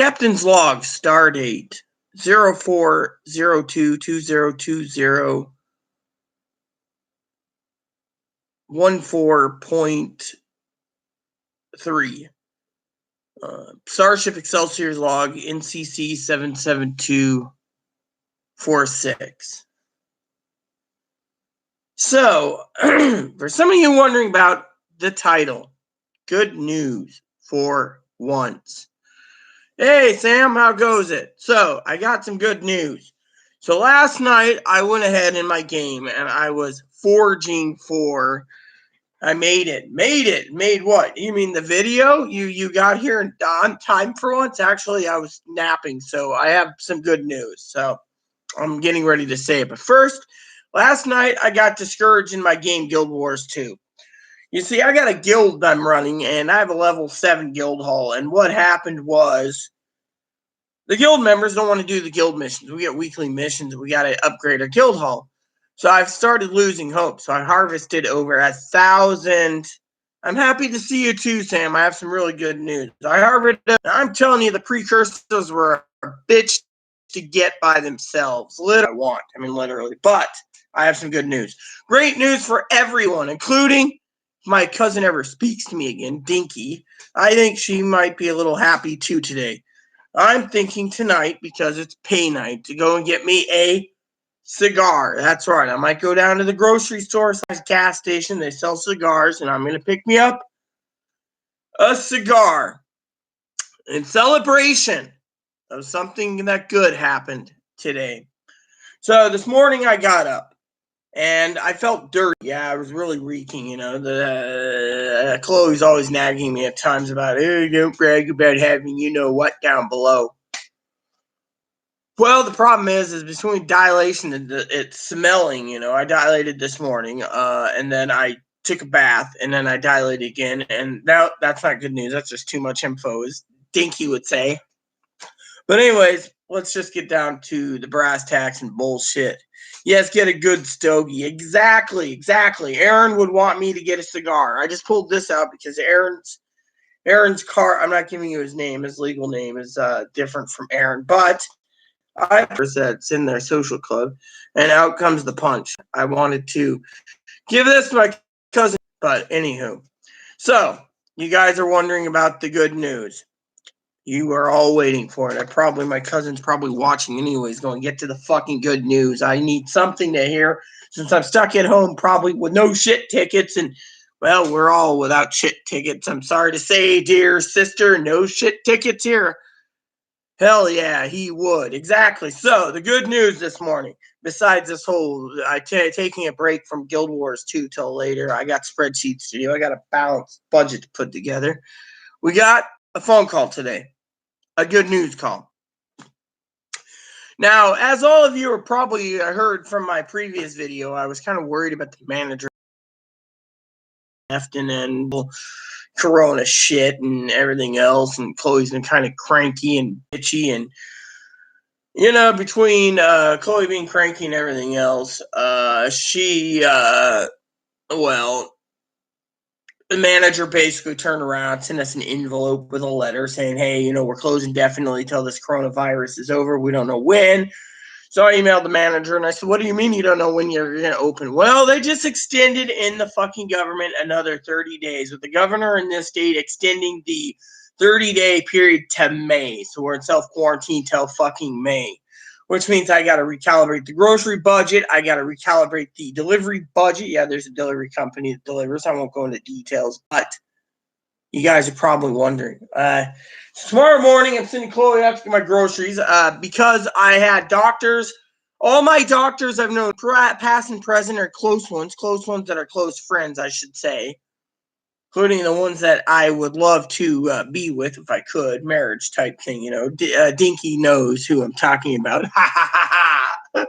Captain's log, star date 0402202014.3. Starship Excelsior's log, NCC 77246. So, for some of you wondering about the title, good news for once. Hey, Sam, how goes it? So, I got some good news. So, last night, I went ahead in my game, and I was forging for... I made it. Made what? You mean the video? You got here on time for once? Actually, I was napping, so I have some good news. So, I'm getting ready to say it. But first, last night, I got discouraged in my game, Guild Wars 2. You see, I got a guild I'm running, and I have a level 7 guild hall. And what happened was, the guild members don't want to do the guild missions. We get weekly missions, and we got to upgrade our guild hall. So I've started losing hope. So I harvested over 1,000. I'm happy to see you too, Sam. I have some really good news. I'm telling you, the precursors were a bitch to get by themselves. Literally. But I have some good news. Great news for everyone, including my cousin ever speaks to me again, Dinky. I think she might be a little happy too today. I'm thinking tonight, because it's pay night, to go and get me a cigar. That's right. I might go down to the grocery store, gas station. They sell cigars, and I'm going to pick me up a cigar in celebration of something that good happened today. So this morning I got up, and I felt dirty. Yeah, I was really reeking, Chloe's always nagging me at times about, hey, don't brag about having you-know-what down below. Well, the problem is between dilation and it's smelling, I dilated this morning, and then I took a bath, and then I dilated again, and now that's not good news. That's just too much info, as Dinky would say. But anyways, let's just get down to the brass tacks and bullshit. Yes, get a good stogie. Exactly. Aaron would want me to get a cigar. I just pulled this out because Aaron's car, I'm not giving you his name. His legal name is different from Aaron, but that's in their social club, and out comes the punch. I wanted to give this to my cousin, but anywho. So, you guys are wondering about the good news. You are all waiting for it. My cousin's probably watching anyways, going, get to the fucking good news. I need something to hear, since I'm stuck at home, probably with no shit tickets, and, well, we're all without shit tickets. I'm sorry to say, dear sister, no shit tickets here. Hell yeah, he would. Exactly. So, the good news this morning, besides this whole taking a break from Guild Wars 2 till later, I got spreadsheets to do. I got a balanced budget to put together. We got a phone call today, a good news call. Now, as all of you have probably heard from my previous video, I was kind of worried about the manager and Corona shit and everything else, and Chloe's been kind of cranky and bitchy, and between Chloe being cranky and everything else, the manager basically turned around, sent us an envelope with a letter saying, hey, we're closing definitely till this coronavirus is over. We don't know when. So I emailed the manager, and I said, what do you mean you don't know when you're going to open? Well, they just extended in the fucking government another 30 days, with the governor in this state extending the 30-day period to May. So we're in self-quarantine till fucking May, which means I got to recalibrate the grocery budget. I got to recalibrate the delivery budget. Yeah, there's a delivery company that delivers. I won't go into details, but you guys are probably wondering. Tomorrow morning, I'm sending Chloe out to get my groceries because I had doctors. All my doctors I've known, past and present, are close ones that are close friends, I should say, including the ones that I would love to be with if I could, marriage type thing. Dinky knows who I'm talking about. Ha ha ha ha!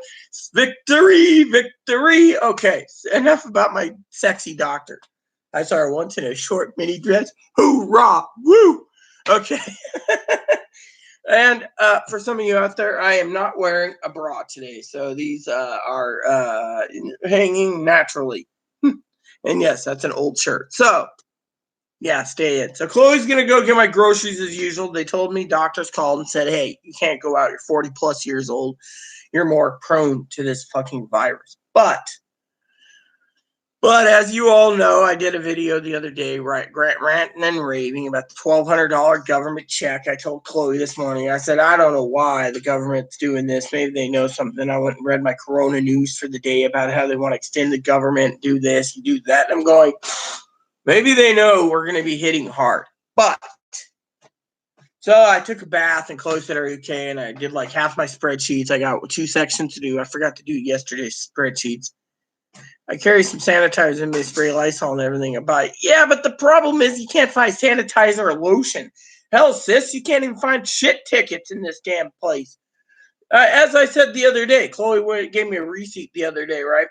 Victory! Okay, enough about my sexy doctor. I saw her once in a short mini dress. Hoorah! Woo! Okay. And for some of you out there, I am not wearing a bra today. So these are hanging naturally. And yes, that's an old shirt. So, Yeah, stay in. So Chloe's going to go get my groceries as usual. They told me, doctors called and said, hey, you can't go out. You're 40 plus years old. You're more prone to this fucking virus. But as you all know, I did a video the other day, right, ranting and raving about the $1,200 government check. I told Chloe this morning, I said, I don't know why the government's doing this. Maybe they know something. I went and read my Corona news for the day about how they want to extend the government, do this, do that. And I'm going, maybe they know we're going to be hitting hard. But so I took a bath and Chloe said, are you okay? And I did like half my spreadsheets. I got 2 sections to do. I forgot to do yesterday's spreadsheets. I carry some sanitizer and they spray Lysol and everything. I buy. Yeah, but the problem is you can't find sanitizer or lotion. Hell, sis, you can't even find shit tickets in this damn place. As I said the other day, Chloe gave me a receipt the other day, right?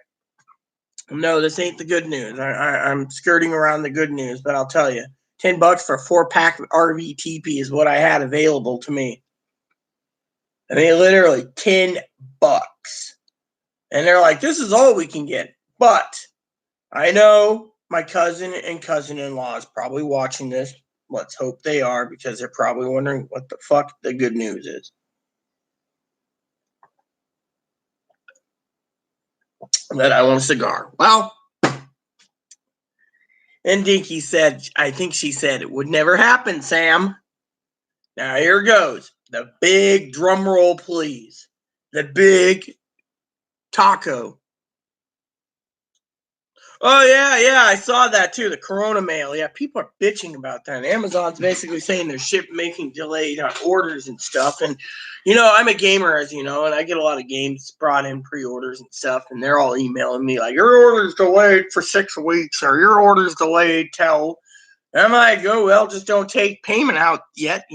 No, this ain't the good news. I'm skirting around the good news, but I'll tell you, $10 for a 4-pack of RVTP is what I had available to me. I mean, literally $10. And they're like, this is all we can get. But I know my cousin and cousin-in-law is probably watching this. Let's hope they are, because they're probably wondering what the fuck the good news is. That I want a cigar. Well, and Dinky said, I think she said, it would never happen, Sam. Now here goes. The big drum roll, please. The big taco. Oh, yeah, I saw that too. The Corona mail. Yeah, people are bitching about that. And Amazon's basically saying they're making delayed on orders and stuff. And, I'm a gamer, as you know, and I get a lot of games brought in pre-orders and stuff. And they're all emailing me like, your order's delayed for 6 weeks, or your order's delayed till. And I'm like, oh, well, just don't take payment out yet,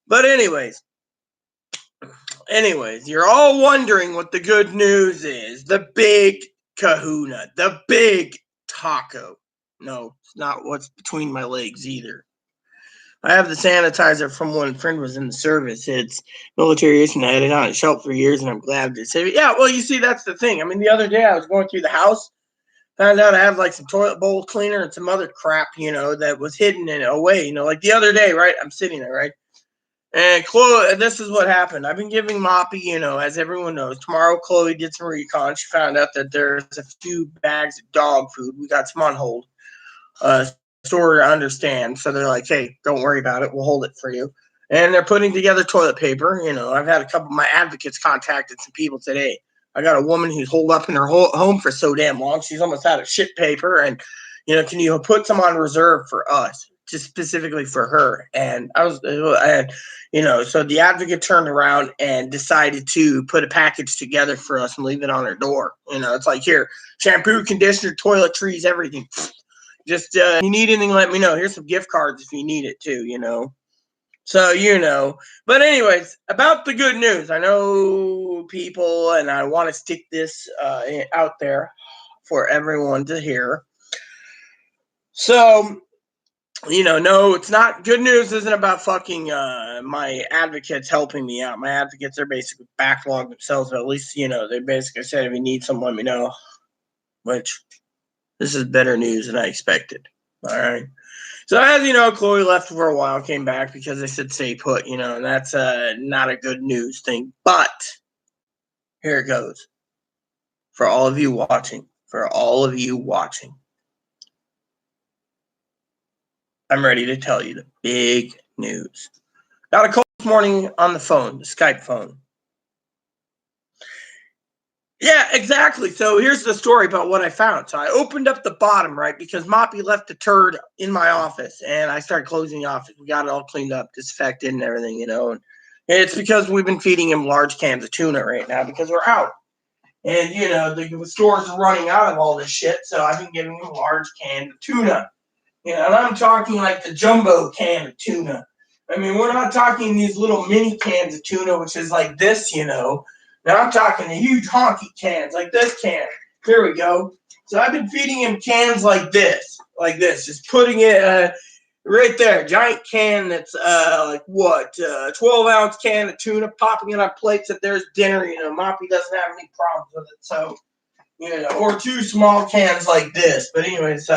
But anyways, you're all wondering what the good news is. The big kahuna, the big taco. No, it's not what's between my legs either. I have the sanitizer from when a friend was in the service. It's military issue. I had it on a shelf for years, and I'm glad to save it. Yeah, well, you see, that's the thing. I mean, the other day I was going through the house, found out I have like some toilet bowl cleaner and some other crap, that was hidden in away. Like the other day, right? I'm sitting there, right? And Chloe, this is what happened. I've been giving Moppy, as everyone knows. Tomorrow, Chloe did some recon. She found out that there's a few bags of dog food. We got some on hold. Store to understand. So they're like, hey, don't worry about it. We'll hold it for you. And they're putting together toilet paper. I've had a couple of my advocates contacted some people today. I got a woman who's holed up in her home for so damn long. She's almost out of shit paper. And, can you put some on reserve for us? Just specifically for her. And so the advocate turned around and decided to put a package together for us and leave it on her door. It's like, here, shampoo, conditioner, toiletries, everything. Just if you need anything, let me know. Here's some gift cards if you need it too, So, But anyways, about the good news. I know people, and I want to stick this out there for everyone to hear. So, no, it's not. Good news isn't about fucking my advocates helping me out. My advocates are basically backlogged themselves, but at least, they basically said, if you need something, let me know. Which, this is better news than I expected. All right. So, as you know, Chloe left for a while, came back because they said stay put, and that's not a good news thing. But here it goes. For all of you watching, I'm ready to tell you the big news. Got a call this morning on the phone, the Skype phone. Yeah, exactly. So here's the story about what I found. So I opened up the bottom, right, because Moppy left a turd in my office, and I started closing the office. We got it all cleaned up, disinfected and everything, And it's because we've been feeding him large cans of tuna right now because we're out. And, the stores are running out of all this shit, so I've been giving him large cans of tuna. And I'm talking like the jumbo can of tuna. I mean, we're not talking these little mini cans of tuna, which is like this, Now I'm talking the huge honky cans, like this can. Here we go. So I've been feeding him cans like this, just putting it right there, giant can that's 12-ounce can of tuna, popping it on plates that there's dinner. Moppy doesn't have any problems with it. So, or 2 small cans like this. But anyways,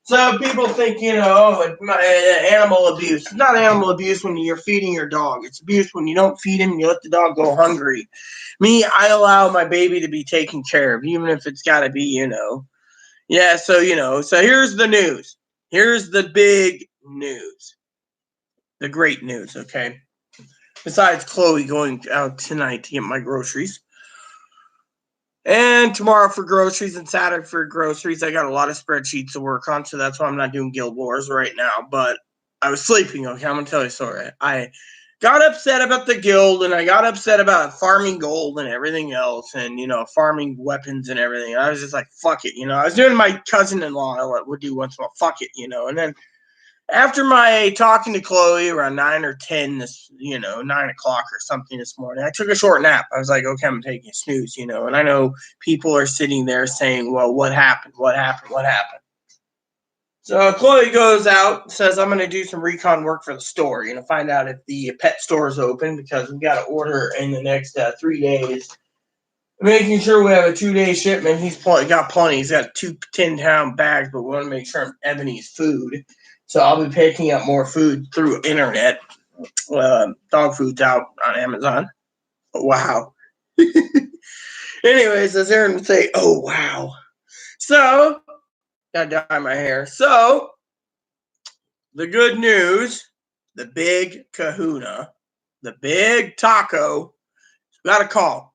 So people think, animal abuse. It's not animal abuse when you're feeding your dog. It's abuse when you don't feed him and you let the dog go hungry. Me, I allow my baby to be taken care of, even if it's got to be, Yeah, so here's the news. Here's the big news. The great news, okay? Besides Chloe going out tonight to get my groceries. And tomorrow for groceries and Saturday for groceries. I got a lot of spreadsheets to work on, so that's why I'm not doing Guild Wars right now. But I was sleeping, okay? I'm going to tell you a story. I got upset about the guild, and I got upset about farming gold and everything else, and, farming weapons and everything. I was just like, fuck it, I was doing my cousin-in-law I would do once in a while, fuck it, and then after my talking to Chloe around 9 or 10 this, 9 o'clock or something this morning, I took a short nap. I was like, okay, I'm taking a snooze, and I know people are sitting there saying, well, what happened? What happened? What happened? So Chloe goes out, says, I'm going to do some recon work for the store, find out if the pet store is open because we got to order in the next 3 days. Making sure we have a 2-day shipment. He's got plenty. He's got 2 10-pound bags, but we want to make sure Ebony's food. So I'll be picking up more food through internet. Dog food's out on Amazon. Wow. Anyways, as Aaron would say, oh, wow. So, gotta dye my hair. So, the good news, the big kahuna, the big taco, got a call.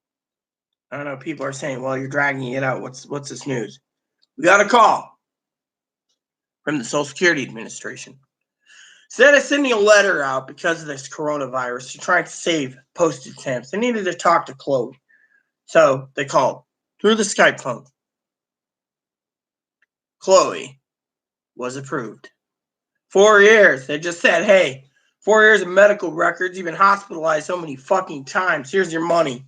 I don't know, people are saying, well, you're dragging it out. What's this news? We got a call from the Social Security Administration. Instead of sending a letter out because of this coronavirus to try to save postage stamps, they needed to talk to Chloe. So they called through the Skype phone. Chloe was approved. 4 years. They just said, hey, 4 years of medical records. You've been hospitalized so many fucking times. Here's your money.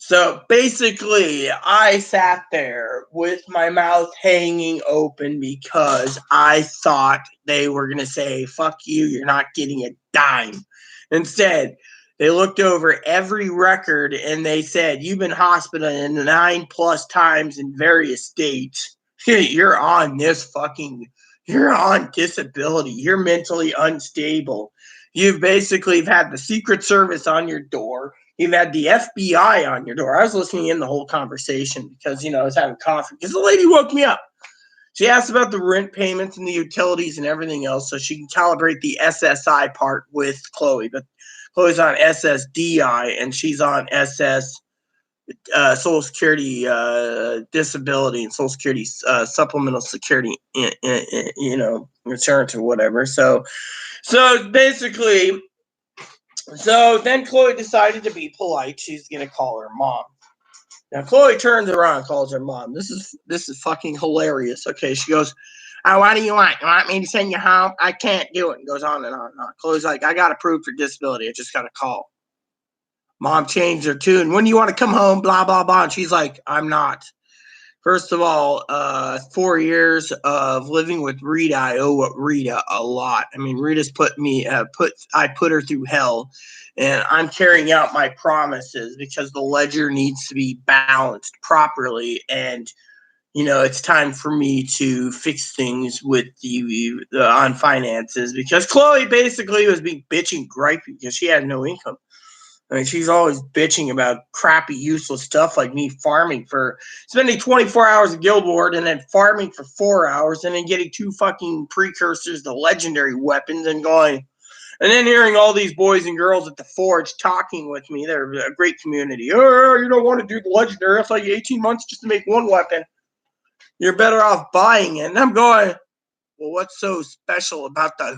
So basically, I sat there with my mouth hanging open because I thought they were going to say, fuck you, you're not getting a dime. Instead, they looked over every record and they said, you've been hospitalized 9+ times in various states. You're on disability. You're mentally unstable. You've basically had the Secret Service on your door. You've had the FBI on your door. I was listening in the whole conversation because, I was having coffee because the lady woke me up. She asked about the rent payments and the utilities and everything else so she can calibrate the SSI part with Chloe. But Chloe's on SSDI and she's on Social Security disability and Social Security supplemental security, insurance or whatever. So basically, then Chloe decided to be polite. She's gonna call her mom. Now Chloe turns around and calls her mom. This is fucking hilarious. Okay, she goes, "Oh, what do you want? You want me to send you home? I can't do it." And goes on and on and on. Chloe's like, "I got approved for disability. I just got a call." Mom changed her tune. When do you want to come home? Blah, blah, blah. And she's like, I'm not. First of all, 4 years of living with Rita, I owe Rita a lot. I mean, Rita's I put her through hell, and I'm carrying out my promises because the ledger needs to be balanced properly, and it's time for me to fix things with the on finances because Chloe basically was being bitching, griping because she had no income. I mean, she's always bitching about crappy, useless stuff like me spending 24 hours of Guild Wars and then farming for 4 hours and then getting 2 fucking precursors to legendary weapons and then hearing all these boys and girls at the Forge talking with me. They're a great community. Oh, you don't want to do the legendary. It's like 18 months just to make one weapon. You're better off buying it. And I'm going, well, what's so special about the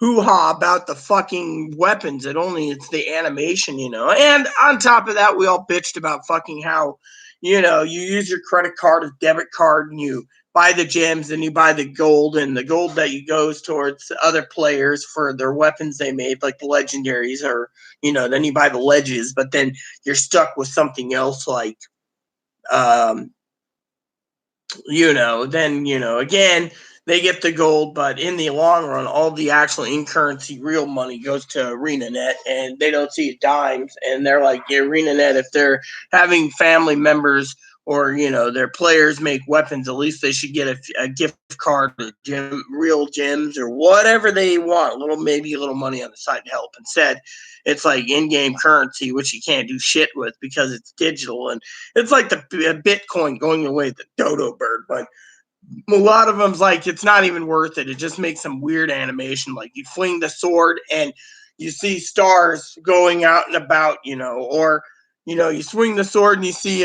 hoo-ha about the fucking weapons? It's the animation, And on top of that, we all bitched about fucking how, you use your credit card as debit card and you buy the gems and you buy the gold, and the gold that you goes towards other players for their weapons they made, like the legendaries, or, then you buy the ledges, but then you're stuck with something else like, again, they get the gold, but in the long run, all the actual in-currency real money goes to ArenaNet, and they don't see dimes. And they're like, ArenaNet, if they're having family members or, their players make weapons, at least they should get a gift card or real gems or whatever they want, maybe a little money on the side to help. Instead, it's like in-game currency, which you can't do shit with because it's digital, and it's like the Bitcoin going away, the dodo bird. But a lot of them's like, it's not even worth it. It just makes some weird animation, like you fling the sword and you see stars going out and about, or you swing the sword and you see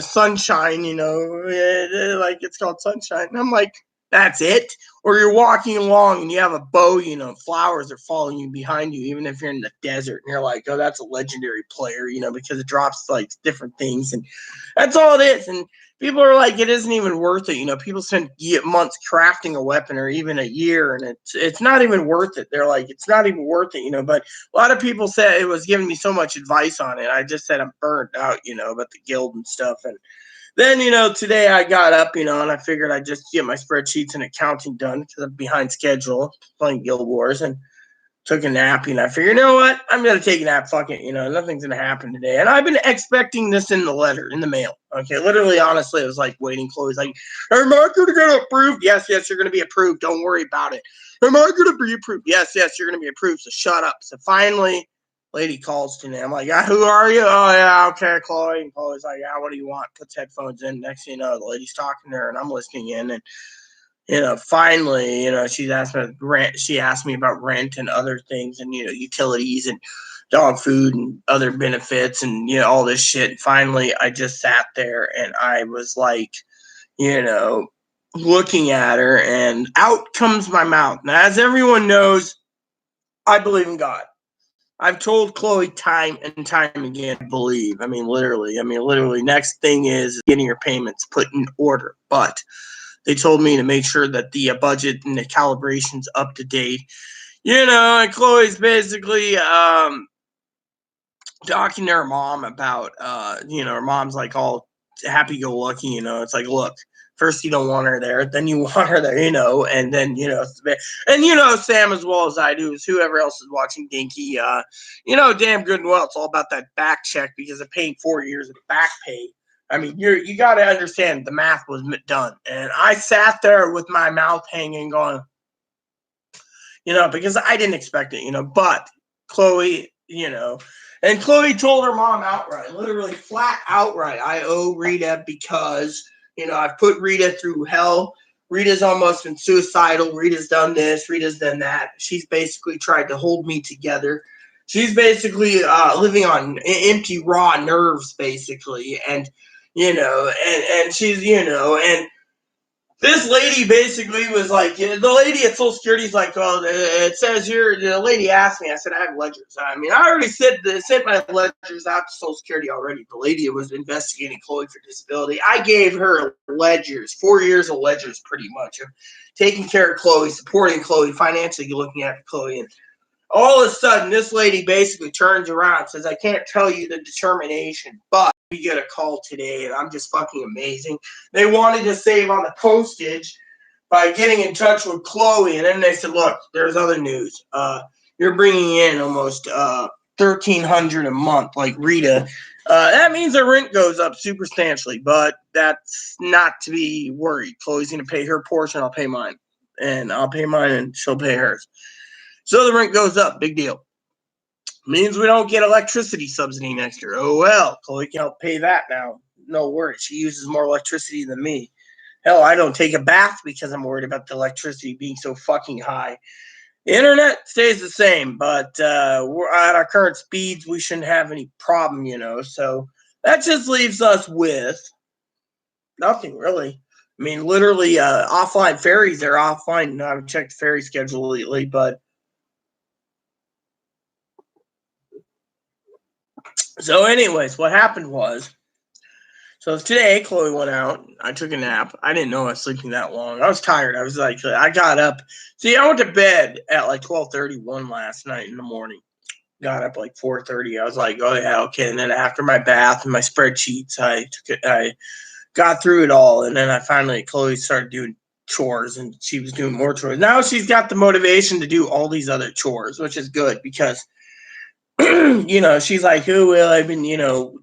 sunshine, like it's called sunshine. And I'm like, that's it? Or you're walking along and you have a bow, flowers are following you behind you, even if you're in the desert. And you're like, oh, that's a legendary player, because it drops like different things. And that's all it is. And people are like, it isn't even worth it. People spend months crafting a weapon or even a year, and it's not even worth it. They're like, it's not even worth it, But a lot of people said it was giving me so much advice on it. I just said I'm burned out, about the guild and stuff. And then, today I got up, and I figured I'd just get my spreadsheets and accounting done because I'm behind schedule playing Guild Wars, and took a nap. I figured, you know what? I'm going to take a nap. Fuck it. Nothing's going to happen today. And I've been expecting this in the mail. Okay. Literally, honestly, I was like waiting. Chloe's like, am I going to get approved? Yes, you're going to be approved. Don't worry about it. Am I going to be approved? Yes, you're going to be approved. So shut up. So finally, lady calls to me. I'm like, who are you? Oh, yeah, okay, Chloe. And Chloe's like, yeah, what do you want? Puts headphones in. Next thing you know, the lady's talking to her, and I'm listening in. And finally, she asked me about rent and other things and, utilities and dog food and other benefits and, all this shit. And finally, I just sat there and I was like, looking at her, and out comes my mouth. Now, as everyone knows, I believe in God. I've told Chloe time and time again, I believe. Literally, next thing is getting your payments put in order. But they told me to make sure that the budget and the calibration's up to date. And Chloe's basically talking to her mom about, her mom's like all happy-go-lucky, it's like, look, first you don't want her there, then you want her there, and then, and, Sam, as well as I do, is whoever else is watching Dinky, damn good and well, it's all about that back check because of paying 4 years of back pay. You got to understand the math was done. And I sat there with my mouth hanging going, because I didn't expect it, but Chloe, and Chloe told her mom outright, literally flat outright, I owe Rita because, I've put Rita through hell. Rita's almost been suicidal. Rita's done this. Rita's done that. She's basically tried to hold me together. She's basically living on empty, raw nerves, basically. And, and she's, and this lady basically was like, the lady at Social Security's like, oh, it says here, the lady asked me, I said, I have ledgers. I already sent my ledgers out to Social Security already. The lady was investigating Chloe for disability. I gave her ledgers, 4 years of ledgers pretty much, of taking care of Chloe, supporting Chloe, financially looking after Chloe. And all of a sudden, this lady basically turns around and says, I can't tell you the determination, but we get a call today, and I'm just fucking amazing. They wanted to save on the postage by getting in touch with Chloe, and then they said, look, there's other news. You're bringing in almost $1,300 a month, like Rita. That means the rent goes up substantially, but that's not to be worried. Chloe's going to pay her portion, I'll pay mine. And I'll pay mine, and she'll pay hers. So the rent goes up, big deal. Means we don't get electricity subsidy next year. Oh, well, Chloe can help pay that now. No worries. She uses more electricity than me. Hell, I don't take a bath because I'm worried about the electricity being so fucking high. The internet stays the same, but we're at our current speeds, we shouldn't have any problem, So that just leaves us with nothing, really. Literally, offline ferries, they're offline. I haven't checked the ferry schedule lately, but so anyways, what happened was, so today Chloe went out. I took a nap. I didn't know I was sleeping that long. I was tired. I was like, I got up. See, I went to bed at like 12:31 last night in the morning. Got up like 4:30. I was like, oh yeah, okay. And then after my bath and my spreadsheets, I got through it all. And then Chloe started doing chores, and she was doing more chores. Now she's got the motivation to do all these other chores, which is good because She's like, oh, well, I've been,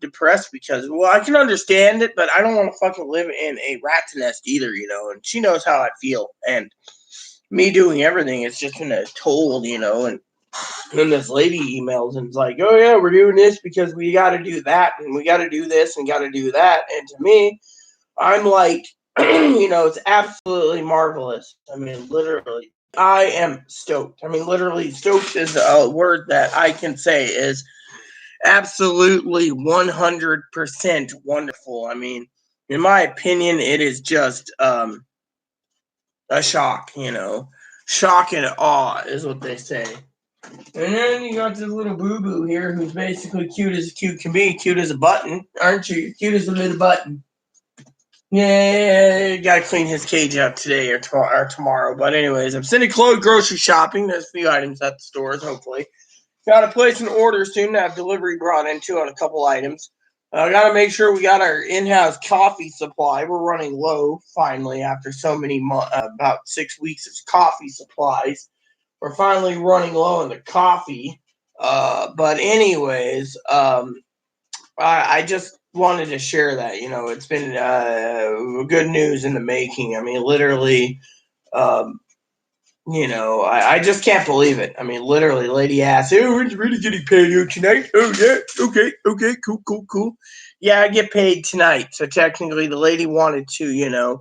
depressed because, well, I can understand it, but I don't want to fucking live in a rat's nest either, and she knows how I feel. And me doing everything, it's just been a toll, and then this lady emails and is like, oh, yeah, we're doing this because we got to do that, and we got to do this and got to do that. And to me, I'm like, it's absolutely marvelous. I mean, literally, I am stoked. I mean, literally, stoked is a word that I can say is absolutely 100% wonderful. I mean, in my opinion, it is just a shock, Shock and awe is what they say. And then you got this little boo-boo here who's basically cute as cute can be, cute as a button, aren't you? Cute as a little button. Yeah, gotta clean his cage out today or tomorrow. But anyways, I'm sending Chloe grocery shopping. There's a few items at the stores, hopefully. Gotta place an order soon to have delivery brought in too on a couple items. Gotta make sure we got our in-house coffee supply. We're running low finally after so many about 6 weeks of coffee supplies. We're finally running low on the coffee. But anyways, I just wanted to share that. It's been good news in the making. I mean, literally, I just can't believe it. I mean, literally, lady asked, oh, when's really getting paid tonight? Oh, yeah, okay, cool. Yeah, I get paid tonight. So technically, the lady wanted to,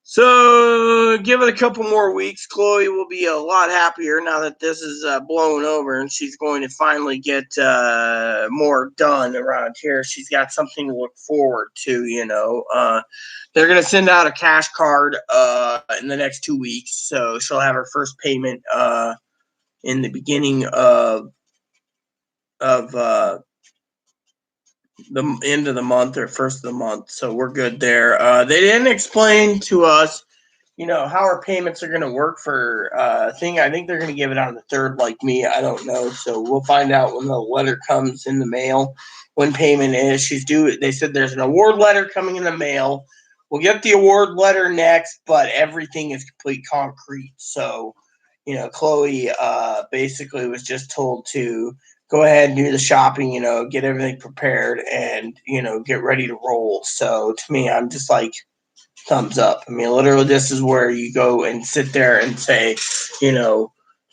So give it a couple more weeks. Chloe will be a lot happier now that this is blown over, and she's going to finally get more done around here. She's got something to look forward to. They're going to send out a cash card in the next 2 weeks, so she'll have her first payment in the beginning of the end of the month or first of the month. So we're good there. They didn't explain to us how our payments are going to work for thing. I think they're going to give it on the 3rd like me. I don't know. So we'll find out when the letter comes in the mail, when payment is. She's due. They said there's an award letter coming in the mail. We'll get the award letter next, but everything is complete concrete. So, Chloe basically was just told to go ahead and do the shopping, get everything prepared and, get ready to roll. So to me, I'm just like, thumbs up. I mean, literally, this is where you go and sit there and say, the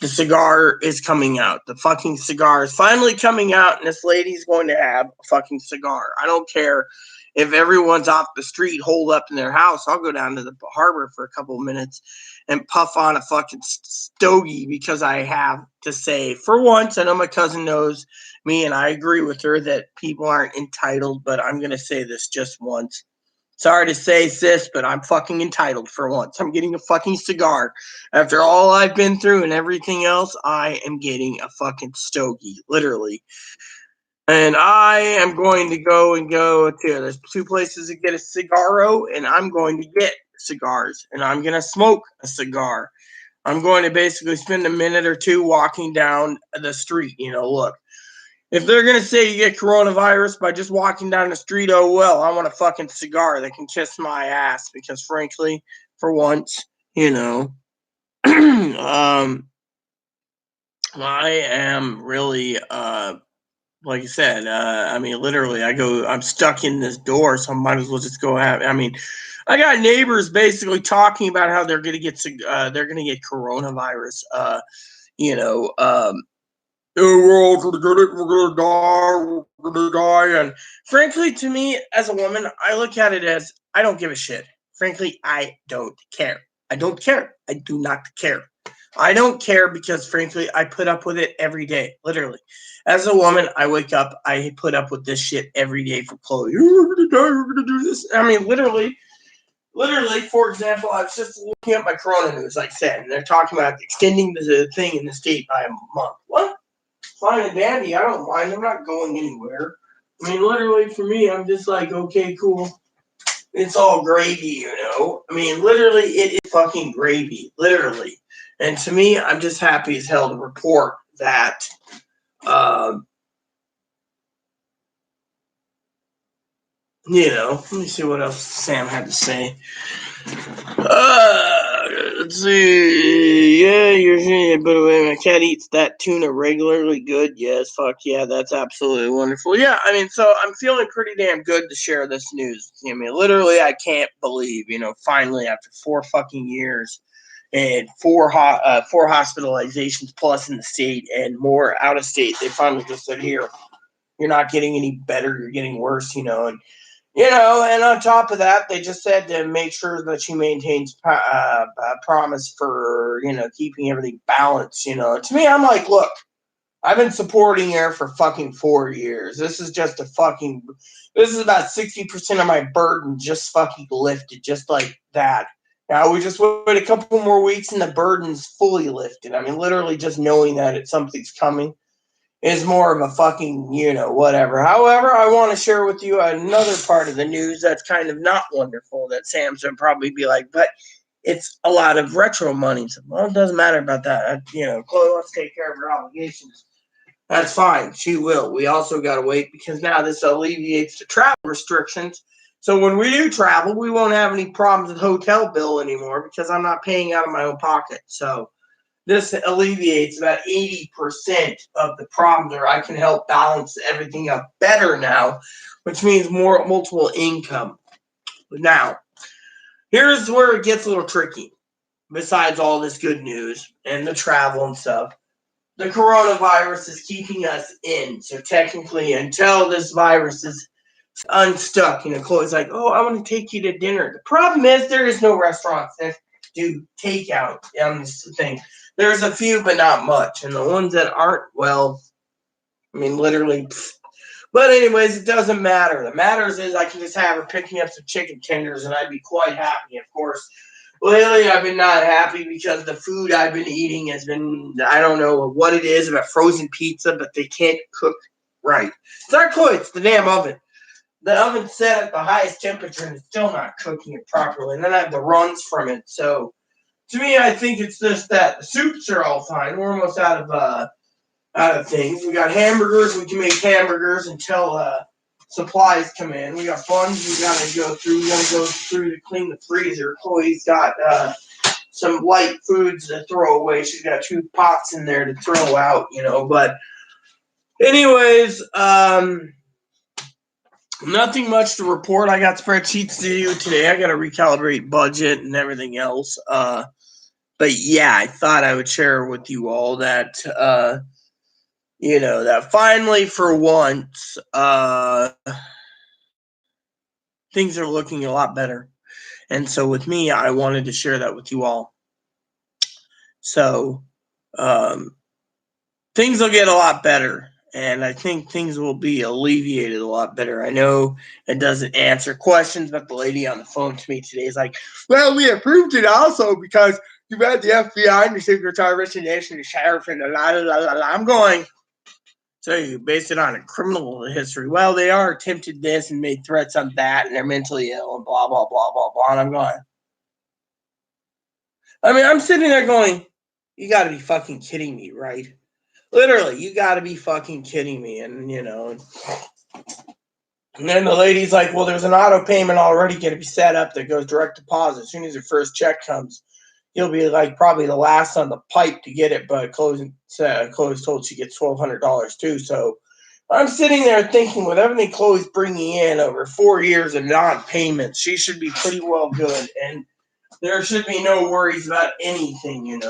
cigar is coming out. The fucking cigar is finally coming out, and this lady's going to have a fucking cigar. I don't care if everyone's off the street, holed up in their house. I'll go down to the harbor for a couple of minutes and puff on a fucking stogie because I have to say, for once, I know my cousin knows me, and I agree with her that people aren't entitled, but I'm going to say this just once. Sorry to say, sis, but I'm fucking entitled for once. I'm getting a fucking cigar. After all I've been through and everything else, I am getting a fucking stogie, literally. And I am going to go to, there's 2 places to get a cigarro, and I'm going to get cigars, and I'm going to smoke a cigar. I'm going to basically spend a minute or 2 walking down the street. Look. If they're going to say you get coronavirus by just walking down the street, oh, well, I want a fucking cigar that can kiss my ass because, frankly, for once, I am really, like I said, I mean, literally, I'm stuck in this door, so I might as well just go have, I mean, I got neighbors basically talking about how they're going to get coronavirus, we're all gonna get it, we're gonna die. And frankly, to me, as a woman, I look at it as I don't give a shit. Frankly, I don't care. I don't care. I do not care. I don't care because, frankly, I put up with it every day, literally. As a woman, I wake up, I put up with this shit every day for Chloe. We're gonna die, we're gonna do this. I mean, literally, for example, I was just looking at my Corona news, like I said, and they're talking about extending the thing in the state by a month. What? Fine and dandy. I don't mind. I'm not going anywhere. I mean, literally, for me, I'm just like, okay, cool. It's all gravy, I mean, literally, it is fucking gravy, literally. And to me, I'm just happy as hell to report that. Let me see what else Sam had to say. Let's see. Yeah, you're saying, but when my cat eats that tuna regularly, good. Yes, fuck yeah, that's absolutely wonderful. Yeah, I mean, so I'm feeling pretty damn good to share this news. I mean, literally, I can't believe, finally after 4 fucking years and four hospitalizations plus in the state and more out of state, they finally just said, here, you're not getting any better, you're getting worse, and on top of that, they just said to make sure that she maintains a promise for, keeping everything balanced. To me, I'm like, look, I've been supporting her for fucking 4 years. This is about 60% of my burden just fucking lifted, just like that. Now we just wait a couple more weeks and the burden's fully lifted. I mean, literally just knowing that something's coming is more of a fucking, whatever. However, I want to share with you another part of the news that's kind of not wonderful that Sam's would probably be like, but it's a lot of retro money. So, well, it doesn't matter about that. Chloe wants to take care of her obligations. That's fine. She will. We also got to wait because now this alleviates the travel restrictions. So when we do travel, we won't have any problems with hotel bill anymore because I'm not paying out of my own pocket. So this alleviates about 80% of the problem there. I can help balance everything up better now, which means more multiple income. Now, here's where it gets a little tricky. Besides all this good news and the travel and stuff, the coronavirus is keeping us in. So technically, until this virus is unstuck, Chloe's like, oh, I want to take you to dinner. The problem is there is no restaurants that do takeout on this thing. There's a few, but not much. And the ones that aren't, well, I mean, literally. But anyways, it doesn't matter. The matters is I can just have her pick me up some chicken tenders and I'd be quite happy. Of course, lately I've been not happy because the food I've been eating has been, I don't know what it is about frozen pizza, but they can't cook right. It's not Chloe, it's the damn oven. The oven's set at the highest temperature and it's still not cooking it properly. And then I have the runs from it. So to me, I think it's just that the soups are all fine. We're almost out of things. We got hamburgers. We can make hamburgers until supplies come in. We got buns. We gotta go through. We gotta go through to clean the freezer. Chloe's got some light foods to throw away. She's got 2 pots in there to throw out. But anyways, nothing much to report. I got spreadsheets to do today. I got to recalibrate budget and everything else. But yeah, I thought I would share with you all that, that finally for once, things are looking a lot better. And so with me, I wanted to share that with you all. So things will get a lot better. And I think things will be alleviated a lot better. I know it doesn't answer questions, but the lady on the phone to me today is like, well, we approved it also because you've had the FBI and the Secretary of Investigation, the sheriff, and I'm going, so you base it on a criminal history. Well, they are attempted this and made threats on that, and they're mentally ill, and blah, blah, blah, blah, blah. And I'm going, I mean, I'm sitting there going, you got to be fucking kidding me, right? Literally, you got to be fucking kidding me. And, and then the lady's like, well, there's an auto payment already going to be set up that goes direct deposit. As soon as your first check comes, you'll be like probably the last on the pipe to get it. But Chloe's told she gets $1,200 too. So I'm sitting there thinking with everything Chloe's bringing in over 4 years of non-payments, she should be pretty well good. And there should be no worries about anything,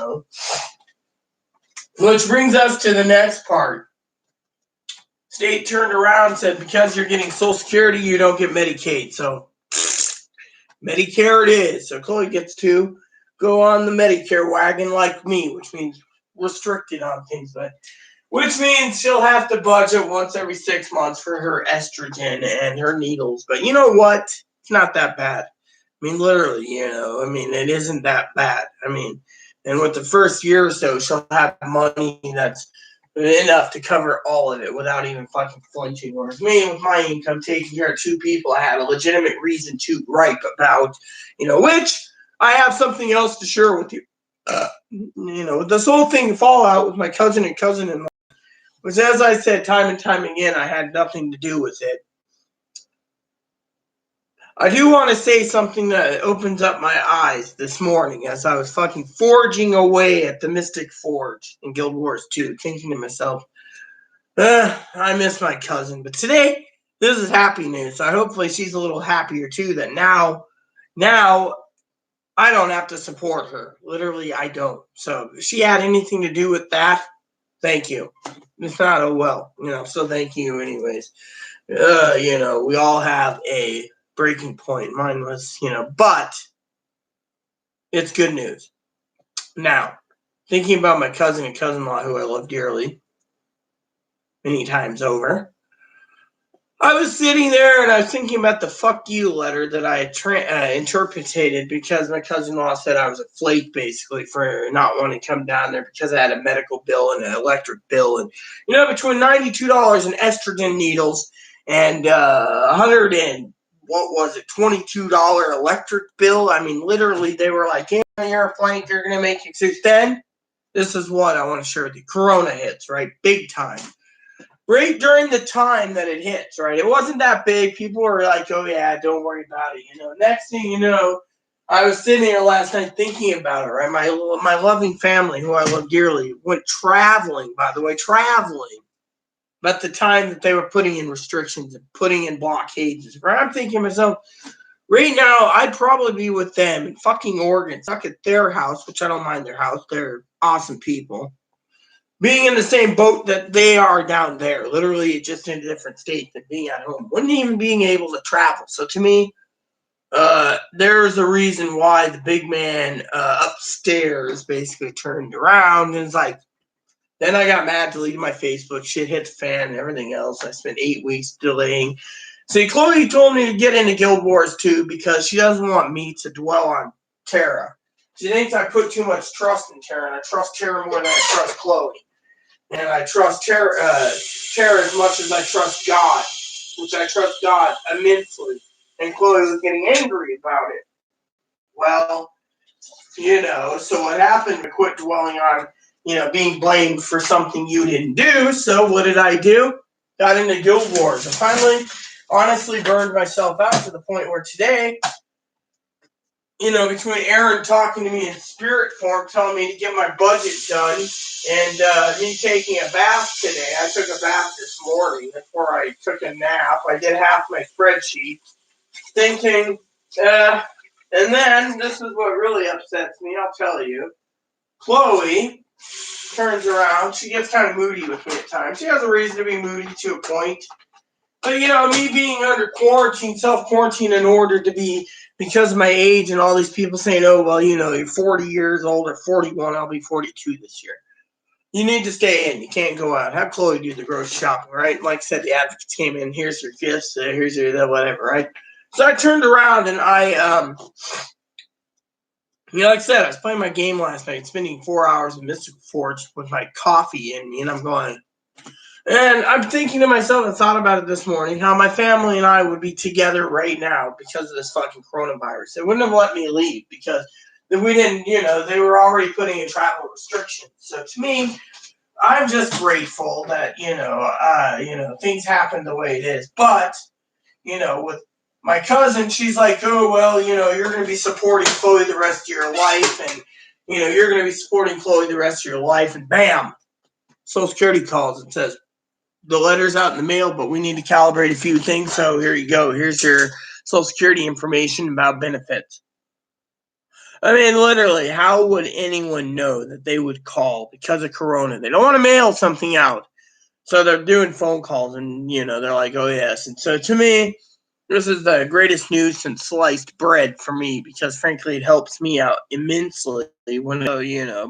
Which brings us to the next part. State turned around and said, because you're getting Social Security, you don't get Medicaid. So Medicare it is. So Chloe gets to go on the Medicare wagon like me, which means restricted on things, but which means she'll have to budget once every 6 months for her estrogen and her needles. But you know what? It's not that bad. I mean, literally, it isn't that bad. And with the first year or so, she'll have money that's enough to cover all of it without even fucking flinching. Whereas me, with my income, taking care of 2 people, I had a legitimate reason to gripe about, which I have something else to share with you. This whole thing fallout with my cousin and cousin-in-law, which, as I said time and time again, I had nothing to do with it. I do want to say something that opens up my eyes this morning as I was fucking forging away at the Mystic Forge in Guild Wars 2, thinking to myself, I miss my cousin. But today, this is happy news. So hopefully she's a little happier too that now I don't have to support her. Literally, I don't. So if she had anything to do with that, thank you. It's not, oh well, so thank you anyways. We all have a breaking point. Mine was, but it's good news. Now, thinking about my cousin and cousin-in-law who I love dearly, many times over, I was sitting there and I was thinking about the fuck you letter that I interpreted because my cousin-in-law said I was a flake basically for not wanting to come down there because I had a medical bill and an electric bill. And, between $92 in estrogen needles and $22 electric bill. I mean, literally, they were like, yeah, you're a flake, you're going to make it. Then, this is what I want to share with you. Corona hits, right? Big time. Right during the time that it hits, right? It wasn't that big. People were like, oh, yeah, don't worry about it. Next thing you know, I was sitting here last night thinking about it, right? My loving family, who I love dearly, went traveling, by the way, at the time that they were putting in restrictions and putting in blockades. Right? I'm thinking to myself, right now, I'd probably be with them in fucking Oregon, stuck at their house, which I don't mind their house. They're awesome people. Being in the same boat that they are down there, literally just in a different state than being at home. Wouldn't even being able to travel. So to me, there's a reason why the big man upstairs basically turned around and it's like, then I got mad, deleted my Facebook, shit hit the fan and everything else. I spent 8 weeks delaying. See, Chloe told me to get into Guild Wars 2 because she doesn't want me to dwell on Tara. She thinks I put too much trust in Tara, and I trust Tara more than I trust Chloe. And I trust Tara as much as I trust God, which I trust God immensely. And Chloe was getting angry about it. Well, so what happened? I quit dwelling on, being blamed for something you didn't do. So what did I do? Got into Guild Wars. And finally, honestly, burned myself out to the point where today, between Aaron talking to me in spirit form, telling me to get my budget done, and me taking a bath today. I took a bath this morning before I took a nap. I did half my spreadsheet, thinking, and then this is what really upsets me, I'll tell you. Chloe turns around. She gets kind of moody with me at times. She has a reason to be moody to a point. But, me being under quarantine, self-quarantine in order to be, because of my age and all these people saying, oh, well, you're 40 years old or 41, I'll be 42 this year. You need to stay in. You can't go out. Have Chloe do the grocery shopping, right? Like I said, the advocates came in. Here's your gifts. Here's your whatever, right? So I turned around and I, like I said, I was playing my game last night, spending 4 hours in Mystical Forge with my coffee, and I'm going, and I'm thinking to myself, and thought about it this morning, how my family and I would be together right now because of this fucking coronavirus. They wouldn't have let me leave because we didn't, they were already putting in travel restrictions. So to me, I'm just grateful that, things happen the way it is. But, with my cousin, she's like, oh, well, you're going to be supporting Chloe the rest of your life. And, you're going to be supporting Chloe the rest of your life. And bam, Social Security calls and says, the letter's out in the mail, but we need to calibrate a few things. So here you go. Here's your Social Security information about benefits. I mean, literally, how would anyone know that they would call because of Corona? They don't want to mail something out. So they're doing phone calls and, they're like, oh, yes. And so to me, this is the greatest news since sliced bread for me because, frankly, it helps me out immensely when,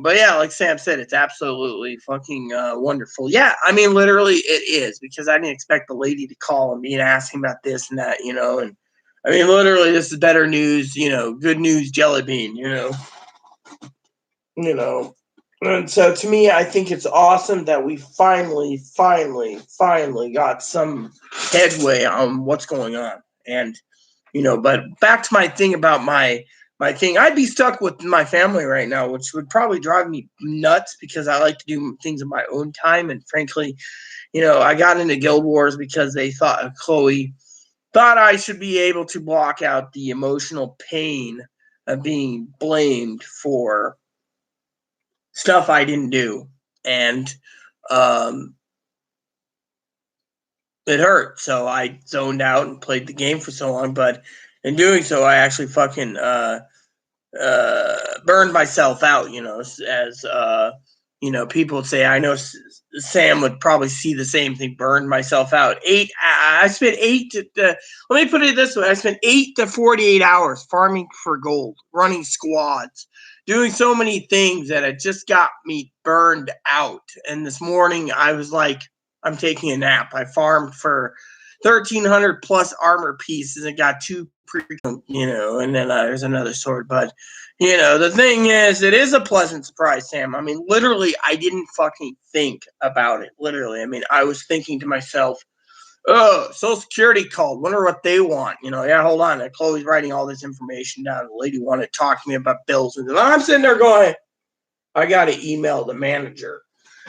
But, yeah, like Sam said, it's absolutely fucking wonderful. Yeah, I mean, literally, it is because I didn't expect the lady to call me and asking about this and that, and I mean, literally, this is better news, good news, jelly bean, And so to me, I think it's awesome that we finally got some headway on what's going on. And, but back to my thing about my thing, I'd be stuck with my family right now, which would probably drive me nuts because I like to do things in my own time. And frankly, I got into Guild Wars because they thought Chloe thought I should be able to block out the emotional pain of being blamed for stuff I didn't do. And it hurt. So I zoned out and played the game for so long. But in doing so, I actually fucking burned myself out, as people would say. I know Sam would probably see the same thing. Burned myself out. I spent let me put it this way: I spent 8 to 48 hours farming for gold, running squads, doing so many things that it just got me burned out. And this morning, I was like, I'm taking a nap. I farmed for 1,300 plus armor pieces and got 2 and then there's another sword. But the thing is, it is a pleasant surprise, Sam. I mean, literally, I didn't fucking think about it. Literally, I mean, I was thinking to myself, oh, Social Security called. Wonder what they want. Yeah, hold on. Chloe's writing all this information down. The lady wanted to talk to me about bills. And I'm sitting there going, I got to email the manager.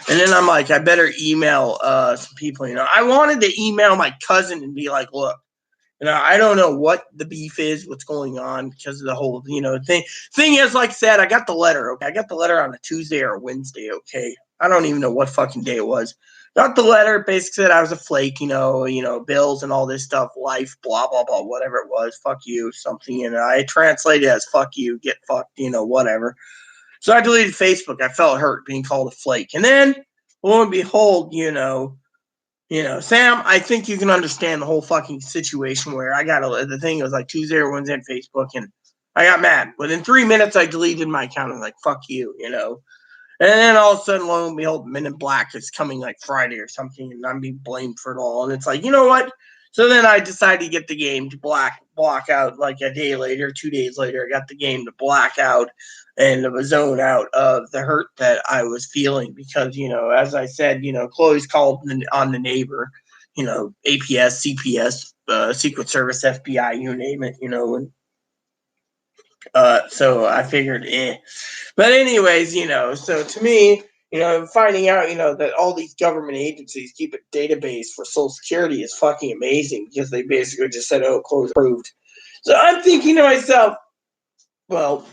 And then I'm like, I better email some people. I wanted to email my cousin and be like, look, I don't know what the beef is, what's going on because of the whole, thing. Thing is, like I said, I got the letter. Okay, I got the letter on a Tuesday or a Wednesday. Okay, I don't even know what fucking day it was. Got the letter. Basically said I was a flake. Bills and all this stuff, life, blah blah blah, whatever it was. Fuck you, something. I translated it as "fuck you, get fucked," whatever. So I deleted Facebook. I felt hurt being called a flake, and then lo and behold, Sam, I think you can understand the whole fucking situation where the thing was like Tuesday or Wednesday on Facebook, and I got mad. Within 3 minutes, I deleted my account. I was like, fuck you, And then all of a sudden, lo and behold, Men in Black is coming like Friday or something, and I'm being blamed for it all. And it's like, you know what? So then I decided to get the game to block out like a day later, 2 days later. I got the game to black out and zone out of the hurt that I was feeling because, as I said, Chloe's called on the neighbor, APS, CPS, Secret Service, FBI, you name it, and so I figured, But anyways, so to me, finding out, that all these government agencies keep a database for Social Security is fucking amazing because they basically just said, oh, Chloe's approved. So I'm thinking to myself, well,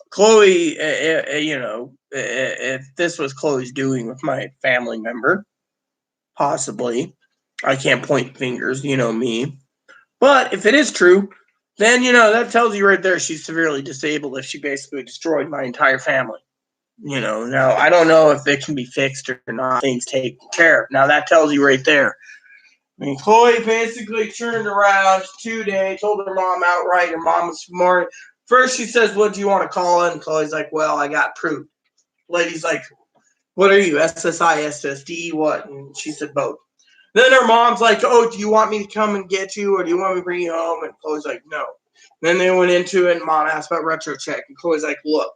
Chloe, if this was Chloe's doing with my family member, possibly, I can't point fingers, me. But if it is true, then, that tells you right there she's severely disabled if she basically destroyed my entire family. Now I don't know if it can be fixed or not, things taken care of. Now that tells you right there. I mean, Chloe basically turned around 2 days, told her mom outright. Her mom was more. First, she says, what do you want to call it? And Chloe's like, well, I got proof. Lady's like, what are you, SSI, SSD, what? And she said, both. Then her mom's like, oh, do you want me to come and get you, or do you want me to bring you home? And Chloe's like, no. Then they went into it, and mom asked about RetroCheck. And Chloe's like, look,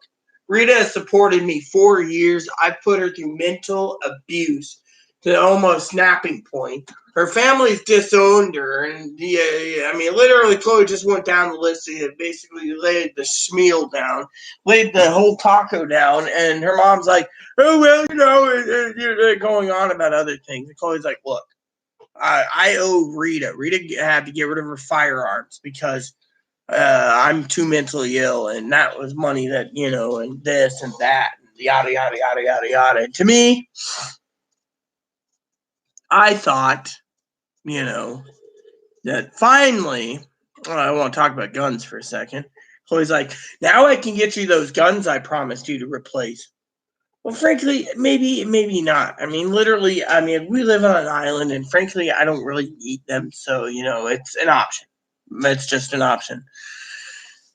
Rita has supported me 4 years. I've put her through mental abuse to almost snapping point. Her family's disowned her. And, I mean, literally, Chloe just went down the list. She had basically laid the schmeal down, laid the whole taco down. And her mom's like, oh, well, you're going on about other things. And Chloe's like, look, I owe Rita. Rita had to get rid of her firearms because I'm too mentally ill, and that was money that, and this and that, and yada, yada, yada, yada, yada. And to me, I thought, that finally, I want to talk about guns for a second. Chloe's like, now I can get you those guns I promised you to replace. Well, frankly, maybe not. I mean, literally, we live on an island, and frankly, I don't really need them. So, it's an option. It's just an option.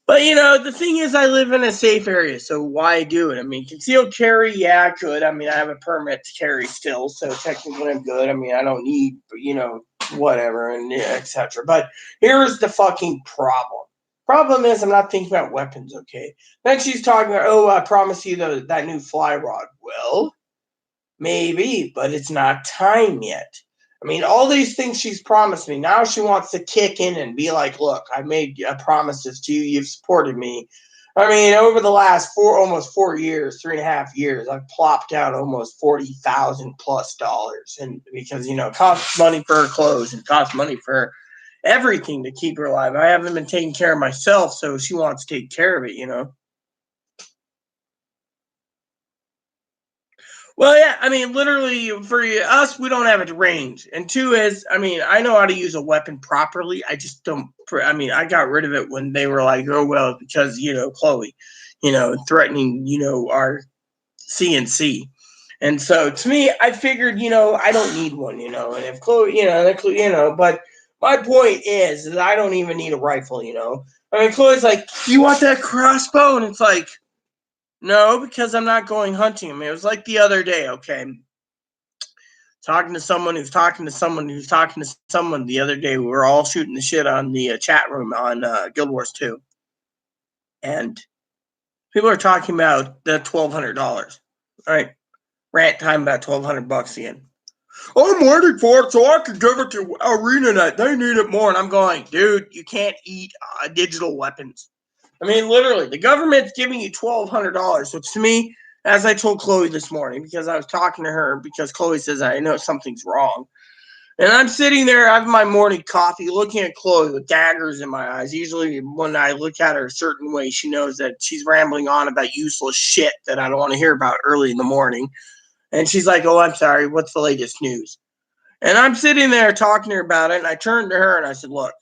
But, the thing is, I live in a safe area, so why do it? I mean, concealed carry, yeah, I could. I mean, I have a permit to carry still, so technically I'm good. I mean, I don't need, whatever, and etc. But here's the fucking problem. Problem is, I'm not thinking about weapons, okay? Then she's talking about, oh, I promise you that new fly rod. Well, maybe, but it's not time yet. I mean, all these things she's promised me. Now she wants to kick in and be like, look, I made promises to you. You've supported me. I mean, over the last almost 4 years, 3.5 years, I've plopped down almost $40,000+ dollars. And because, it costs money for her clothes and costs money for everything to keep her alive. I haven't been taking care of myself, so she wants to take care of it, Well, yeah, I mean, literally, for us, we don't have a range. And two is, I mean, I know how to use a weapon properly. I just don't, I mean, I got rid of it when they were like, oh, well, because, Chloe, threatening, our CNC. And so to me, I figured, I don't need one, and if Chloe, but my point is that I don't even need a rifle, I mean, Chloe's like, you want that crossbow? And it's like, no, because I'm not going hunting. I mean, it was like the other day, okay? Talking to someone who's talking to someone who's talking to someone the other day. We were all shooting the shit on the chat room on Guild Wars 2. And people are talking about the $1,200. All right. Rant time about $1,200 again. I'm waiting for it so I can give it to ArenaNet. They need it more. And I'm going, dude, you can't eat digital weapons. I mean, literally, the government's giving you $1,200, which to me, as I told Chloe this morning, because I was talking to her, because Chloe says, I know something's wrong. And I'm sitting there having my morning coffee, looking at Chloe with daggers in my eyes. Usually when I look at her a certain way, she knows that she's rambling on about useless shit that I don't want to hear about early in the morning. And she's like, oh, I'm sorry, what's the latest news? And I'm sitting there talking to her about it, and I turned to her and I said, look,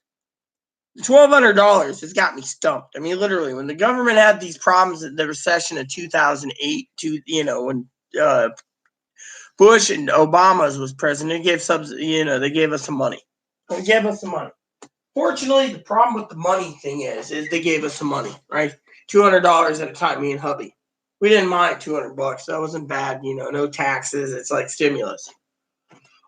$1,200 has got me stumped. I mean, literally, when the government had these problems in the recession of 2008, when Bush and Obama's was president, they gave us some money. They gave us some money. Fortunately, the problem with the money thing is they gave us some money, right? $200 at a time, me and hubby. We didn't mind $200. That wasn't bad, no taxes. It's like stimulus.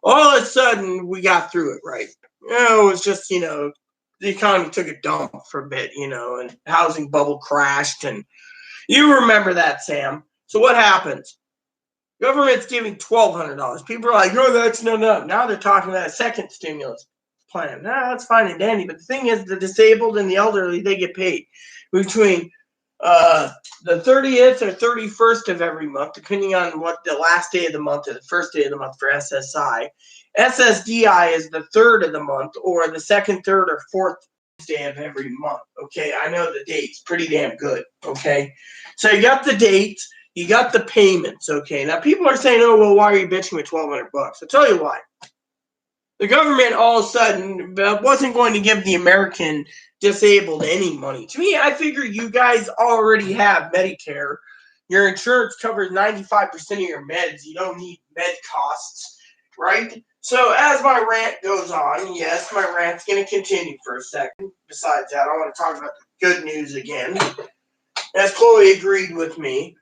All of a sudden, we got through it, right? It was just, the economy took a dump for a bit, and housing bubble crashed. And you remember that, Sam. So what happens? Government's giving $1,200. People are like, oh, that's no. Now they're talking about a second stimulus plan. That's fine and dandy. But the thing is, the disabled and the elderly, they get paid between the 30th or 31st of every month, depending on what the last day of the month or the first day of the month for SSI. SSDI is the 3rd of the month or the 2nd, 3rd, or 4th day of every month. Okay, I know the dates pretty damn good. Okay, so you got the dates, you got the payments. Okay, now people are saying, oh, well, why are you bitching with $1,200? I'll tell you why. The government all of a sudden wasn't going to give the American disabled any money. To me, I figure you guys already have Medicare. Your insurance covers 95% of your meds. You don't need med costs, right? So as my rant goes on, yes, my rant's going to continue for a second. Besides that, I want to talk about the good news again. As Chloe agreed with me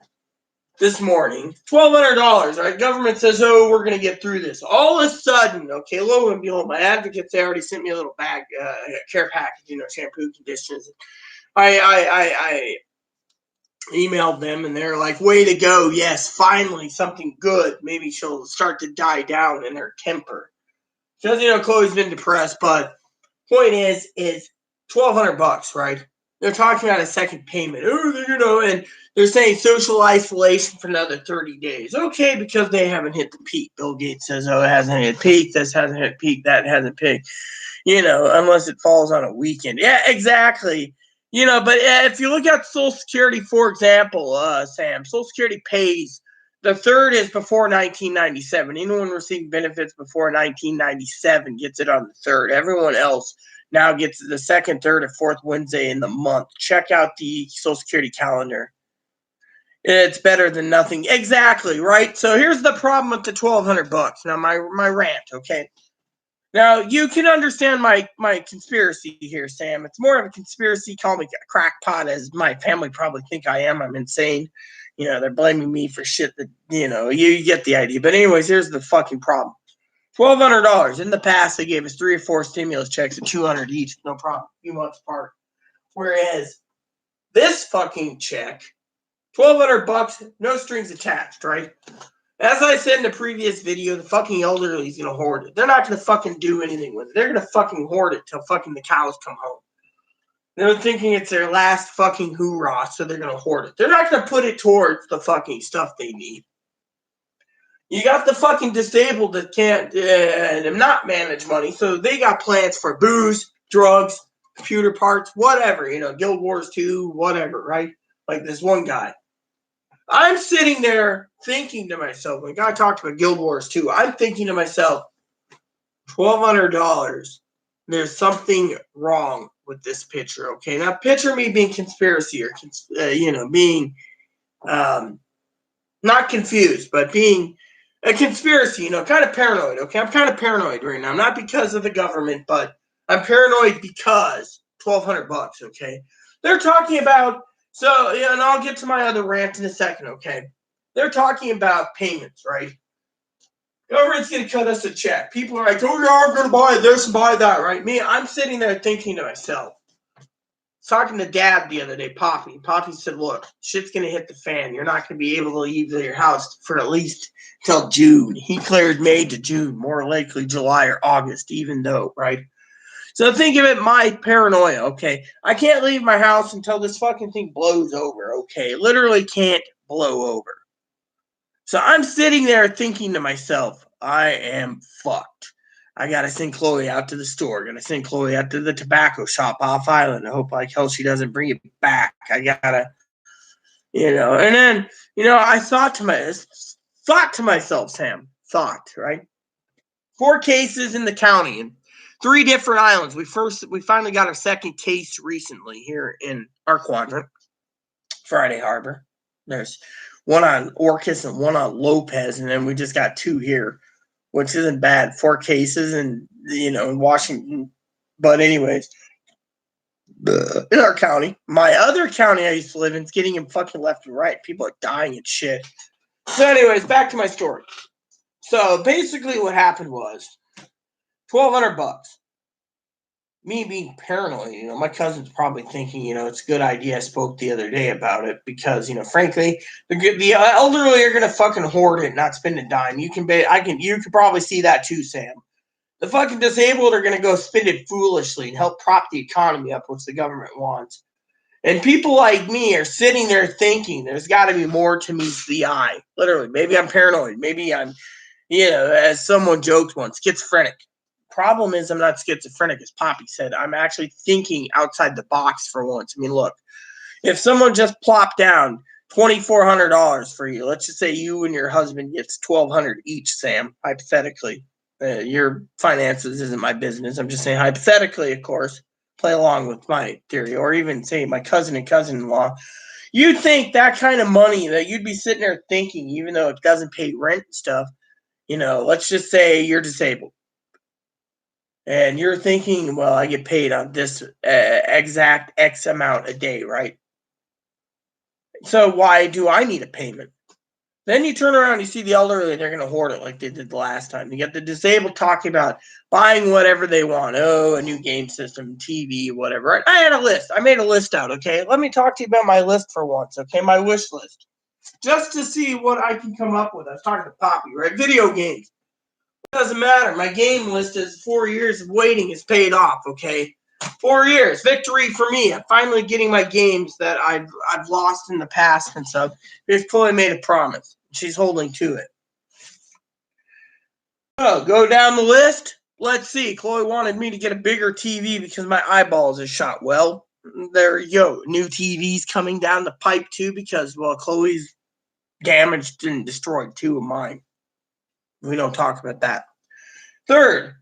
this morning, $1,200, right? Government says, oh, we're going to get through this. All of a sudden, okay, lo and behold, my advocates, they already sent me a little bag, care package, shampoo, conditioners. I emailed them, and they're like, way to go. Yes, finally, something good. Maybe she'll start to die down in her temper. Because, Chloe's been depressed, but point is $1,200, right? They're talking about a second payment, and they're saying social isolation for another 30 days. Okay, because they haven't hit the peak. Bill Gates says, oh, it hasn't hit peak, this hasn't hit peak, that hasn't peaked, unless it falls on a weekend. Yeah, exactly. But if you look at Social Security, for example, Sam, Social Security pays, the 3rd is before 1997. Anyone receiving benefits before 1997 gets it on the 3rd. Everyone else now gets the 2nd, 3rd, or 4th Wednesday in the month. Check out the Social Security calendar. It's better than nothing. Exactly, right? So here's the problem with the $1,200. Now, my rant, okay? Now, you can understand my conspiracy here, Sam. It's more of a conspiracy. Call me a crackpot, as my family probably think I am. I'm insane. They're blaming me for shit that, you get the idea. But anyways, here's the fucking problem. $1,200. In the past, they gave us 3 or 4 stimulus checks at $200 each. No problem. A few months apart. Whereas this fucking check, $1,200, no strings attached, right? As I said in the previous video, the fucking elderly is going to hoard it. They're not going to fucking do anything with it. They're going to fucking hoard it till fucking the cows come home. They're thinking it's their last fucking hoorah, so they're going to hoard it. They're not going to put it towards the fucking stuff they need. You got the fucking disabled that can't not manage money, so they got plans for booze, drugs, computer parts, whatever, Guild Wars 2, whatever, right? Like this one guy. I'm sitting there thinking to myself, like I talked about Guild Wars 2, I'm thinking to myself, $1,200. There's something wrong with this picture, okay? Now, picture me being conspiracy or, being not confused, but being a conspiracy, kind of paranoid, okay? I'm kind of paranoid right now, not because of the government, but I'm paranoid because $1,200, okay? They're talking about, and I'll get to my other rant in a second, okay? They're talking about payments, right? Government's going to cut us a check. People are like, oh, yeah, I'm going to buy this and buy that, right? Me, I'm sitting there thinking to myself, talking to Dad the other day, Poppy. Poppy said, look, shit's going to hit the fan. You're not going to be able to leave your house for at least till June. He cleared May to June, more likely July or August, even though, right? So think of it, my paranoia, okay? I can't leave my house until this fucking thing blows over, okay? Literally can't blow over. So I'm sitting there thinking to myself, I am fucked. I got to send Chloe out to the store. Going to send Chloe out to the tobacco shop off island. I hope like hell she doesn't bring it back. I got to, and then, I thought to myself, Sam, right? 4 cases in the county and 3 different islands. We finally got our second case recently here in our quadrant, Friday Harbor. There's one on Orcas and one on Lopez, and then we just got 2 here, which isn't bad. 4 cases and, in Washington. But anyways, in our county, my other county I used to live in is getting him fucking left and right. People are dying and shit. So anyways, back to my story. So basically what happened was $1,200. Me being paranoid, my cousin's probably thinking, it's a good idea. I spoke the other day about it because, frankly, the elderly are gonna fucking hoard it, not spend a dime. You can probably see that too, Sam. The fucking disabled are gonna go spend it foolishly and help prop the economy up, which the government wants. And people like me are sitting there thinking there's got to be more to meet the eye. Literally, maybe I'm paranoid. Maybe I'm, as someone joked once, schizophrenic. Problem is I'm not schizophrenic, as Poppy said. I'm actually thinking outside the box for once. I mean, look, if someone just plopped down $2,400 for you, let's just say you and your husband gets $1,200 each, Sam, hypothetically. Your finances isn't my business. I'm just saying hypothetically, of course. Play along with my theory, or even say my cousin and cousin-in-law. You'd think that kind of money that you'd be sitting there thinking, even though it doesn't pay rent and stuff, let's just say you're disabled. And you're thinking, well, I get paid on this exact X amount a day, right? So why do I need a payment? Then you turn around, you see the elderly, they're going to hoard it like they did the last time. You get the disabled talking about buying whatever they want. Oh, a new game system, TV, whatever. Right? I had a list. I made a list out, okay? Let me talk to you about my list for once, okay? My wish list. Just to see what I can come up with. I was talking to Poppy, right? Video games. It doesn't matter. My game list is 4 years of waiting is paid off, okay? 4 years. Victory for me. I'm finally getting my games that I've lost in the past and stuff. Because Chloe made a promise. She's holding to it. So, go down the list. Let's see. Chloe wanted me to get a bigger TV because my eyeballs are shot. Well, there you go. New TVs coming down the pipe too because, well, Chloe's damaged and destroyed 2 of mine. We don't talk about that. Third,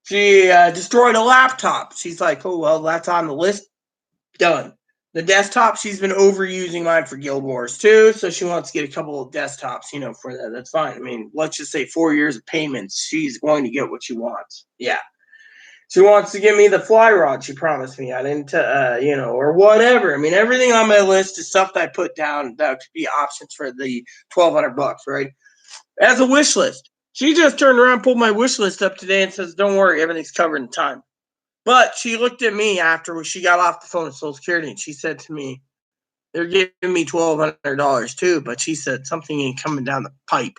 she destroyed a laptop. She's like, oh, well, that's on the list. Done. The desktop, she's been overusing mine for Guild Wars 2, so she wants to get a couple of desktops, for that. That's fine. I mean, let's just say 4 years of payments, she's going to get what she wants. Yeah. She wants to give me the fly rod she promised me. I didn't, or whatever. I mean, everything on my list is stuff that I put down that could be options for the $1,200, right? As a wish list. She just turned around, pulled my wish list up today and says, don't worry, everything's covered in time. But she looked at me after she got off the phone with Social Security and she said to me, they're giving me $1,200 too, but she said something ain't coming down the pipe.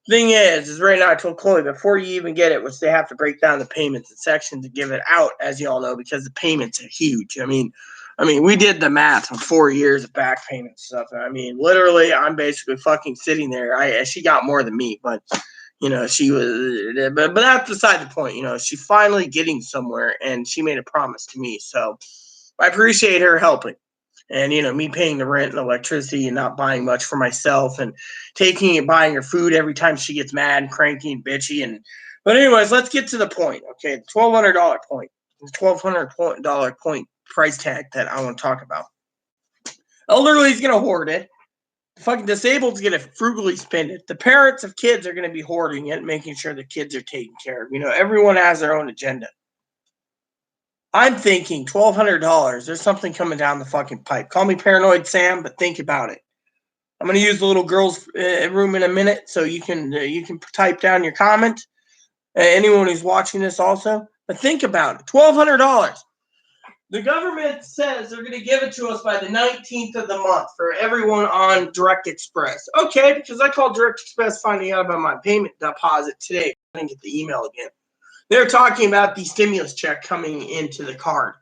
Thing is right now I told Chloe, before you even get it, which they have to break down the payments and sections to give it out, as you all know, because the payments are huge. I mean, we did the math on 4 years of back payment stuff. I mean, literally, I'm basically fucking sitting there. She got more than me, but she was, but that's beside the point. She's finally getting somewhere, and she made a promise to me. So I appreciate her helping. And, me paying the rent and electricity and not buying much for myself and buying her food every time she gets mad and cranky and bitchy. But anyways, let's get to the point. Okay, the $1,200 point, the $1,200 point price tag that I want to talk about. Elderly's going to hoard it. The fucking disabled's going to frugally spend it. The parents of kids are going to be hoarding it, making sure the kids are taken care of. Everyone has their own agenda. I'm thinking $1,200. There's something coming down the fucking pipe. Call me paranoid, Sam, but think about it. I'm going to use the little girl's room in a minute, so you can type down your comment. Anyone who's watching this also, but think about it. $1,200. The government says they're going to give it to us by the 19th of the month for everyone on Direct Express. Okay, because I called Direct Express finding out about my payment deposit today. I didn't get the email again. They're talking about the stimulus check coming into the card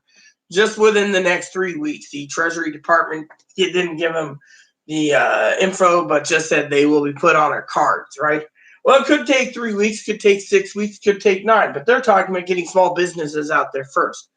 just within the next 3 weeks. The Treasury Department didn't give them the info, but just said they will be put on our cards, right? Well, it could take 3 weeks, could take 6 weeks, could take 9, but they're talking about getting small businesses out there first.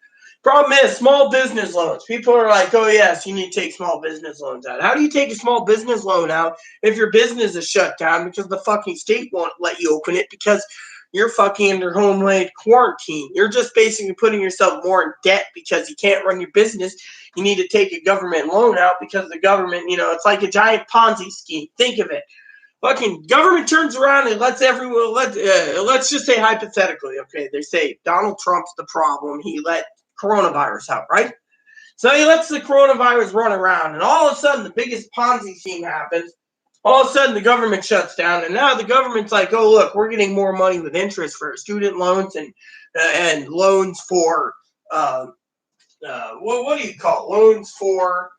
Problem is, small business loans. People are like, oh, yes, you need to take small business loans out. How do you take a small business loan out if your business is shut down because the fucking state won't let you open it because you're fucking under homeland quarantine? You're just basically putting yourself more in debt because you can't run your business. You need to take a government loan out because the government, it's like a giant Ponzi scheme. Think of it. Fucking government turns around and lets everyone, let's just say hypothetically, okay, they say Donald Trump's the problem. He let coronavirus out, right? So he lets the coronavirus run around, and all of a sudden the biggest Ponzi scheme happens. All of a sudden the government shuts down, and now the government's like, oh, look, we're getting more money with interest for student loans and loans for, what do you call it? Loans for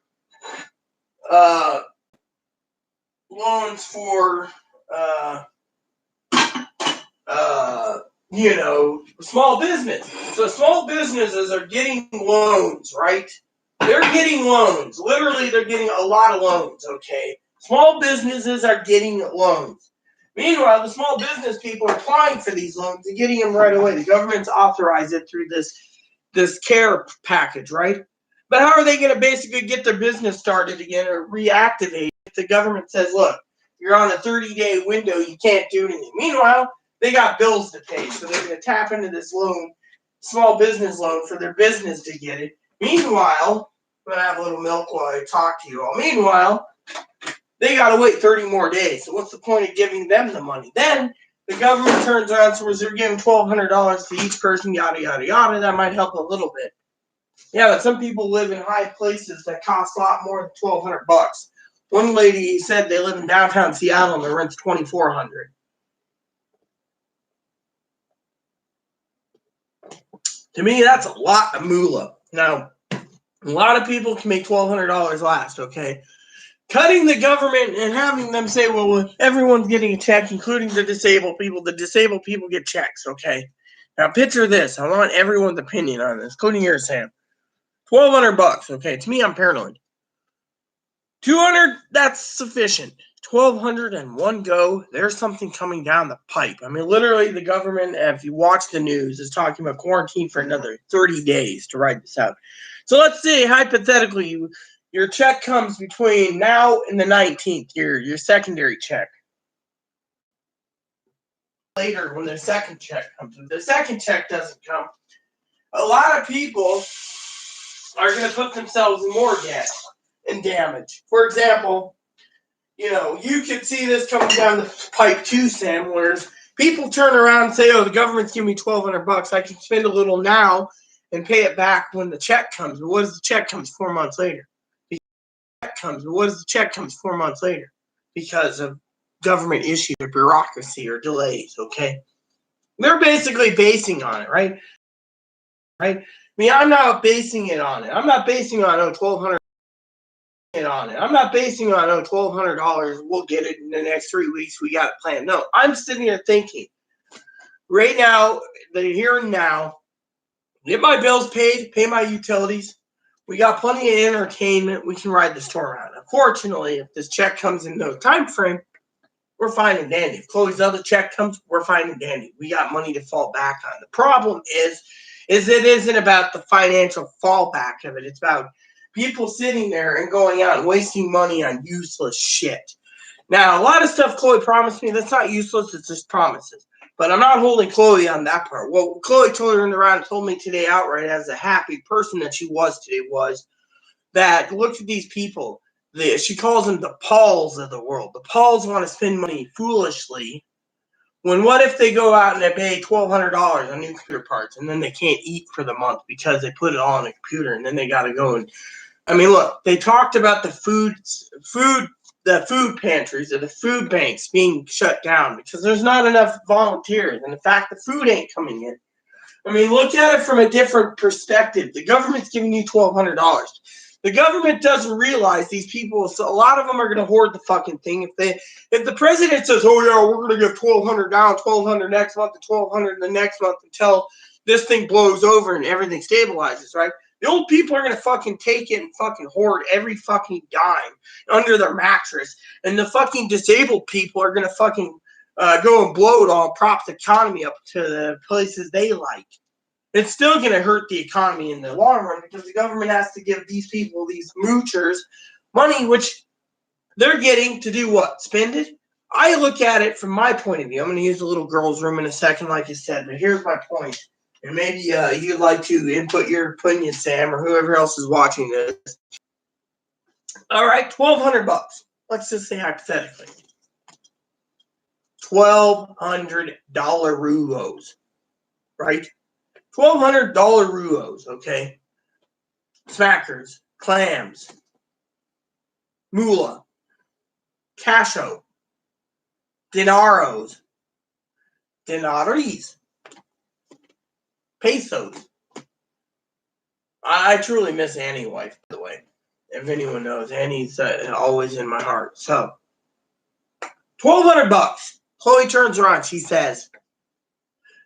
small business. So small businesses are getting loans, right? They're getting loans. Literally, they're getting a lot of loans, okay? Small businesses are getting loans. Meanwhile, the small business people are applying for these loans and getting them right away. The government's authorized it through this care package, right? But how are they going to basically get their business started again or reactivate if the government says, look, you're on a 30-day window, you can't do anything? Meanwhile, they got bills to pay, so they're going to tap into this loan, small business loan, for their business to get it. Meanwhile, I'm going to have a little milk while I talk to you all. Meanwhile, they got to wait 30 more days. So what's the point of giving them the money? Then the government turns around, so they're giving $1,200 to each person, yada, yada, yada. That might help a little bit. Yeah, but some people live in high places that cost a lot more than $1,200. One lady said they live in downtown Seattle and the rent's $2,400. To me, that's a lot of moolah. Now, a lot of people can make $1,200 last, okay? Cutting the government and having them say, well, everyone's getting a check, including the disabled people. The disabled people get checks, okay? Now, picture this. I want everyone's opinion on this, including yours, Sam. $1,200, okay? To me, I'm paranoid. $200, that's sufficient. $1,200 in one go, there's something coming down the pipe. I mean, literally, the government, if you watch the news, is talking about quarantine for another 30 days to ride this out. So let's say, hypothetically, your check comes between now and the 19th, your secondary check. Later, when the second check comes, if the second check doesn't come, a lot of people are going to put themselves in more debt and damage. For example, you could see this coming down the pipe too, Sam, where people turn around and say, oh, the government's giving me $1,200. I can spend a little now and pay it back when the check comes. But what if the check comes 4 months later? What if the check comes 4 months later? Because of government issues or bureaucracy or delays, okay? They're basically basing on it, right? Right? I mean, I'm not basing it on it. I'm not basing on, $1,200 on it. I'm not basing on, $1,200, we'll get it in the next 3 weeks, we got it planned. No, I'm sitting here thinking, right now, the here and now, get my bills paid, pay my utilities. We got plenty of entertainment. We can ride the storm out. Unfortunately, if this check comes in no time frame, we're fine and dandy. If Chloe's other check comes, we're fine and dandy. We got money to fall back on. The problem is it isn't about the financial fallback of it. It's about people sitting there and going out and wasting money on useless shit. Now, a lot of stuff Chloe promised me, that's not useless, it's just promises. But I'm not holding Chloe on that part. What Chloe turned around and told me today outright as a happy person that she was today was that look at these people. She calls them the Pauls of the world. The Pauls want to spend money foolishly. When what if they go out and they pay $1,200 on new computer parts and then they can't eat for the month because they put it all on a computer and then they got to go and I mean, look, they talked about the food pantries or the food banks being shut down because there's not enough volunteers. And the fact the food ain't coming in. I mean, look at it from a different perspective. The government's giving you $1,200. The government doesn't realize these people, so a lot of them are going to hoard the fucking thing. If the president says, oh, yeah, we're going to give $1,200 down, $1,200 next month, and $1,200 the next month until this thing blows over and everything stabilizes, right? The old people are going to fucking take it and fucking hoard every fucking dime under their mattress. And the fucking disabled people are going to fucking go and blow it all, prop the economy up to the places they like. It's still going to hurt the economy in the long run because the government has to give these people, these moochers, money, which they're getting to do what? Spend it? I look at it from my point of view. I'm going to use the little girl's room in a second, like I said, but here's my point. And maybe you'd like to input your opinion, Sam, or whoever else is watching this. All right, $1,200. Let's just say hypothetically. $1,200 rulos, right? $1,200 rulos, okay? Smackers, clams, moolah, casho, dinaros, dinaries, pesos. I truly miss Annie's wife, by the way. If anyone knows, Annie's always in my heart. So, $1,200. Chloe turns around, she says,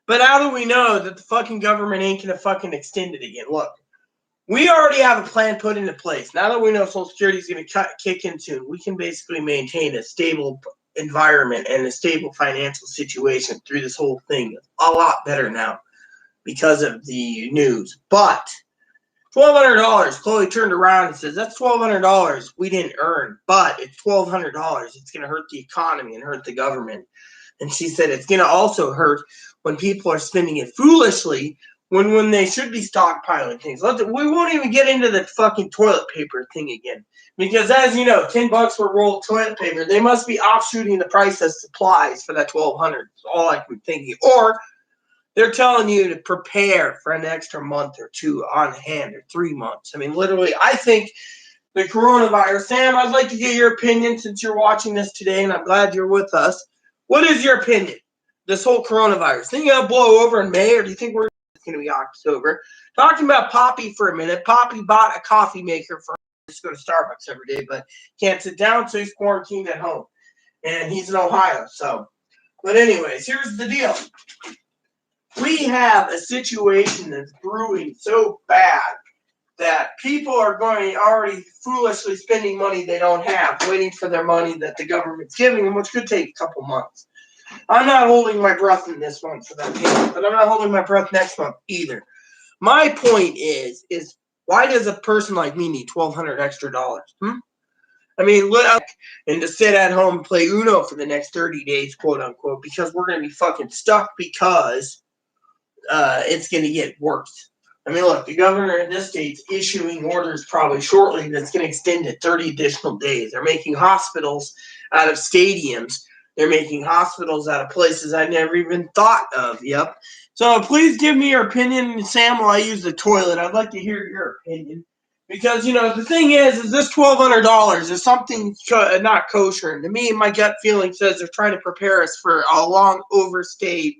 but how do we know that the fucking government ain't gonna fucking extend it again? Look, we already have a plan put into place. Now that we know Social Security is going to kick in soon, we can basically maintain a stable environment and a stable financial situation through this whole thing. A lot better now because of the news. But $1,200, Chloe turned around and says, that's $1,200 we didn't earn, but it's $1,200. It's going to hurt the economy and hurt the government. And she said it's going to also hurt when people are spending it foolishly when they should be stockpiling things. We won't even get into the fucking toilet paper thing again. Because as you know, $10 for a roll of toilet paper, they must be offshooting the price of supplies for that $1,200. That's all I can think. Or they're telling you to prepare for an extra month or two on hand or 3 months. I mean, literally, I think the coronavirus. Sam, I'd like to get your opinion since you're watching this today, and I'm glad you're with us. What is your opinion? This whole coronavirus. Think it'll blow over in May, or do you think we're going to be October? Talking about Poppy for a minute. Poppy bought a coffee maker for to go to Starbucks every day, but can't sit down, so he's quarantined at home. And he's in Ohio, so. But anyways, here's the deal. We have a situation that's brewing so bad that people are going already foolishly spending money they don't have, waiting for their money that the government's giving them, which could take a couple months. I'm not holding my breath in this month for that payment, but I'm not holding my breath next month either. My point is why does a person like me need $1,200 extra dollars? I mean, look, and to sit at home and play Uno for the next 30 days, quote unquote, because we're going to be fucking stuck because it's going to get worse. I mean, look, the governor in this state's issuing orders probably shortly that's going to extend it 30 additional days. They're making hospitals out of stadiums. They're making hospitals out of places I never even thought of. Yep. So please give me your opinion, Sam, while I use the toilet. I'd like to hear your opinion. Because, you know, the thing is this $1,200 is something not kosher. And to me, my gut feeling says they're trying to prepare us for a long overstayed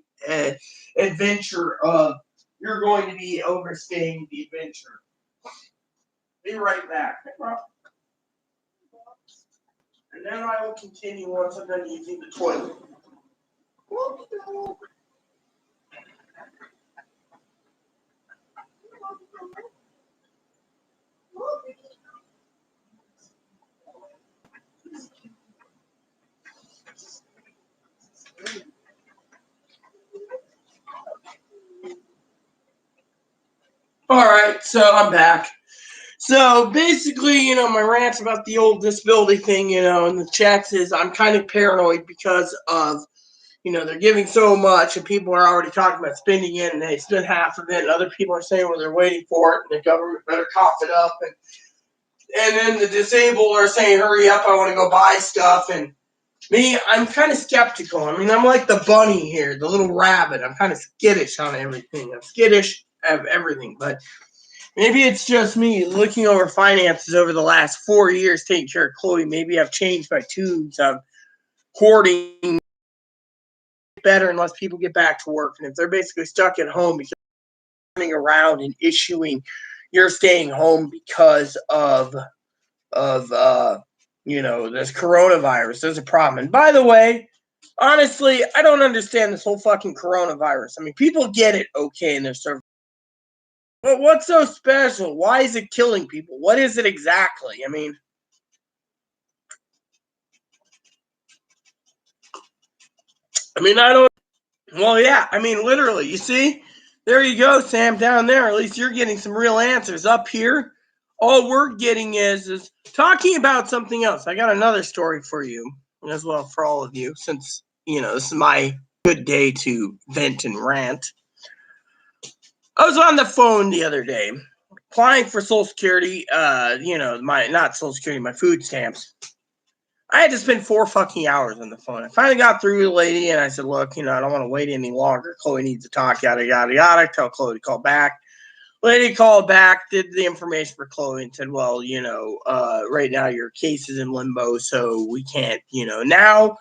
adventure of you're going to be overstaying the adventure. Be right back. And then I will continue once I'm done using the toilet. All right, so I'm back. So basically, my rant about the old disability thing, and the checks is I'm kind of paranoid because of, they're giving so much and people are already talking about spending it and they spend half of it. And other people are saying, well, they're waiting for it and the government better cough it up. And then the disabled are saying, hurry up, I want to go buy stuff. And me, I'm kind of skeptical. I mean, I'm like the bunny here, the little rabbit. I'm kind of skittish on everything. I'm skittish of everything, but maybe it's just me looking over finances over the last 4 years, taking care of Chloe. Maybe I've changed my tunes. I'm hoarding better unless people get back to work. And if they're basically stuck at home because they're running around and issuing, you're staying home because of this coronavirus, there's a problem. And by the way, honestly, I don't understand this whole fucking coronavirus. I mean, people get it okay in their service. But what's so special? Why is it killing people? What is it exactly? I mean, I don't. Well, yeah. I mean, literally. You see, there you go, Sam. Down there, at least you're getting some real answers. Up here, all we're getting is talking about something else. I got another story for you as well for all of you, since this is my good day to vent and rant. I was on the phone the other day, applying for Social Security. Not Social Security, my food stamps. I had to spend 4 fucking hours on the phone. I finally got through to the lady and I said, look, I don't want to wait any longer. Chloe needs to talk, yada, yada, yada. Tell Chloe to call back. Lady called back, did the information for Chloe and said, well, right now your case is in limbo, so we can't, now,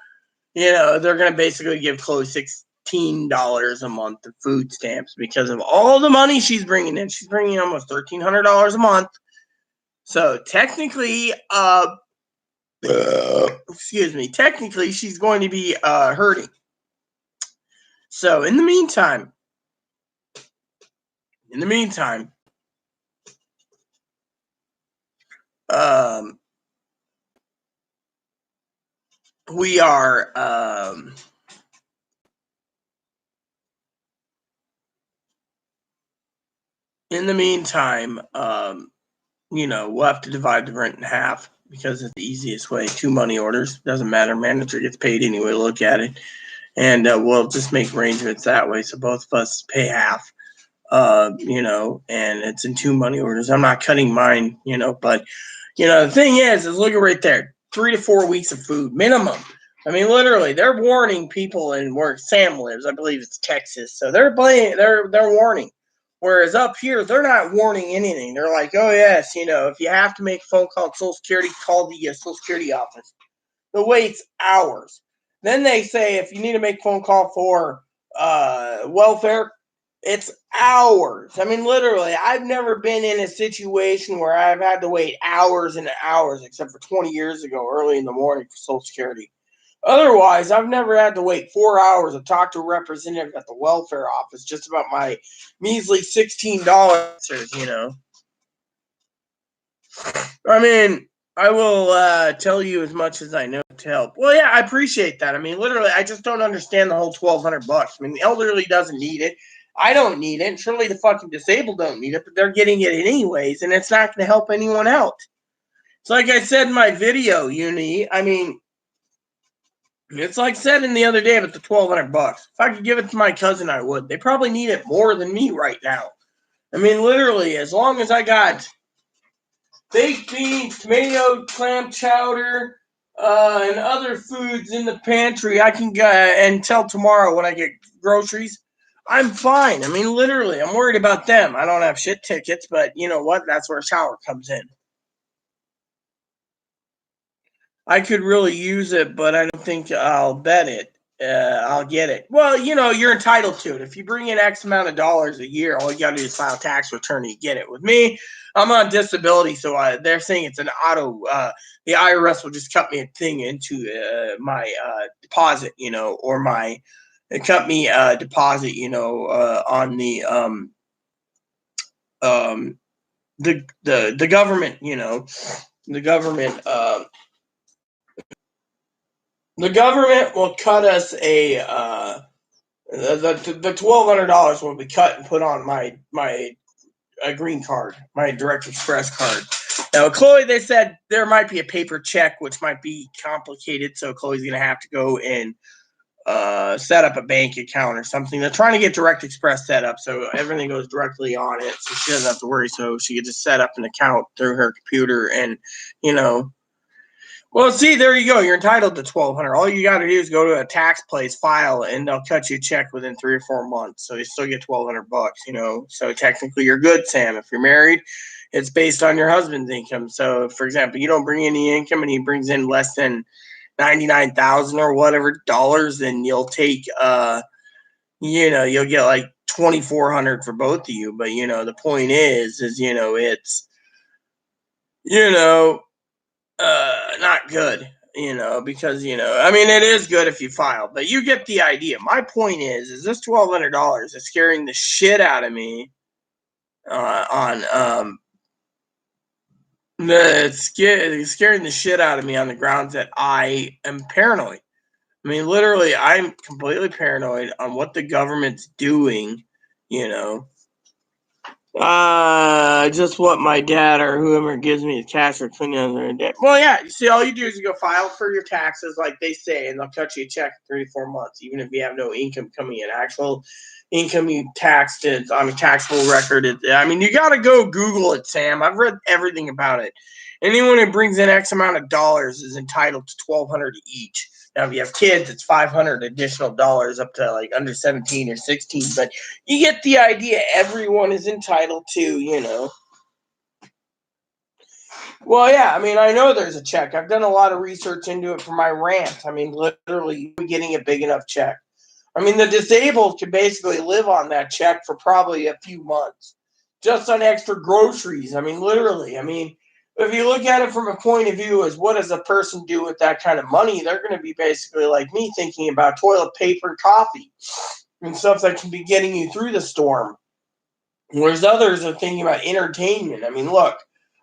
they're going to basically give Chloe $16 a month of food stamps because of all the money she's bringing in. She's bringing in almost $1,300 a month. So technically, technically she's going to be hurting. So in the meantime, we are we'll have to divide the rent in half because it's the easiest way. 2 money orders, doesn't matter. Manager gets paid anyway. Look at it. And we'll just make arrangements that way so both of us pay half, and it's in 2 money orders. I'm not cutting mine, but, the thing is look at right there, 3 to 4 weeks of food minimum. I mean, literally, they're warning people in where Sam lives. I believe it's Texas. So they're warning. Whereas up here, they're not warning anything. They're like, oh, yes, if you have to make a phone call to Social Security, call the Social Security office. The wait's hours. Then they say if you need to make a phone call for welfare, it's hours. I mean, literally, I've never been in a situation where I've had to wait hours and hours, except for 20 years ago, early in the morning for Social Security. Otherwise, I've never had to wait 4 hours to talk to a representative at the welfare office just about my measly $16, I mean, I will tell you as much as I know to help. Well, yeah, I appreciate that. I mean, literally, I just don't understand the whole $1,200. I mean, the elderly doesn't need it. I don't need it. Surely the fucking disabled don't need it, but they're getting it anyways, and it's not going to help anyone out. It's like I said in my video, Uni. I mean, it's like said in the other day about the $1,200. If I could give it to my cousin, I would. They probably need it more than me right now. I mean, literally, as long as I got baked beans, tomato, clam chowder, and other foods in the pantry, I can go until tomorrow when I get groceries. I'm fine. I mean, literally, I'm worried about them. I don't have shit tickets, but you know what? That's where shower comes in. I could really use it, but I don't think I'll bet it. I'll get it. Well, you're entitled to it. If you bring in X amount of dollars a year, all you got to do is file a tax return and you get it. With me, I'm on disability, so they're saying it's an auto. The IRS will just cut me a thing into my deposit, or my cut me deposit, on the the government, the government. The government will cut us the $1,200 will be cut and put on my green card, my Direct Express card. Now, Chloe, they said there might be a paper check, which might be complicated. So Chloe's going to have to go and set up a bank account or something. They're trying to get Direct Express set up so everything goes directly on it, so she doesn't have to worry. So she can just set up an account through her computer, and well, see, there you go. You're entitled to $1,200. All you got to do is go to a tax place, file, and they'll cut you a check within 3 or 4 months. So you still get $1,200. So technically, you're good, Sam. If you're married, it's based on your husband's income. So, for example, you don't bring any income, and he brings in less than $99,000 or whatever dollars, then you'll take you'll get like $2,400 for both of you. But the point is it's not good, because I mean, it is good if you file, but you get the idea. My point is this $1,200 is scaring the shit out of me it's scaring the shit out of me on the grounds that I am paranoid. I mean, literally, I'm completely paranoid on what the government's doing, just what my dad or whoever gives me the cash for cleaning out their debt. Well, yeah, you see, all you do is you go file for your taxes like they say, and they'll cut you a check for 3 to 4 months, even if you have no income coming in. Actual income you taxed it on a taxable record. I mean, you got to go Google it, Sam. I've read everything about it. Anyone who brings in X amount of dollars is entitled to $1,200 each. Now, if you have kids, it's $500 additional dollars up to like under 17 or 16. But you get the idea. Everyone is entitled to, Well, yeah, I mean, I know there's a check. I've done a lot of research into it for my rant. I mean, literally getting a big enough check. I mean, the disabled can basically live on that check for probably a few months just on extra groceries. I mean, literally. I mean, if you look at it from a point of view as what does a person do with that kind of money, they're going to be basically like me, thinking about toilet paper, coffee, and stuff that can be getting you through the storm. Whereas others are thinking about entertainment. I mean, look,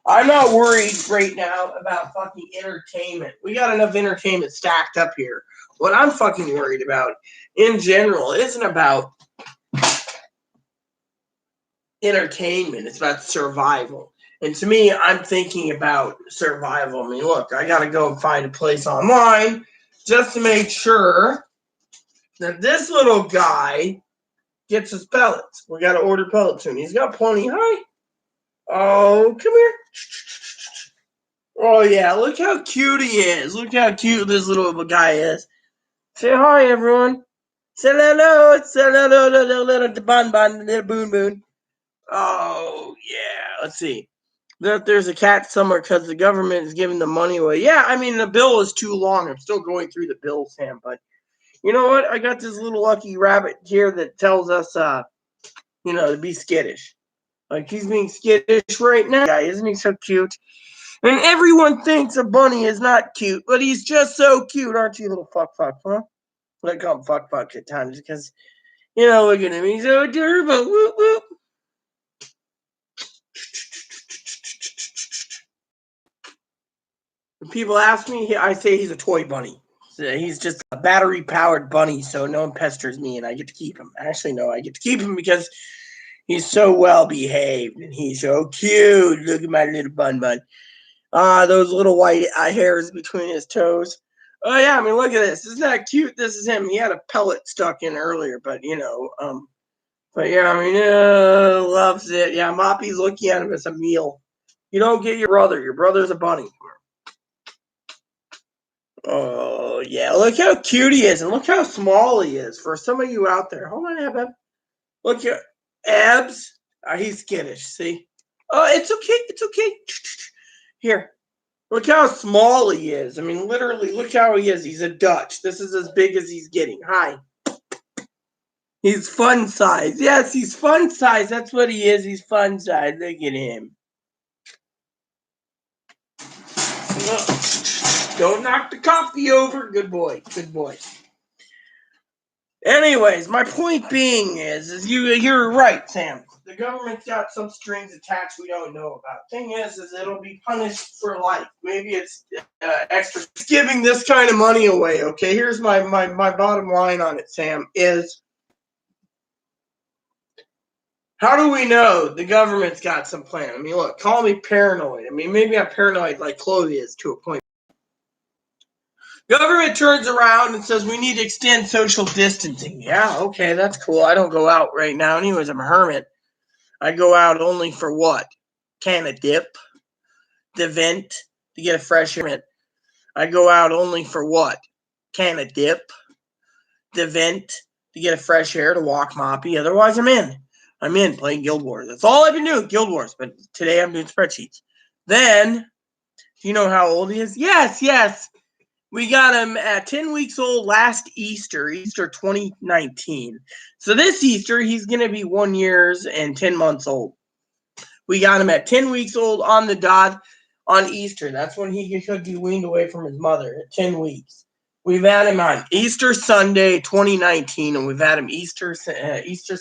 I'm not worried right now about fucking entertainment. We got enough entertainment stacked up here. What I'm fucking worried about in general isn't about entertainment. It's about survival. And to me, I'm thinking about survival. I mean, look, I got to go and find a place online just to make sure that this little guy gets his pellets. We got to order pellets soon. He's got plenty. Hi. Oh, come here. Oh, yeah. Look how cute he is. Look how cute this little guy is. Say hi, everyone. Say hello. Say hello, little bun, little boon, boon. Oh, yeah. Let's see. There's a cat somewhere because the government is giving the money away. Yeah, I mean, the bill is too long. I'm still going through the bill, Sam. But you know what? I got this little lucky rabbit here that tells us, to be skittish. Like, he's being skittish right now. Guy, isn't he so cute? And everyone thinks a bunny is not cute, but he's just so cute, aren't you, little fuck, huh? I call him fuck at times because, look at him. He's so adorable. Whoop, whoop. When people ask me, I say he's a toy bunny. So he's just a battery-powered bunny, so no one pesters me, and I get to keep him. Actually, no, I get to keep him because he's so well-behaved, and he's so cute. Look at my little bun. Those little white hairs between his toes. Oh, yeah, I mean, look at this. Isn't that cute? This is him. He had a pellet stuck in earlier, but, but, yeah, I mean, loves it. Yeah, Moppy's looking at him as a meal. You don't get your brother. Your brother's a bunny. Oh, yeah. Look how cute he is, and look how small he is. For some of you out there. Hold on, Ab. Look here. Abs. He's skittish, see? Oh, it's okay. It's okay. Here. Look how small he is. I mean, literally, look how he is. He's a Dutch. This is as big as he's getting. Hi. He's fun size. Yes, he's fun size. That's what he is. He's fun size. Look at him. Don't knock the coffee over. Good boy. Good boy. Anyways, my point being is you're right, Sam. The government's got some strings attached we don't know about. Thing is it'll be punished for life. Maybe it's extra. It's giving this kind of money away. Okay, here's my bottom line on it, Sam. Is How do we know the government's got some plan? I mean, look, call me paranoid. I mean, maybe I'm paranoid like Chloe is to a point. Government turns around and says we need to extend social distancing. Yeah, okay, that's cool. I don't go out right now. Anyways, I'm a hermit. I go out only for what? Can of dip, the vent, to get a fresh air. I go out only for what? Can of dip, the vent, to get a fresh air, to walk moppy. Otherwise, I'm in playing Guild Wars. That's all I've been doing, Guild Wars. But today I'm doing spreadsheets. Then, do you know how old he is? Yes. We got him at 10 weeks old last Easter 2019. So this Easter, he's going to be 1 year and 10 months old. We got him at 10 weeks old on the dot on Easter. That's when he could be weaned away from his mother at 10 weeks. We've had him on Easter Sunday 2019, and we've had him Easter's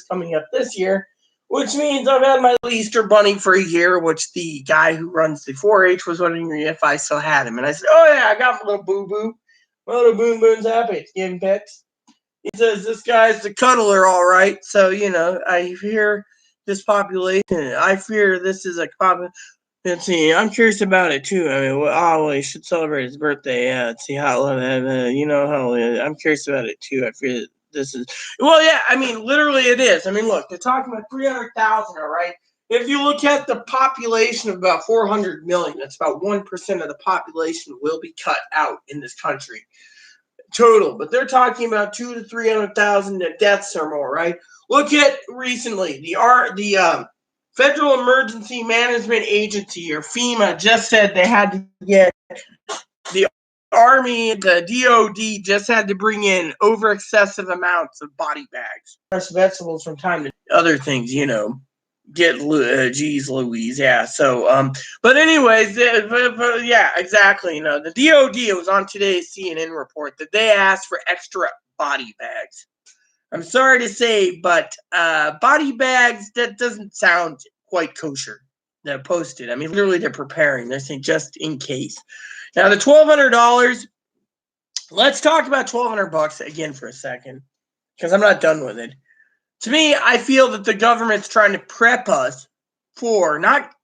coming up this year, which means I've had my Easter bunny for a year, which the guy who runs the 4-H was wondering if I still had him. And I said, oh, yeah, I got my little boo-boo. My little boon-boon's happy. It's giving pets. He says, this guy's the cuddler, all right. So, I hear this population. I fear this is a population. Let's see. I'm curious about it, too. I mean, well, he should celebrate his birthday. Yeah, let's see how, I'm curious about it, too. I fear this is, well, yeah, I mean, literally it is. I mean, look, they're talking about 300,000, all right? If you look at the population of about 400 million, that's about 1% of the population will be cut out in this country total. But they're talking about 200,000 to 300,000 deaths or more, right? Look at recently the Federal Emergency Management Agency, or FEMA, just said they had to get the Army, the DOD just had to bring in over excessive amounts of body bags, fresh vegetables from time to other things, geez Louise, yeah. So but anyways, yeah, exactly. The DOD, it was on today's CNN report that they asked for extra body bags. I'm sorry to say, but body bags, that doesn't sound quite kosher. They're posted. I mean, literally, they're preparing. They're saying just in case. Now, the $1,200. Let's talk about $1,200 again for a second, because I'm not done with it. To me, I feel that the government's trying to prep us for not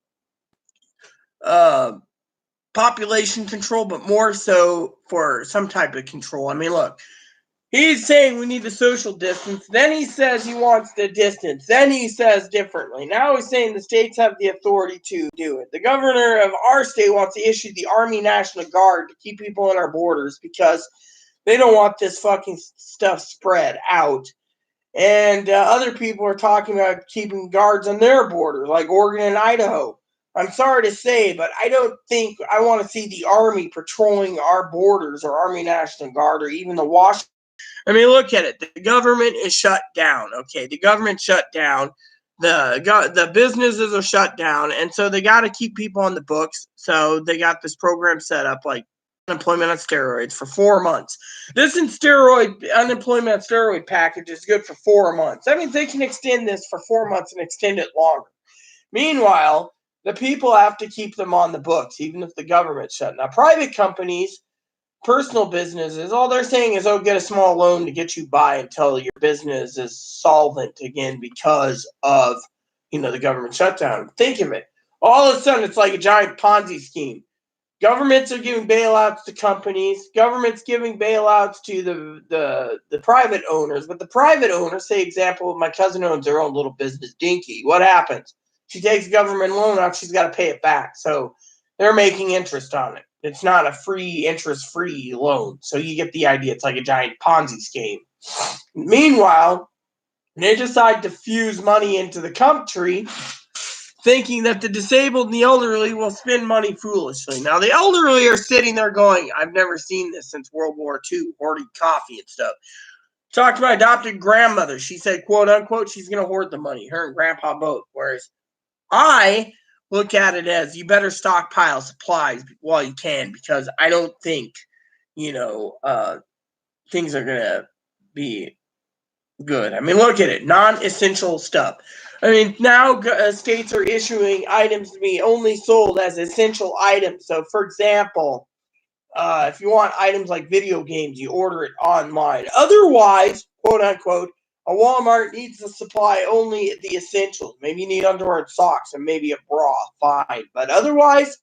population control, but more so for some type of control. I mean, look, he's saying we need the social distance. Then he says he wants the distance. Then he says differently. Now he's saying the states have the authority to do it. The governor of our state wants to issue the Army National Guard to keep people on our borders because they don't want this fucking stuff spread out. And other people are talking about keeping guards on their border, like Oregon and Idaho. I'm sorry to say, but I don't think I want to see the Army patrolling our borders, or Army National Guard, or even the Washington. I mean, look at it. The government is shut down. Okay, the government shut down. The businesses are shut down, and so they got to keep people on the books. So they got this program set up, like unemployment on steroids, for 4 months. This unemployment on steroid package is good for 4 months. That means they can extend this for 4 months and extend it longer. Meanwhile, the people have to keep them on the books, even if the government's shut. Now, private companies, personal businesses, all they're saying is, get a small loan to get you by until your business is solvent again because of, the government shutdown. Think of it. All of a sudden, it's like a giant Ponzi scheme. Governments are giving bailouts to companies. Government's giving bailouts to the private owners. But the private owners, say example, my cousin owns her own little business, Dinky. What happens? She takes a government loan out, she's got to pay it back. So they're making interest on it. It's not a free, interest-free loan. So you get the idea. It's like a giant Ponzi scheme. Meanwhile, they decide to fuse money into the country, thinking that the disabled and the elderly will spend money foolishly. Now, the elderly are sitting there going, I've never seen this since World War II, hoarding coffee and stuff. Talked to my adopted grandmother. She said, quote unquote, she's going to hoard the money, her and grandpa both. Whereas I look at it as, you better stockpile supplies while you can, because I don't think, things are going to be good. I mean, look at it. Non-essential stuff. I mean, now states are issuing items to be only sold as essential items. So, for example, if you want items like video games, you order it online. Otherwise, quote unquote, A Walmart needs to supply only the essentials. Maybe you need underwear and socks and maybe a bra, fine. But otherwise,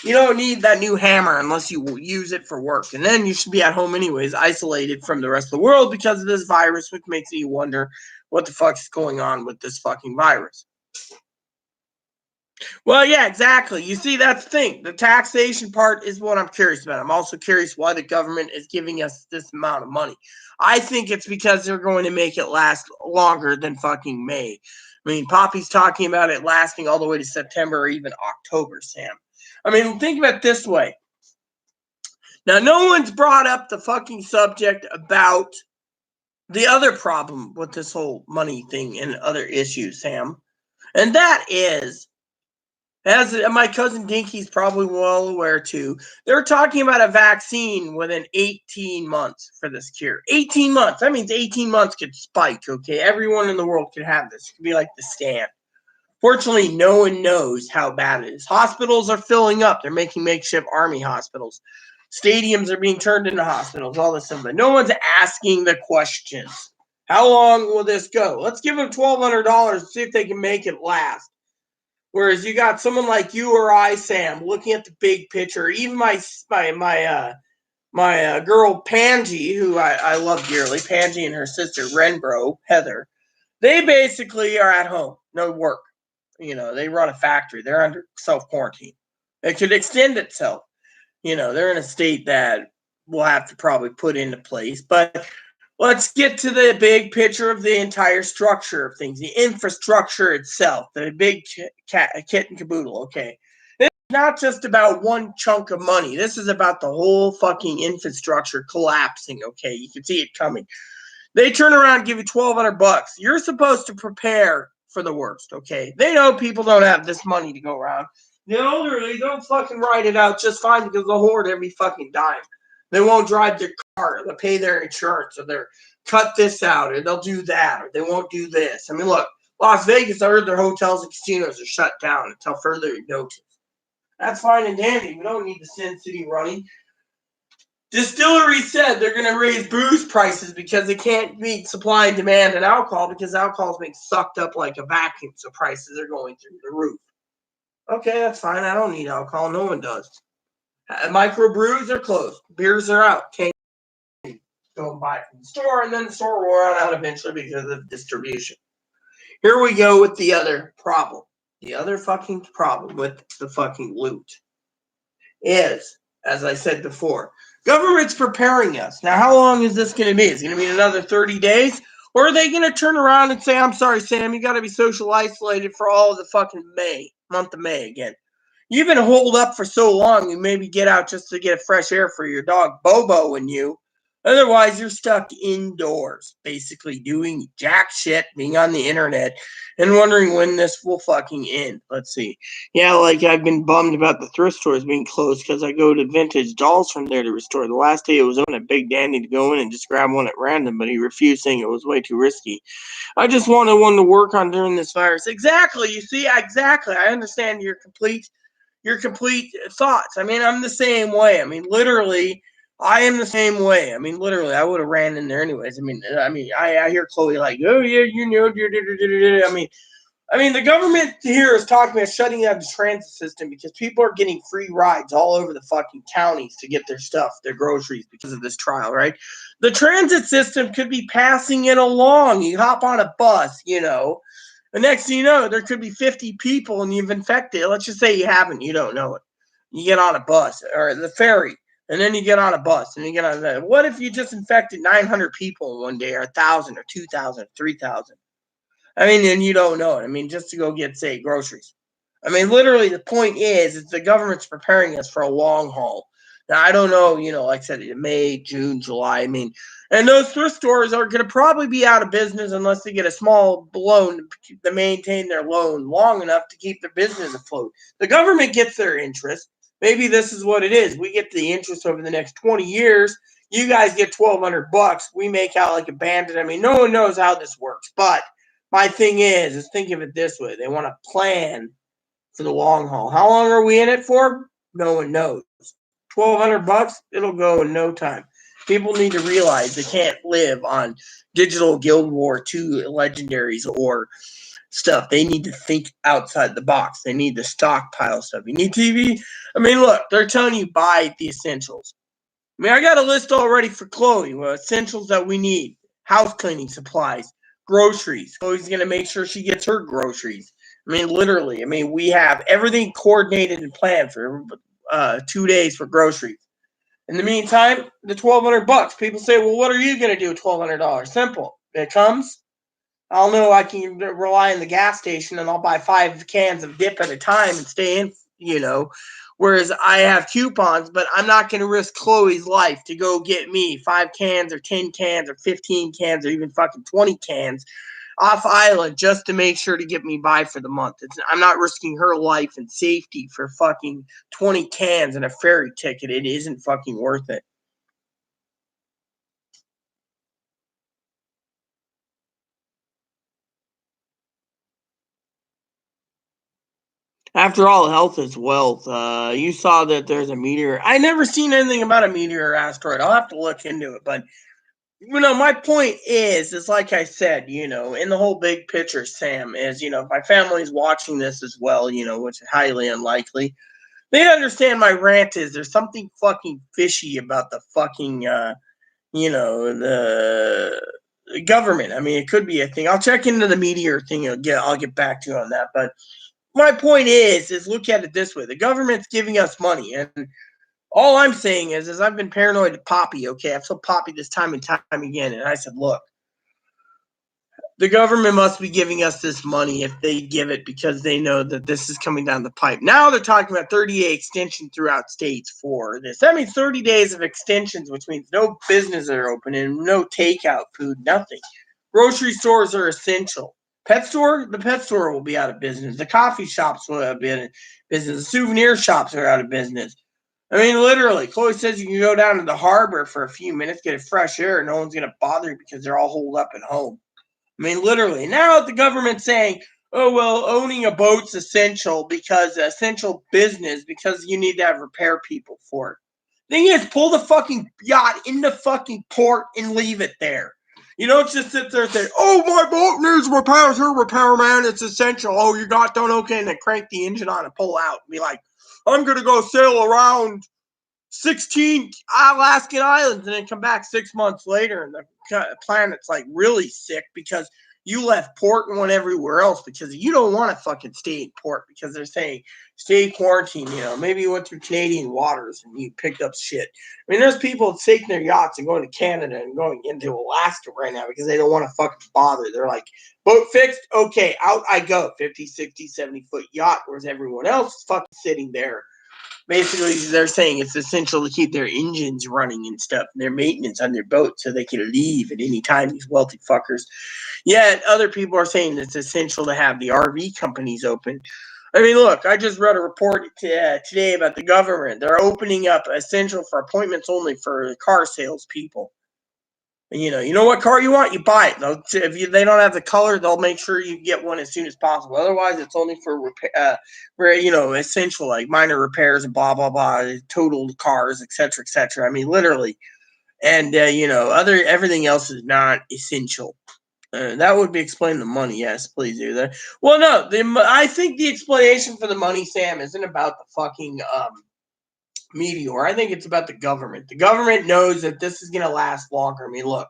you don't need that new hammer unless you use it for work. And then you should be at home anyways, isolated from the rest of the world because of this virus, which makes you wonder what the fuck's going on with this fucking virus. Well, yeah, exactly. You see, that's the thing. The taxation part is what I'm curious about. I'm also curious why the government is giving us this amount of money. I think it's because they're going to make it last longer than fucking May. I mean, Poppy's talking about it lasting all the way to September or even October, Sam. I mean, think about it this way. Now, no one's brought up the fucking subject about the other problem with this whole money thing and other issues, Sam. And that is, as my cousin Dinky's probably well aware too, they're talking about a vaccine within 18 months for this cure. 18 months. That means 18 months could spike, okay? Everyone in the world could have this. It could be like the stand. Fortunately, no one knows how bad it is. Hospitals are filling up. They're making makeshift army hospitals. Stadiums are being turned into hospitals, all this stuff. But no one's asking the questions. How long will this go? Let's give them $1,200 and see if they can make it last. Whereas you got someone like you or I, Sam, looking at the big picture. Even my girl Pangie, who I love dearly, Pangie and her sister Renbro, Heather, they basically are at home, no work. You know, they run a factory. They're under self-quarantine. It could extend itself. You know, they're in a state that we'll have to probably put into place. But let's get to the big picture of the entire structure of things, the infrastructure itself, the big kit and caboodle, okay? It's not just about one chunk of money. This is about the whole fucking infrastructure collapsing, okay? You can see it coming. They turn around and give you $1,200. You're supposed to prepare for the worst, okay? They know people don't have this money to go around. The elderly don't fucking ride it out just fine because they'll hoard every fucking dime. They won't drive their car, they'll pay their insurance, or they'll cut this out, or they'll do that, or they won't do this. I mean, look, Las Vegas, I heard their hotels and casinos are shut down until further notice. That's fine and dandy. We don't need the Sin City running. Distillery said they're going to raise booze prices because they can't meet supply and demand in alcohol because alcohol is being sucked up like a vacuum, so prices are going through the roof. Okay, that's fine. I don't need alcohol. No one does. Microbrews are closed. Beers are out. Can't go and buy it from the store, and then the store will run out eventually because of distribution. Here we go with the other problem. The other fucking problem with the fucking loot is, as I said before, government's preparing us. Now, how long is this going to be? Is it going to be another 30 days? Or are they going to turn around and say, I'm sorry, Sam, you got to be social isolated for all of the fucking month of May again. You've been holed up for so long, you maybe get out just to get fresh air for your dog, Bobo, and you. Otherwise, you're stuck indoors, basically doing jack shit, being on the internet, and wondering when this will fucking end. Let's see. Yeah, like I've been bummed about the thrift stores being closed because I go to Vintage Dolls from there to restore. The last day it was on at Big Danny to go in and just grab one at random, but he refused, saying it was way too risky. I just wanted one to work on during this virus. Exactly. You see, exactly. I understand your complete thoughts. I mean, I'm the same way. I mean, literally, I am the same way. I mean, literally, I would have ran in there anyways. I hear Chloe like, oh yeah, you know, I mean, the government here is talking about shutting down the transit system because people are getting free rides all over the fucking counties to get their stuff, their groceries, because of this trial, right? The transit system could be passing it along. You hop on a bus, you know. The next thing you know, there could be 50 people and you've infected. Let's just say you haven't, you don't know it. You get on a bus or the ferry, and then you get on a bus and you get on that. What if you just infected 900 people in one day, or 1,000 or 2,000 or 3,000? I mean, and you don't know it. I mean, just to go get, say, groceries. I mean, literally, the point is the government's preparing us for a long haul. Now, I don't know, you know, like I said, May, June, July. I mean, and those thrift stores are going to probably be out of business unless they get a small loan to maintain their loan long enough to keep their business afloat. The government gets their interest. Maybe this is what it is. We get the interest over the next 20 years. You guys get $1,200. We make out like a bandit. I mean, no one knows how this works. But my thing is think of it this way. They want to plan for the long haul. How long are we in it for? No one knows. $1,200, it'll go in no time. People need to realize they can't live on digital Guild War 2 legendaries or stuff. They need to think outside the box. They need to stockpile stuff. You need TV? I mean, look, they're telling you buy the essentials. I mean, I got a list already for Chloe. Essentials that we need: house cleaning supplies, groceries. Chloe's going to make sure she gets her groceries. I mean, literally. I mean, we have everything coordinated and planned for 2 days for groceries. In the meantime, the $1,200. People say, well, what are you going to do with $1,200? Simple. It comes. I'll know I can rely on the gas station and I'll buy 5 cans of dip at a time and stay in. Whereas I have coupons, but I'm not going to risk Chloe's life to go get me 5 cans or 10 cans or 15 cans or even fucking 20 cans off island just to make sure to get me by for the month. I'm not risking her life and safety for fucking 20 cans and a ferry ticket. It isn't fucking worth it. After all, health is wealth. You saw that there's a meteor. I never seen anything about a meteor or asteroid. I'll have to look into it. But my point is like I said, in the whole big picture, Sam, is my family's watching this as well, which is highly unlikely. They understand my rant is there's something fucking fishy about the fucking the government. I mean, it could be a thing. I'll check into the meteor thing. I'll get back to you on that. But my point is look at it this way: the government's giving us money, and all I'm saying is I've been paranoid to Poppy. Okay, I've told Poppy this time and time again, and I said, look, the government must be giving us this money if they give it because they know that this is coming down the pipe. Now they're talking about 30-day extension throughout states for this. That means 30 days of extensions, which means no businesses are open and no takeout food, nothing. Grocery stores are essential. The pet store will be out of business. The coffee shops will have been business. The souvenir shops are out of business. I mean, literally, Chloe says you can go down to the harbor for a few minutes, get a fresh air, and no one's going to bother you because they're all holed up at home. I mean, literally. Now the government's saying, oh, well, owning a boat's essential business because you need to have repair people for it. Thing is, pull the fucking yacht in the fucking port and leave it there. You don't just sit there and say, oh, my boat needs repairs. Here, repairman, it's essential. Oh, you got done okay, and then crank the engine on and pull out and be like, I'm going to go sail around 16 Alaskan islands and then come back 6 months later and the planet's like really sick because you left port and went everywhere else because you don't want to fucking stay in port because they're saying stay quarantined. Maybe you went through Canadian waters and you picked up shit. I mean, there's people taking their yachts and going to Canada and going into Alaska right now because they don't want to fucking bother. They're like, boat fixed, okay, out I go. 50, 60, 70-foot yacht, whereas everyone else is fucking sitting there. Basically, they're saying it's essential to keep their engines running and stuff, and their maintenance on their boat so they can leave at any time, these wealthy fuckers. Yet other people are saying it's essential to have the RV companies open. I mean, look, I just read a report today about the government. They're opening up essential for appointments only for car salespeople. You know what car you want, you buy it. If they don't have the color, they'll make sure you get one as soon as possible. Otherwise, it's only for repair, essential like minor repairs and blah blah blah, totaled cars, etc., etc. I mean, literally, and everything else is not essential. That would be explaining the money. Yes, please do that. Well, no, I think the explanation for the money, Sam, isn't about the fucking meteor. I think it's about the government. The government knows that this is going to last longer. I mean, look,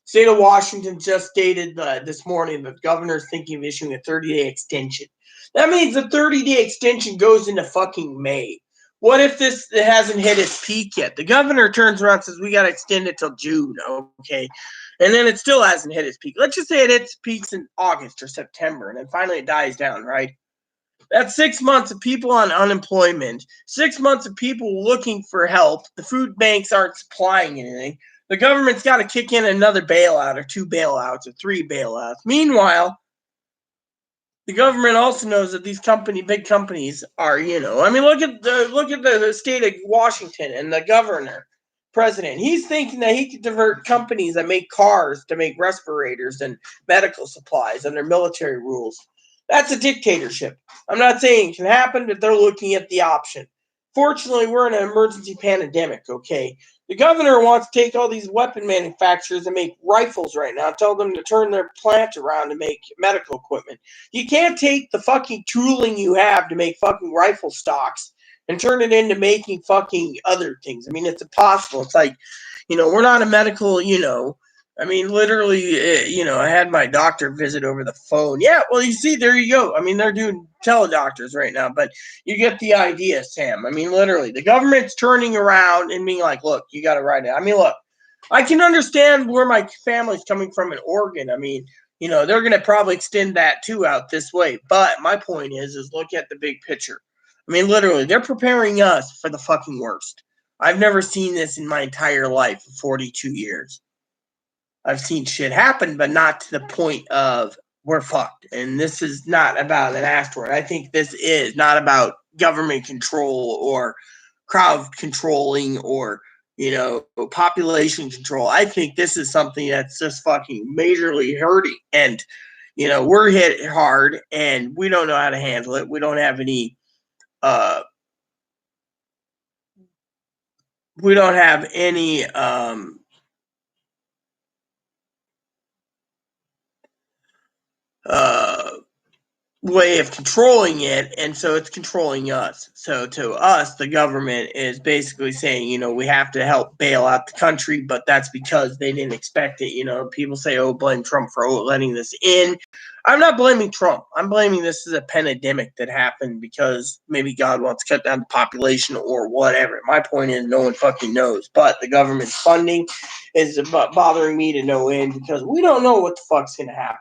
state of Washington just stated this morning that the governor is thinking of issuing a 30-day extension. That means the 30-day extension goes into fucking May. What if this hasn't hit its peak yet? The governor turns around and says, we got to extend it till June, okay? And then it still hasn't hit its peak. Let's just say it hits peaks in August or September, and then finally it dies down, right? That's 6 months of people on unemployment, 6 months of people looking for help. The food banks aren't supplying anything. The government's got to kick in another bailout or 2 bailouts or 3 bailouts. Meanwhile, the government also knows that these big companies are, I mean, look at the state of Washington and the governor, president. He's thinking that he could divert companies that make cars to make respirators and medical supplies under military rules. That's a dictatorship. I'm not saying it can happen, but they're looking at the option. fortunately, we're in an emergency pandemic, okay? The governor wants to take all these weapon manufacturers and make rifles right now, tell them to turn their plant around to make medical equipment. You can't take the fucking tooling you have to make fucking rifle stocks and turn it into making fucking other things. I mean, it's impossible. It's like, we're not a medical, I mean, literally, I had my doctor visit over the phone. Yeah, well, you see, there you go. I mean, they're doing teledoctors right now, but you get the idea, Sam. I mean, literally, the government's turning around and being like, look, you got to write it. I mean, look, I can understand where my family's coming from in Oregon. I mean, they're going to probably extend that too out this way. But my point is look at the big picture. I mean, literally, they're preparing us for the fucking worst. I've never seen this in my entire life, 42 years. I've seen shit happen, but not to the point of we're fucked. And this is not about an asteroid. I think this is not about government control or crowd controlling or, population control. I think this is something that's just fucking majorly hurting. And, we're hit hard and we don't know how to handle it. We don't have any, way of controlling it, and so it's controlling us. So to us, the government is basically saying, we have to help bail out the country, but that's because they didn't expect it. People say, oh, blame Trump for letting this in. I'm not blaming Trump. I'm blaming this as a pandemic that happened because maybe God wants to cut down the population or whatever. My point is no one fucking knows, but the government's funding is bothering me to no end because we don't know what the fuck's going to happen.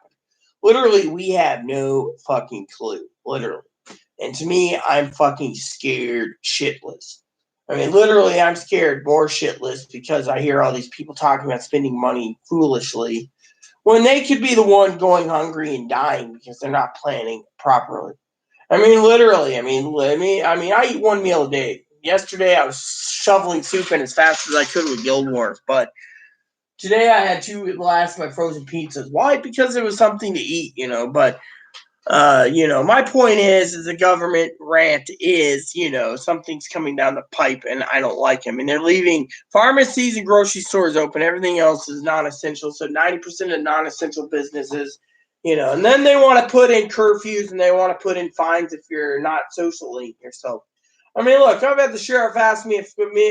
Literally, we have no fucking clue. Literally. And to me, I'm fucking scared shitless. I mean, literally, I'm scared more shitless because I hear all these people talking about spending money foolishly when they could be the one going hungry and dying because they're not planning properly. I mean, literally, I eat one meal a day. Yesterday, I was shoveling soup in as fast as I could with Guild Wars, but today I had two last of my frozen pizzas. Why? Because it was something to eat, but my point is the government rant is, something's coming down the pipe and I don't like them. And they're leaving pharmacies and grocery stores open. Everything else is non-essential. So 90% of non-essential businesses, and then they want to put in curfews and they want to put in fines if you're not socially yourself. I mean, look, I've had the sheriff ask me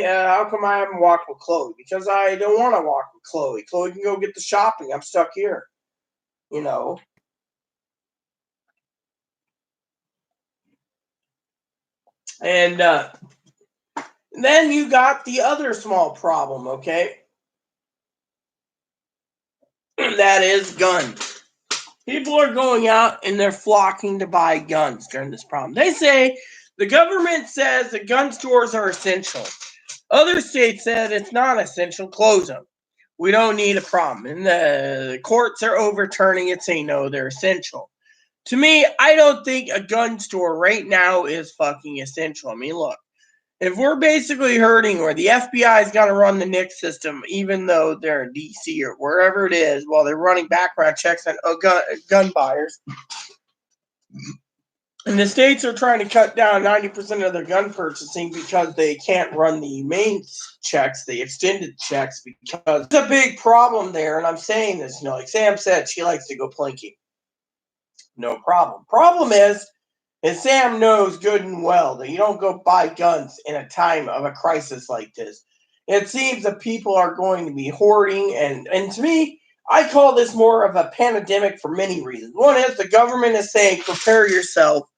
how come I haven't walked with Chloe? Because I don't want to walk with Chloe. Chloe can go get the shopping. I'm stuck here, And then you got the other small problem, okay? That is guns. People are going out and they're flocking to buy guns during this problem. They say the government says the gun stores are essential. Other states said it's not essential, close them. We don't need a problem. And the courts are overturning it, saying no, they're essential. To me, I don't think a gun store right now is fucking essential. I mean, look, if we're basically hurting or the FBI's got to run the NICS system, even though they're in DC or wherever it is, while they're running background checks on gun buyers, and the states are trying to cut down 90% of their gun purchasing because they can't run the main checks, the extended checks, because there's a big problem there. And I'm saying this, like Sam said, she likes to go plinking. No problem. Problem is Sam knows good and well that you don't go buy guns in a time of a crisis like this. It seems that people are going to be hoarding, and to me, I call this more of a pandemic for many reasons. One is the government is saying prepare yourself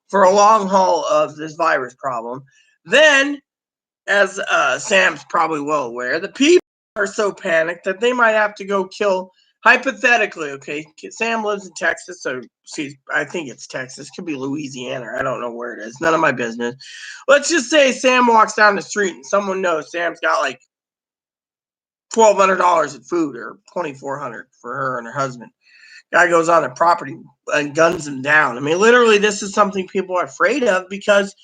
for a long haul of this virus problem. Then, as Sam's probably well aware, the people are so panicked that they might have to go kill. Hypothetically, okay, Sam lives in Texas, so I think it's Texas. Could be Louisiana. I don't know where it is. None of my business. Let's just say Sam walks down the street and someone knows Sam's got like $1,200 in food or $2,400 for her and her husband. Guy goes on their property and guns them down. I mean, literally, this is something people are afraid of because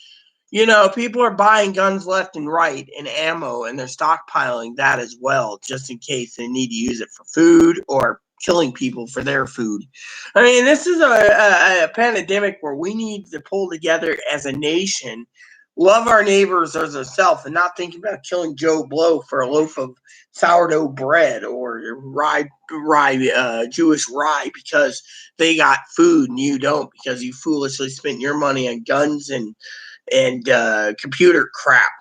people are buying guns left and right and ammo, and they're stockpiling that as well, just in case they need to use it for food or killing people for their food. I mean, this is a pandemic where we need to pull together as a nation, love our neighbors as ourselves and not thinking about killing Joe Blow for a loaf of sourdough bread or Jewish rye because they got food and you don't because you foolishly spent your money on guns and computer crap,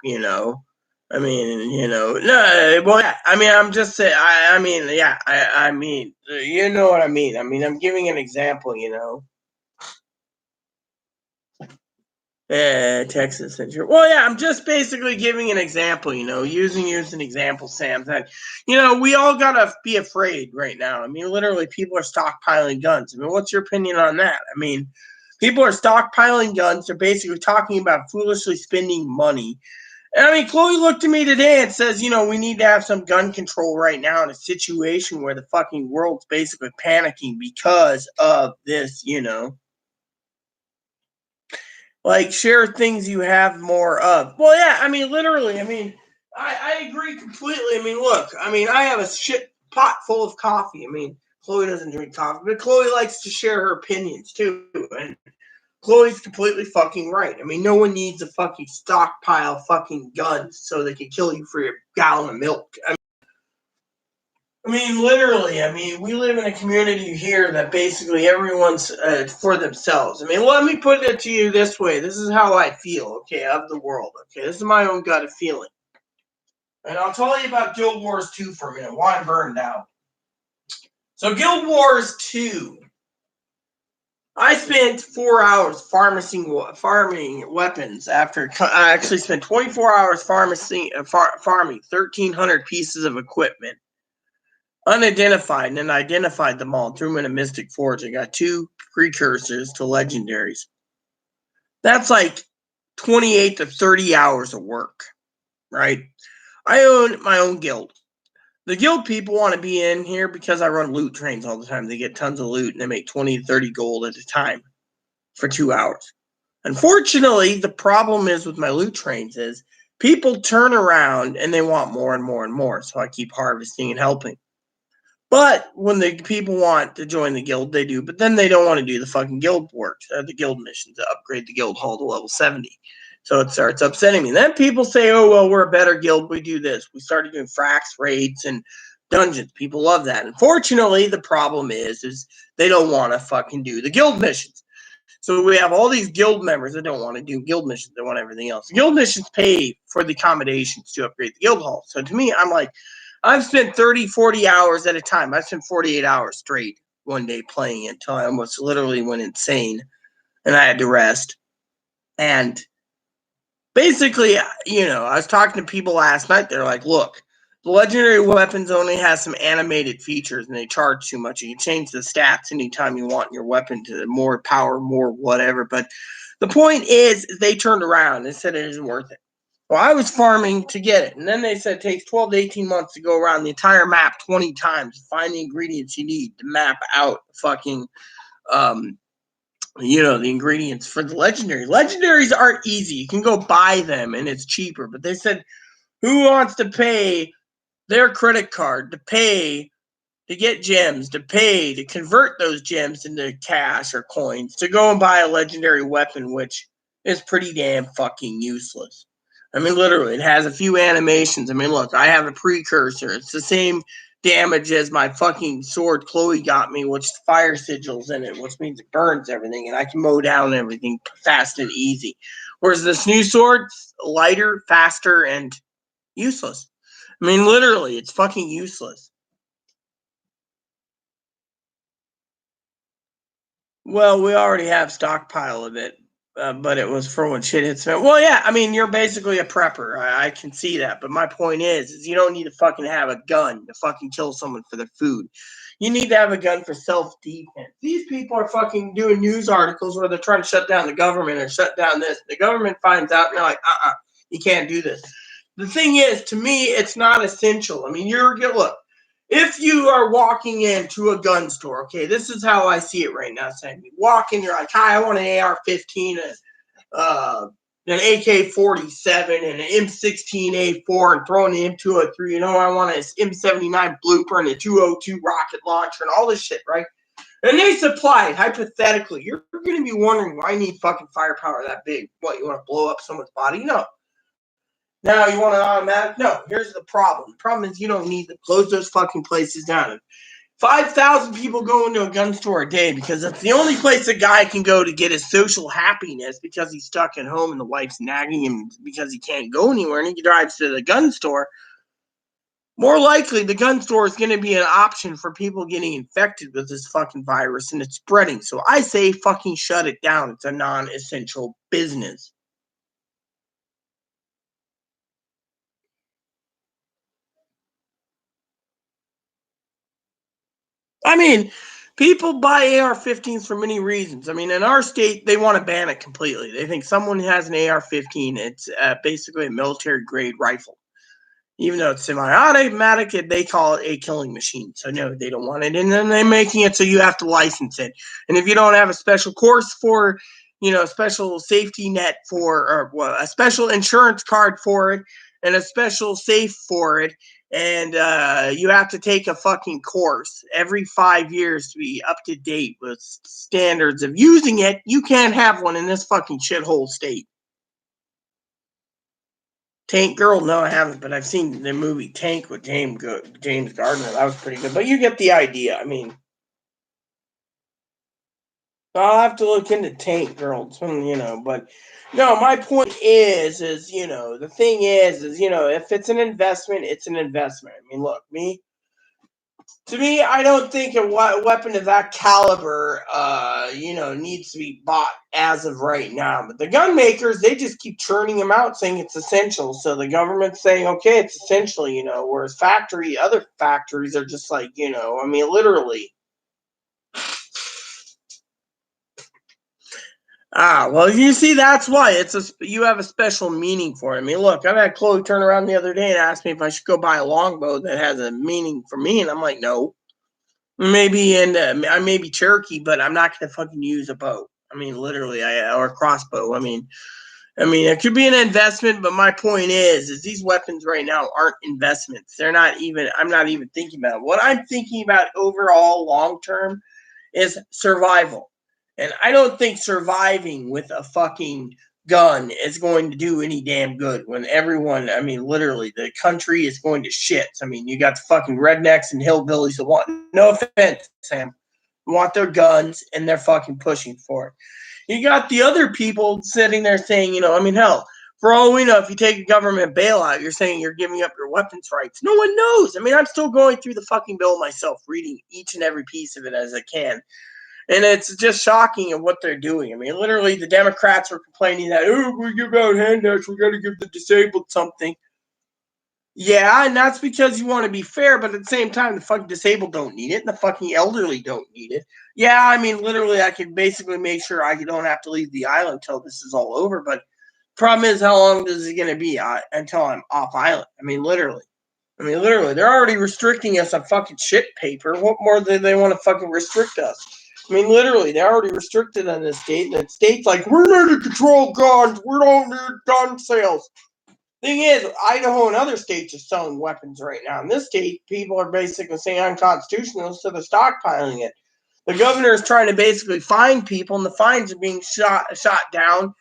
I mean, no, well, yeah, I mean, I'm just saying, I mean, yeah, I mean, you know what I mean. I mean, I'm giving an example, Texas Central. Well, yeah, I'm just basically giving an example, using you as an example, Sam, that, we all gotta be afraid right now. I mean, literally, people are stockpiling guns. I mean, what's your opinion on that? I mean, people are stockpiling guns. They're basically talking about foolishly spending money. And I mean, Chloe looked at me today and says, we need to have some gun control right now in a situation where the fucking world's basically panicking because of this, like share things you have more of. Well, yeah, I mean, literally, I mean, I agree completely. I mean, look, I mean, I have a shit pot full of coffee. I mean, Chloe doesn't drink coffee, but Chloe likes to share her opinions too. And Chloe's completely fucking right. I mean, no one needs a fucking stockpile fucking guns so they can kill you for your gallon of milk. I mean, literally, I mean, we live in a community here that basically everyone's for themselves. I mean, let me put it to you this way. This is how I feel, okay, of the world, okay? This is my own gut feeling. And I'll tell you about Guild Wars 2 for a minute, why I'm burned out. So, Guild Wars 2, I spent 4 hours farming weapons after I actually spent 24 hours farming 1,300 pieces of equipment. Unidentified, and then identified them all, threw them in a Mystic Forge. I got 2 precursors to legendaries. That's like 28 to 30 hours of work, right? I own my own guild. The guild people want to be in here because I run loot trains all the time. They get tons of loot and they make 20 to 30 gold at a time for 2 hours. Unfortunately, the problem is with my loot trains is people turn around and they want more and more and more. So I keep harvesting and helping. But when the people want to join the guild, they do. But then they don't want to do the fucking guild work, the guild missions to upgrade the guild hall to level 70. So it starts upsetting me. And then people say, oh, well, we're a better guild. We do this. We started doing fracs, raids, and dungeons. People love that. Unfortunately, the problem is they don't want to fucking do the guild missions. So we have all these guild members that don't want to do guild missions. They want everything else. The guild missions pay for the accommodations to upgrade the guild hall. So to me, I'm like, I've spent 30, 40 hours at a time. I spent 48 hours straight one day playing it until I almost literally went insane and I had to rest. And basically, I was talking to people last night. They're like, look, the legendary weapons only has some animated features and they charge too much. You can change the stats anytime you want your weapon to more power, more whatever. But the point is they turned around and said it isn't worth it. Well, I was farming to get it. And then they said it takes 12 to 18 months to go around the entire map 20 times to find the ingredients you need to map out fucking, the ingredients for the legendary. Legendaries aren't easy. You can go buy them and it's cheaper. But they said, who wants to pay their credit card to pay to get gems, to pay to convert those gems into cash or coins to go and buy a legendary weapon, which is pretty damn fucking useless. I mean, literally, it has a few animations. I mean, look, I have a precursor. It's the same damage as my fucking sword Chloe got me, which fire sigils in it, which means it burns everything, and I can mow down everything fast and easy. Whereas this new sword's lighter, faster, and useless. I mean, literally, it's fucking useless. Well, we already have stockpile of it. But it was for when shit hits. Well, yeah, I mean, you're basically a prepper. I can see that. But my point is you don't need to fucking have a gun to fucking kill someone for their food. You need to have a gun for self-defense. These people are fucking doing news articles where they're trying to shut down the government or shut down this. The government finds out and they're like, you can't do this. The thing is, to me, it's not essential. I mean, look, if you are walking into a gun store, okay, this is how I see it right now. Saying you walk in, you're like, hi, I want an AR-15, an AK-47, and an M16A4, and throwing the M203. I want an M79 blooper and a 202 rocket launcher and all this shit, right? And they supply it, hypothetically. You're going to be wondering why you need fucking firepower that big. What, you want to blow up someone's body? No. Now you want an automatic? No. Here's the problem. The problem is you don't need to close those fucking places down. 5,000 people go into a gun store a day because that's the only place a guy can go to get his social happiness because he's stuck at home and the wife's nagging him because he can't go anywhere and he drives to the gun store. More likely, the gun store is going to be an option for people getting infected with this fucking virus and it's spreading. So I say fucking shut it down. It's a non-essential business. I mean, people buy AR-15s for many reasons. I mean, in our state, they want to ban it completely. They think someone has an AR-15, it's basically a military-grade rifle. Even though it's semi-automatic, they call it a killing machine. So no, they don't want it. And then they're making it so you have to license it. And if you don't have a special course for, a special safety net for, or a special insurance card for it, and a special safe for it, and you have to take a fucking course every 5 years to be up to date with standards of using it, you can't have one in this fucking shithole state. Tank Girl? No, I haven't, but I've seen the movie Tank with James Gardner. That was pretty good. But you get the idea. I mean, I'll have to look into Tank Girl, but no, my point is, the thing is, if it's an investment, it's an investment. I mean, look, to me, I don't think a weapon of that caliber, needs to be bought as of right now. But the gun makers, they just keep churning them out, saying it's essential. So the government's saying, okay, it's essential, whereas other factories are just like, literally. Well, you see, that's why you have a special meaning for it. I mean, look, I've had Chloe turn around the other day and ask me if I should go buy a longbow that has a meaning for me, and I'm like, no. Maybe I may be Cherokee, but I'm not gonna fucking use a bow. I mean, literally, or a crossbow. I mean, it could be an investment, but my point is these weapons right now aren't investments. They're not even. I'm not even thinking about it. What I'm thinking about overall, long term, is survival, and I don't think surviving with a fucking gun is going to do any damn good when everyone, I mean, literally, the country is going to shit. I mean, you got the fucking rednecks and hillbillies that want, no offense, Sam, want their guns and they're fucking pushing for it. You got the other people sitting there saying, hell, for all we know, if you take a government bailout, you're saying you're giving up your weapons rights. No one knows. I mean, I'm still going through the fucking bill myself, reading each and every piece of it as I can. And it's just shocking at what they're doing. I mean, literally, the Democrats were complaining that, we give out handouts, we got to give the disabled something. Yeah, and that's because you want to be fair, but at the same time, the fucking disabled don't need it, and the fucking elderly don't need it. Yeah, I mean, literally, I can basically make sure I don't have to leave the island until this is all over, but problem is, how long is it going to be until I'm off island? I mean, literally, they're already restricting us on fucking shit paper. What more do they want to fucking restrict us? I mean, literally, they're already restricted in this state, and the state's like, we're there to control guns. We don't need gun sales. Thing is, Idaho and other states are selling weapons right now. In this state, people are basically saying unconstitutional, so they're stockpiling it. The governor is trying to basically fine people, and the fines are being shot down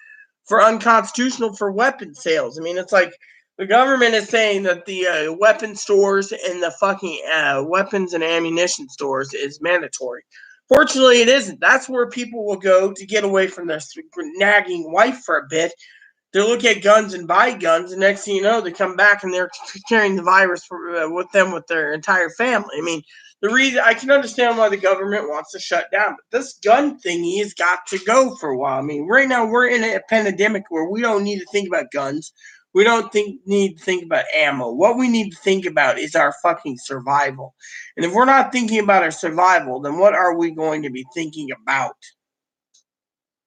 for unconstitutional for weapon sales. I mean, it's like the government is saying that the weapon stores and the fucking weapons and ammunition stores is mandatory. Fortunately, it isn't. That's where people will go to get away from their nagging wife for a bit. They look at guns and buy guns, and next thing you know, they come back and they're carrying the virus with them with their entire family. I mean, the reason I can understand why the government wants to shut down, but this gun thingy has got to go for a while. I mean, right now we're in a pandemic where we don't need to think about guns. We don't need to think about ammo. What we need to think about is our fucking survival. And if we're not thinking about our survival, then what are we going to be thinking about?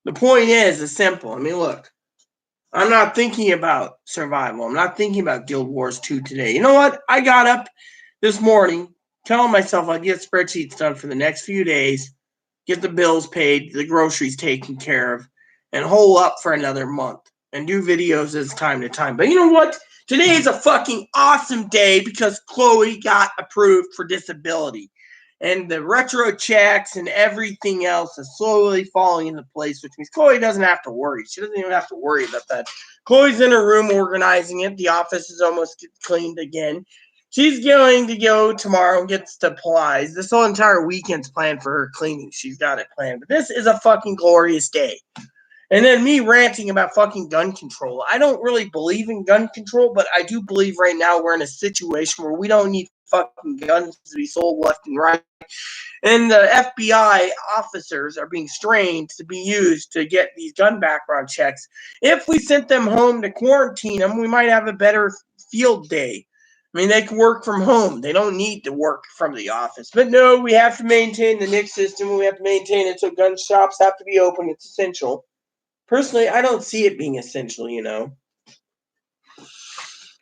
The point is simple. I mean, look, I'm not thinking about survival. I'm not thinking about Guild Wars 2 today. You know what? I got up this morning telling myself I'd get spreadsheets done for the next few days, get the bills paid, the groceries taken care of, and hole up for another month and do videos as time to time. But you know what? Today is a fucking awesome day because Chloe got approved for disability. and the retro checks and everything else is slowly falling into place, which means Chloe doesn't have to worry. She doesn't even have to worry about that. Chloe's in her room organizing it. The office is almost cleaned again. She's going to go tomorrow and get supplies. This whole entire weekend's planned for her cleaning. She's got it planned. But this is a fucking glorious day. And then me ranting about fucking gun control. I don't really believe in gun control, but I do believe right now we're in a situation where we don't need fucking guns to be sold left and right. And the FBI officers are being trained to be used to get these gun background checks. If we sent them home to quarantine them, we might have a better field day. I mean, they can work from home. They don't need to work from the office. But no, we have to maintain the NICS system. We have to maintain it so gun shops have to be open. It's essential. Personally, I don't see it being essential, you know.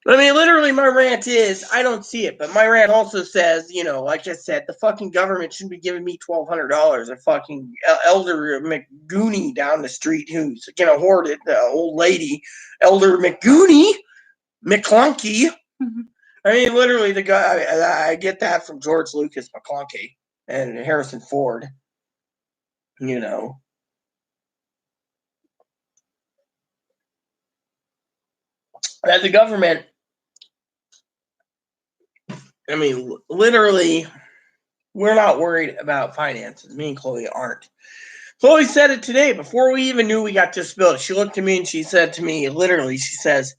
I mean, literally, my rant is, I don't see it. But my rant also says, you know, like I said, the fucking government shouldn't be giving me $1,200. A fucking Elder McGooney down the street who's going to hoard it, the old lady, Elder McGooney, McClunky. Mm-hmm. I mean, literally, the guy, I get that from George Lucas McClunky and Harrison Ford, you know. That the government, I mean, literally, we're not worried about finances. Me and Chloe aren't. Chloe said it today before we even knew we got disability. She looked at me and she said to me, literally, she says,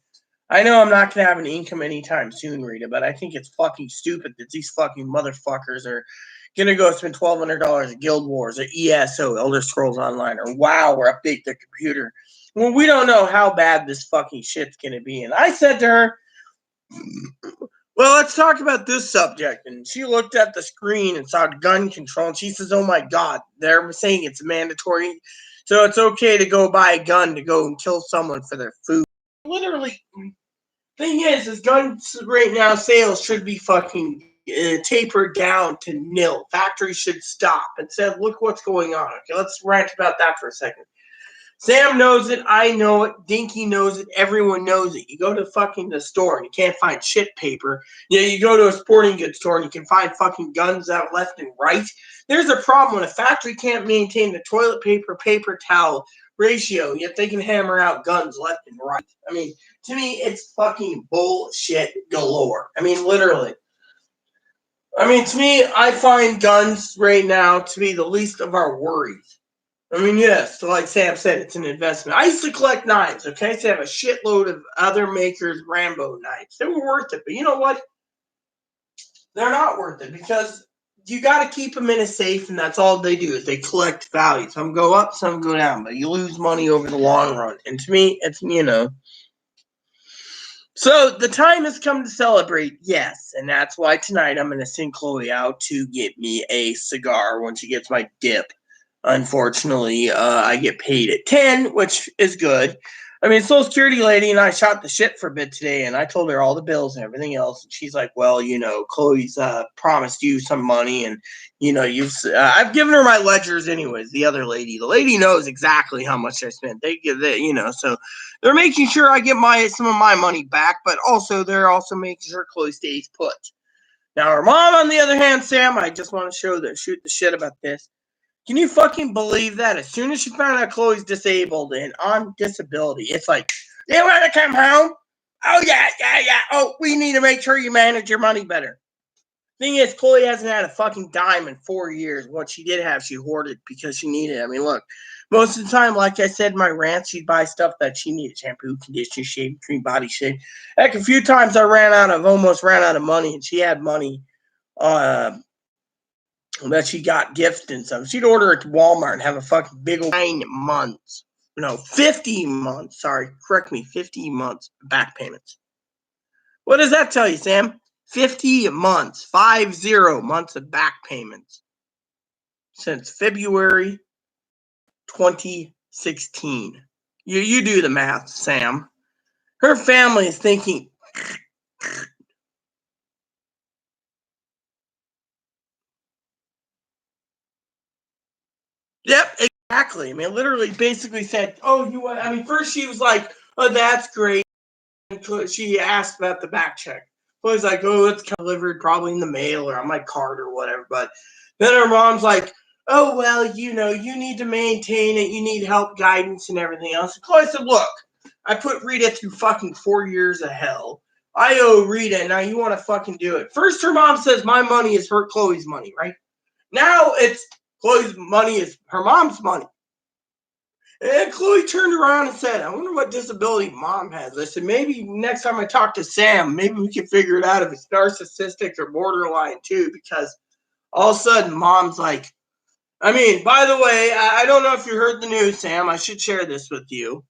I know I'm not going to have an income anytime soon, Rita, but I think it's fucking stupid that these fucking motherfuckers are going to go spend $1,200 at Guild Wars or ESO, Elder Scrolls Online, or WoW, or update their computer. Well, we don't know how bad this fucking shit's going to be. And I said to her, well, let's talk about this subject. And she looked at the screen and saw gun control. And she says, oh, my God, they're saying it's mandatory. So it's okay to go buy a gun to go and kill someone for their food. Literally, thing is guns right now, sales should be fucking tapered down to nil. Factories should stop and say, look what's going on. Okay, let's rant about that for a second. Sam knows it. I know it. Dinky knows it. Everyone knows it. You go to fucking the store and you can't find shit paper. Yeah, you go to a sporting goods store and you can find fucking guns out left and right. There's a problem when a factory can't maintain the toilet paper towel ratio, yet they can hammer out guns left and right. I mean, to me, it's fucking bullshit galore. I mean, literally. I mean, to me, I find guns right now to be the least of our worries. I mean, yes, like Sam said, it's an investment. I used to collect knives, okay? I used to have a shitload of other makers' Rambo knives. They were worth it, but you know what? They're not worth it because you got to keep them in a safe, and that's all they do is they collect value. Some go up, some go down, but you lose money over the long run. And to me, it's, you know. So the time has come to celebrate, yes, and that's why tonight I'm going to send Chloe out to get me a cigar when she gets my dip. Unfortunately, I get paid at 10, which is good. I mean, Social Security lady and I shot the shit for a bit today, and I told her all the bills and everything else. And she's like, well, you know, Chloe's promised you some money, and, you know, I've given her my ledgers anyways, the other lady. The lady knows exactly how much I spent. They give it, you know, so they're making sure I get some of my money back, but also they're also making sure Chloe stays put. Now, her mom, on the other hand, Sam, I just want to shoot the shit about this. Can you fucking believe that? As soon as she found out Chloe's disabled and on disability, it's like, you want to come home? Oh, yeah. Oh, we need to make sure you manage your money better. Thing is, Chloe hasn't had a fucking dime in 4 years. What she did have, she hoarded because she needed it. I mean, look, most of the time, like I said in my rant, she'd buy stuff that she needed. Shampoo, conditioner, shave cream, body shave. Heck, a few times I almost ran out of money, and she had money that she got gifts and stuff. She'd order at Walmart and have a fucking big old 9 months. No, 50 months. Sorry, correct me. 50 months back payments. What does that tell you, Sam? 50 months. 50 months of back payments. Since February 2016. You do the math, Sam. Her family is thinking, yep, exactly. I mean, literally basically said, first she was like, oh, that's great. She asked about the back check. I was like, oh, it's delivered probably in the mail or on my card or whatever. But Then her mom's like, oh, well, you need to maintain it. You need help, guidance, and everything else. And Chloe said, look, I put Rita through fucking 4 years of hell. I owe Rita. Now you want to fucking do it. First, her mom says my money is Chloe's money, right? Now it's Chloe's money is her mom's money. And Chloe turned around and said, I wonder what disability mom has. I said, maybe next time I talk to Sam, maybe we can figure it out if it's narcissistic or borderline too, because all of a sudden mom's like, I mean, by the way, I don't know if you heard the news, Sam. I should share this with you.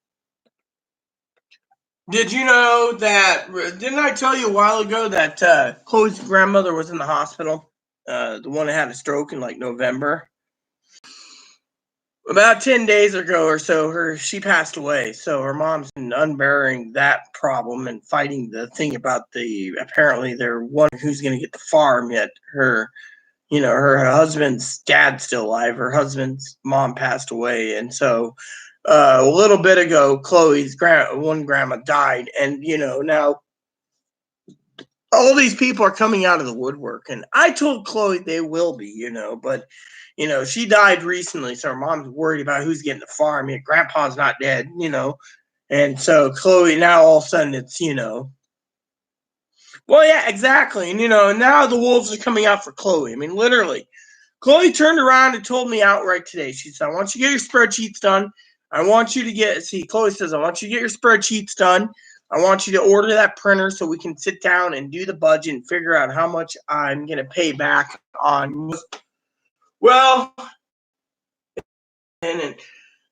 Did you know that, didn't I tell you a while ago that Chloe's grandmother was in the hospital? The one that had a stroke in like November. About 10 days ago or so, she passed away. So her mom's been unbearing that problem and fighting the thing about apparently they're one who's going to get the farm, yet her husband's dad's still alive. Her husband's mom passed away. And so a little bit ago, Chloe's one grandma died. And, now all these people are coming out of the woodwork. And I told Chloe they will be, but she died recently, so her mom's worried about who's getting the farm. Yet grandpa's not dead, and so Chloe, now all of a sudden it's, well, yeah, exactly. And, now the wolves are coming out for Chloe. I mean, literally, Chloe turned around and told me outright today. She said, I want you to get your spreadsheets done. Chloe says, I want you to get your spreadsheets done. I want you to order that printer so we can sit down and do the budget and figure out how much I'm going to pay back on. Well, and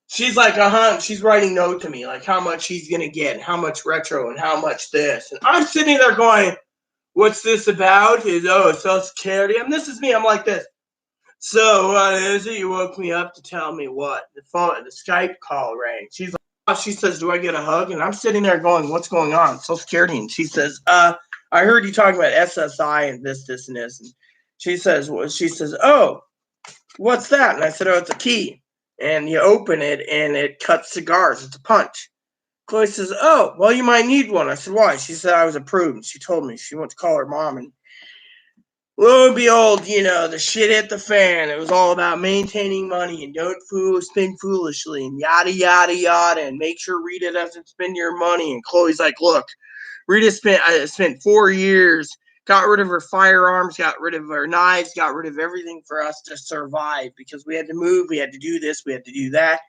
she's like, she's writing note to me, like how much he's going to get, how much retro, and how much this. And I'm sitting there going, what's this about? Social Security. And this is me. I'm like this. So what is it? You woke me up to tell me what? The Skype call rang. She says, do I get a hug? And I'm sitting there going, what's going on? Social Security. And she says, I heard you talking about SSI and this, and this. And she says, oh, what's that? And I said, oh, it's a key. And you open it and it cuts cigars. It's a punch. Chloe says, oh, well, you might need one. I said, why? She said I was approved. She told me she went to call her mom, and lo and behold, the shit hit the fan. It was all about maintaining money and don't spend foolishly and yada, yada, yada, and make sure Rita doesn't spend your money. And Chloe's like, look, Rita spent 4 years, got rid of her firearms, got rid of her knives, got rid of everything for us to survive because we had to move, we had to do this, we had to do that.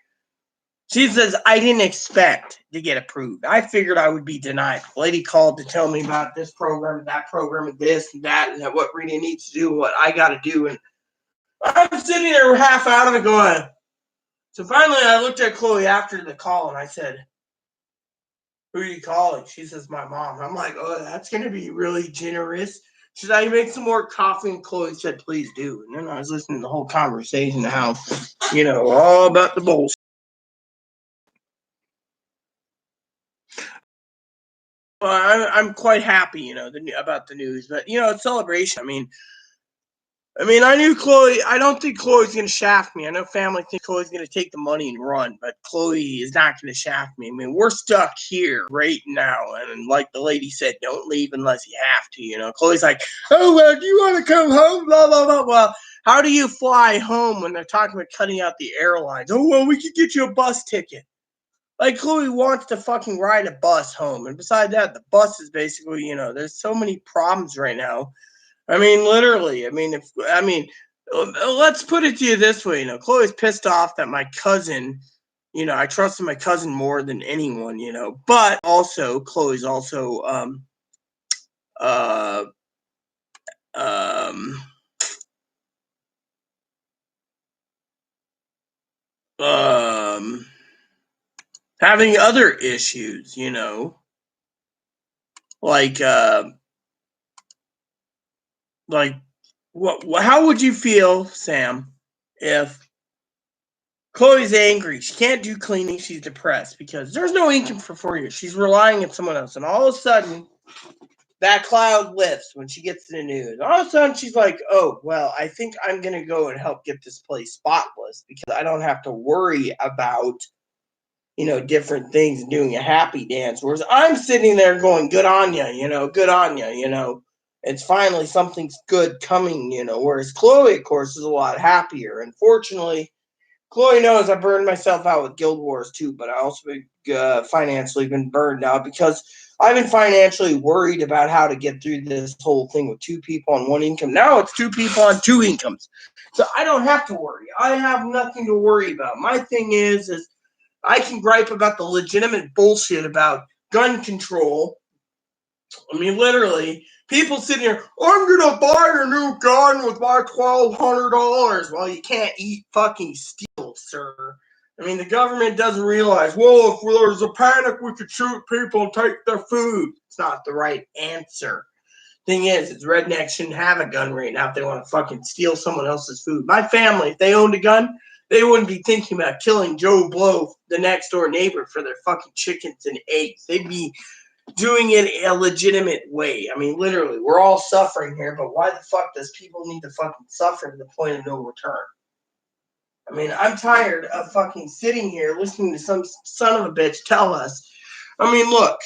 She says, I didn't expect to get approved. I figured I would be denied. The lady called to tell me about this program, that program, and this and that, and what Rita needs to do, what I got to do. And I'm sitting there half out of it going. So finally, I looked at Chloe after the call, and I said, who are you calling? She says, my mom. I'm like, oh, that's going to be really generous. Should I make some more coffee? And Chloe said, please do. And then I was listening to the whole conversation, how, all about the bullshit. Well, I'm quite happy, about the news, but it's celebration. I mean, I knew Chloe. I don't think Chloe's going to shaft me. I know family thinks Chloe's going to take the money and run, but Chloe is not going to shaft me. I mean, we're stuck here right now, and like the lady said, don't leave unless you have to. Chloe's like, oh well, do you want to come home? Blah blah blah. Well, how do you fly home when they're talking about cutting out the airlines? Oh well, we could get you a bus ticket. Like, Chloe wants to fucking ride a bus home. And besides that, the bus is basically, there's so many problems right now. I mean, literally. Let's put it to you this way. Chloe's pissed off that my cousin, I trusted my cousin more than anyone, But also, Chloe's also, having other issues, like what? How would you feel, Sam, if Chloe's angry? She can't do cleaning. She's depressed because there's no income for 4 years. She's relying on someone else, and all of a sudden, that cloud lifts when she gets the news. All of a sudden, she's like, "Oh, well, I think I'm gonna go and help get this place spotless because I don't have to worry about." Different things, doing a happy dance. Whereas I'm sitting there going, good on you, good on you, It's finally something's good coming, whereas Chloe, of course, is a lot happier. Unfortunately, Chloe knows I burned myself out with Guild Wars too, but I also financially been burned out because I've been financially worried about how to get through this whole thing with two people on one income. Now it's two people on two incomes. So I don't have to worry. I have nothing to worry about. My thing is I can gripe about the legitimate bullshit about gun control. I mean, literally, people sitting here, I'm going to buy a new gun with my $1,200. Well, you can't eat fucking steel, sir. I mean, the government doesn't realize, well, if there's a panic, we could shoot people and take their food. It's not the right answer. Thing is, rednecks shouldn't have a gun right now if they want to fucking steal someone else's food. My family, if they owned a gun, they wouldn't be thinking about killing Joe Blow, the next door neighbor, for their fucking chickens and eggs. They'd be doing it a legitimate way. I mean, literally, we're all suffering here, but why the fuck does people need to fucking suffer to the point of no return? I mean, I'm tired of fucking sitting here listening to some son of a bitch tell us. I mean, look.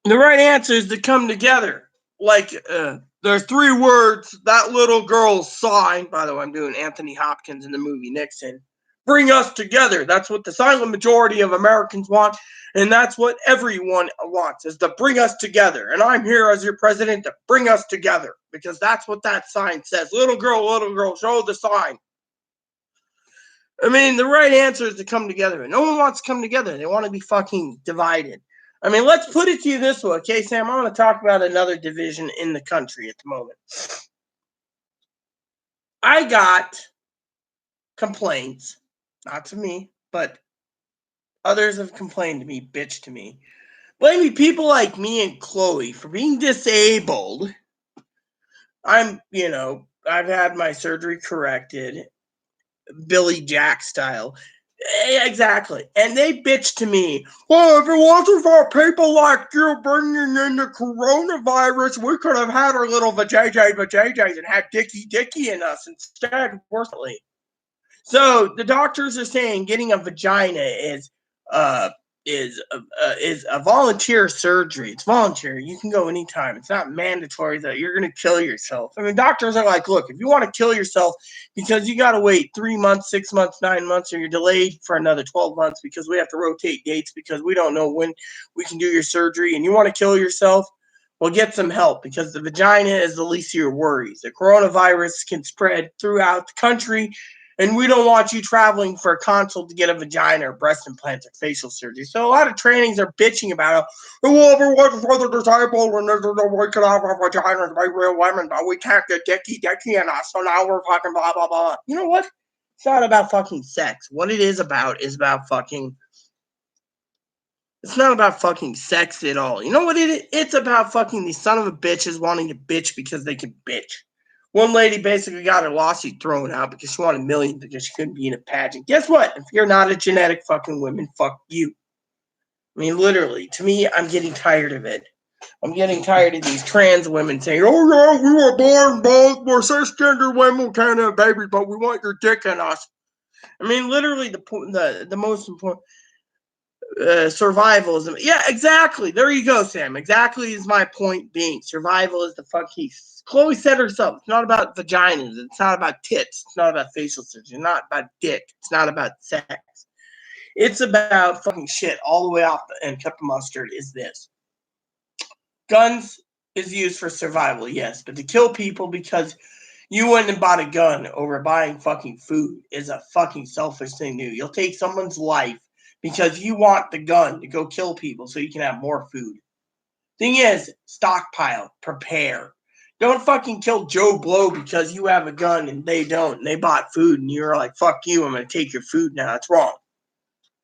The right answer is to come together. Like, there's three words that little girl signed. By the way, I'm doing Anthony Hopkins in the movie Nixon. Bring us together. That's what the silent majority of Americans want. And that's what everyone wants, is to bring us together. And I'm here as your president to bring us together. Because that's what that sign says. Little girl, show the sign. I mean, the right answer is to come together. And no one wants to come together. They want to be fucking divided. I mean, let's put it to you this way, okay, Sam? I want to talk about another division in the country at the moment. I got complaints, not to me, but others have complained to me, bitch to me, blaming people like me and Chloe for being disabled. I've had my surgery corrected, Billy Jack style. Exactly. And they bitch to me, well, if it wasn't for people like you bringing in the coronavirus, we could have had our little vajayjays and had Dicky in us instead, worthily. So the doctors are saying getting a vagina is a volunteer surgery. It's voluntary. You can go anytime. It's not mandatory that you're going to kill yourself. I mean, doctors are like, look, if you want to kill yourself because you got to wait 3 months, 6 months, 9 months, or you're delayed for another 12 months because we have to rotate dates because we don't know when we can do your surgery, and you want to kill yourself, well, get some help, because the vagina is the least of your worries. The coronavirus can spread throughout the country, and we don't want you traveling for a consult to get a vagina or breast implants or facial surgery. So a lot of trainings are bitching about it. Well, everyone's for the disabled and there's no way to have a vagina to be real women, but we can't get dicky in us, so now we're fucking blah, blah, blah. You know what? It's not about fucking sex. What it is about fucking... It's not about fucking sex at all. You know what it is? It's about fucking these son of a bitches wanting to bitch because they can bitch. One lady basically got her lawsuit thrown out because she wanted millions because she couldn't be in a pageant. Guess what? If you're not a genetic fucking woman, fuck you. I mean, literally, to me, I'm getting tired of it. I'm getting tired of these trans women saying, oh, yeah, we were born both. We're cisgender women. We can't have babies, but we want your dick in us. I mean, literally, the most important... survivalism. Yeah, exactly. There you go, Sam. Exactly is my point being. Survival is the fucking... Chloe said herself, it's not about vaginas. It's not about tits. It's not about facial surgery. It's not about dick. It's not about sex. It's about fucking shit all the way off and cut the mustard is this. Guns is used for survival, yes, but to kill people because you went and bought a gun over buying fucking food is a fucking selfish thing to do. You'll take someone's life because you want the gun to go kill people so you can have more food. Thing is, stockpile, prepare. Don't fucking kill Joe Blow because you have a gun and they don't. And they bought food and you're like, fuck you, I'm going to take your food now. That's wrong.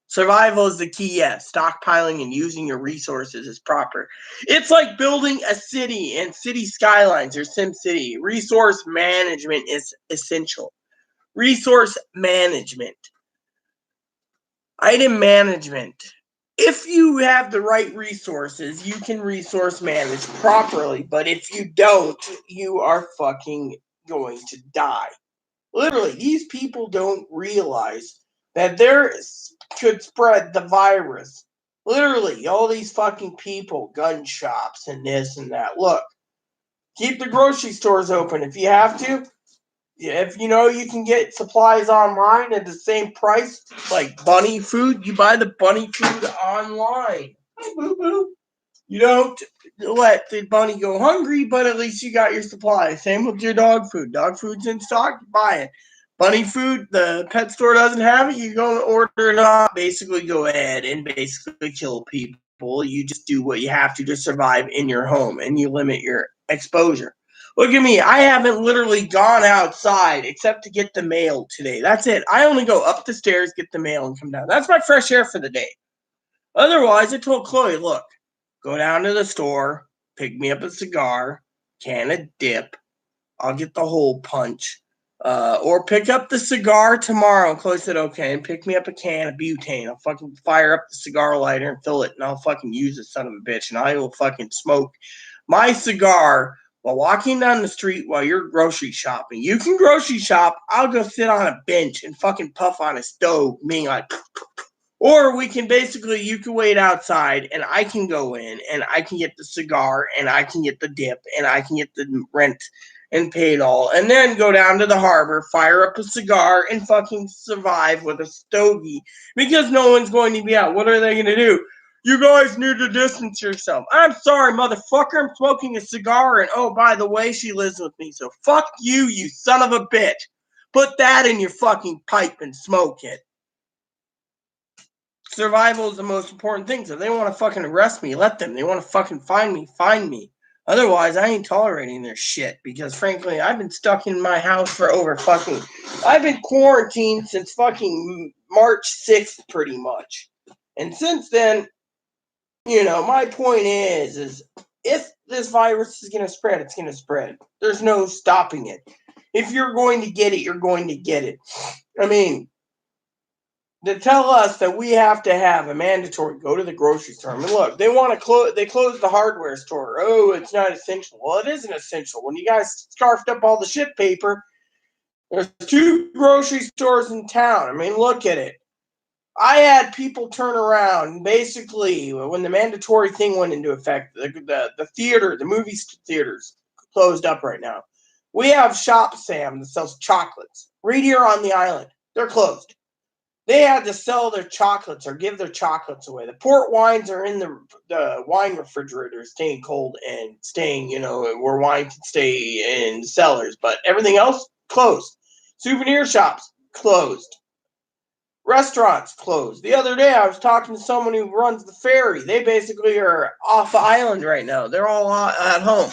Survival is the key, yes. Stockpiling and using your resources is proper. It's like building a city and city skylines or SimCity. Resource management is essential. Resource management. Item management. If you have the right resources, you can resource manage properly. But if you don't, you are fucking going to die. Literally, these people don't realize that there could spread the virus Literally, all these fucking people, gun shops and this and that. Look, keep the grocery stores open if you have to. If you know you can get supplies online at the same price, like bunny food, you buy the bunny food online. Boo-boo. You don't let the bunny go hungry, but at least you got your supply. Same with your dog food. Dog food's in stock, you buy it. Bunny food, the pet store doesn't have it, you go and order it on. Basically, go ahead and basically kill people. You just do what you have to survive in your home, and you limit your exposure. Look at me. I haven't literally gone outside except to get the mail today. That's it. I only go up the stairs, get the mail, and come down. That's my fresh air for the day. Otherwise, I told Chloe, look, go down to the store, pick me up a cigar, can of dip. I'll get the hole punch. Or pick up the cigar tomorrow. And Chloe said, okay, and pick me up a can of butane. I'll fucking fire up the cigar lighter and fill it, and I'll fucking use it, son of a bitch, and I will fucking smoke my cigar while walking down the street while you're grocery shopping. You can grocery shop. I'll go sit on a bench and fucking puff on a stove, being like, or we can basically, you can wait outside and I can go in and I can get the cigar and I can get the dip and I can get the rent and pay it all. And then go down to the harbor, fire up a cigar and fucking survive with a stogie because no one's going to be out. What are they going to do? You guys need to distance yourself. I'm sorry, motherfucker. I'm smoking a cigar and oh, by the way, she lives with me. So fuck you, you son of a bitch. Put that in your fucking pipe and smoke it. Survival is the most important thing. So if they want to fucking arrest me, let them. They want to fucking find me. Otherwise, I ain't tolerating their shit because frankly, I've been stuck in my house for I've been quarantined since fucking March 6th pretty much. And since then, my point is if this virus is going to spread, it's going to spread. There's no stopping it. If you're going to get it, you're going to get it. I mean, to tell us that we have to have a mandatory go to the grocery store. I mean, look, they want to close. They closed the hardware store. Oh, it's not essential. Well, it isn't essential. When you guys scarfed up all the shit paper, there's 2 grocery stores in town. I mean, look at it. I had people turn around. Basically, when the mandatory thing went into effect, the movie theaters closed up right now. We have Shop Sam that sells chocolates right here on the island. They're closed. They had to sell their chocolates or give their chocolates away. The port wines are in the wine refrigerator, staying cold and staying, where wine can stay in cellars. But everything else, closed. Souvenir shops, closed. Restaurants, closed. The other day, I was talking to someone who runs the ferry. They basically are off the island right now. They're all at home,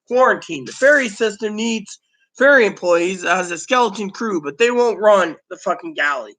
quarantined. The ferry system needs ferry employees as a skeleton crew, but they won't run the fucking galley.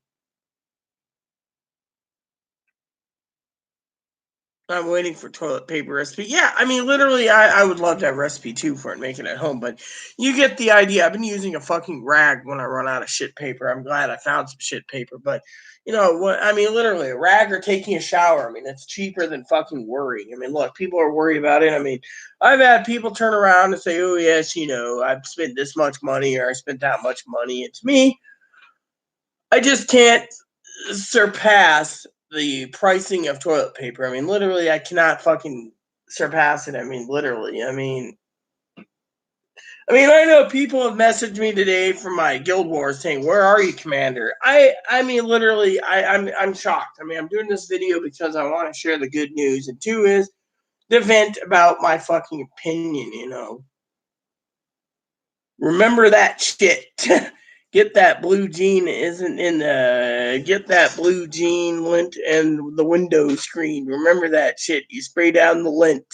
I'm waiting for toilet paper recipe. Yeah, I mean, literally, I would love to have recipe too for it, make it at home, but you get the idea. I've been using a fucking rag when I run out of shit paper. I'm glad I found some shit paper, but what? I mean, literally, a rag or taking a shower. I mean, it's cheaper than fucking worrying. I mean, look, people are worried about it. I mean, I've had people turn around and say, "Oh yes, I've spent this much money or I spent that much money." And to me, I just can't surpass the pricing of toilet paper. I mean, literally, I cannot fucking surpass it. I mean, literally. I know people have messaged me today from my Guild Wars saying, "Where are you, Commander?" I mean, literally, I'm shocked. I mean, I'm doing this video because I want to share the good news, and 2 is the vent about my fucking opinion. Remember that shit. Get that blue jean isn't in the get that blue jean lint and the window screen. Remember that shit. You spray down the lint.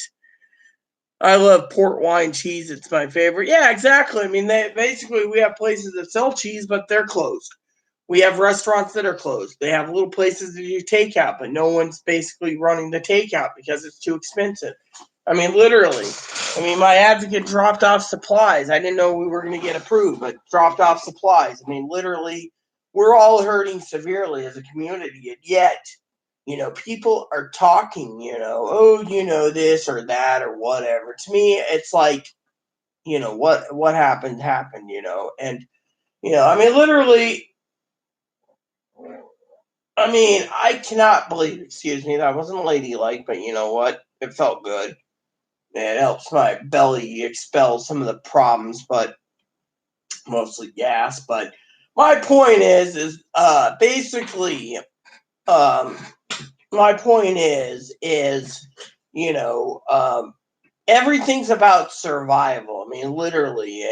I love port wine cheese. It's my favorite. Yeah, exactly. I mean, we have places that sell cheese, but they're closed. We have restaurants that are closed. They have little places that do takeout, but no one's basically running the takeout because it's too expensive. I mean, literally. I mean, my advocate dropped off supplies. I didn't know we were going to get approved, but dropped off supplies. I mean, literally, we're all hurting severely as a community. And yet, people are talking, oh, this or that or whatever. To me, it's like, what happened, happened, and, I mean, literally, I mean, I cannot believe, excuse me, that wasn't ladylike, but you know what? It felt good. It helps my belly expel some of the problems, but mostly gas. But my point is basically, um, my point is, you know, everything's about survival. I mean, literally,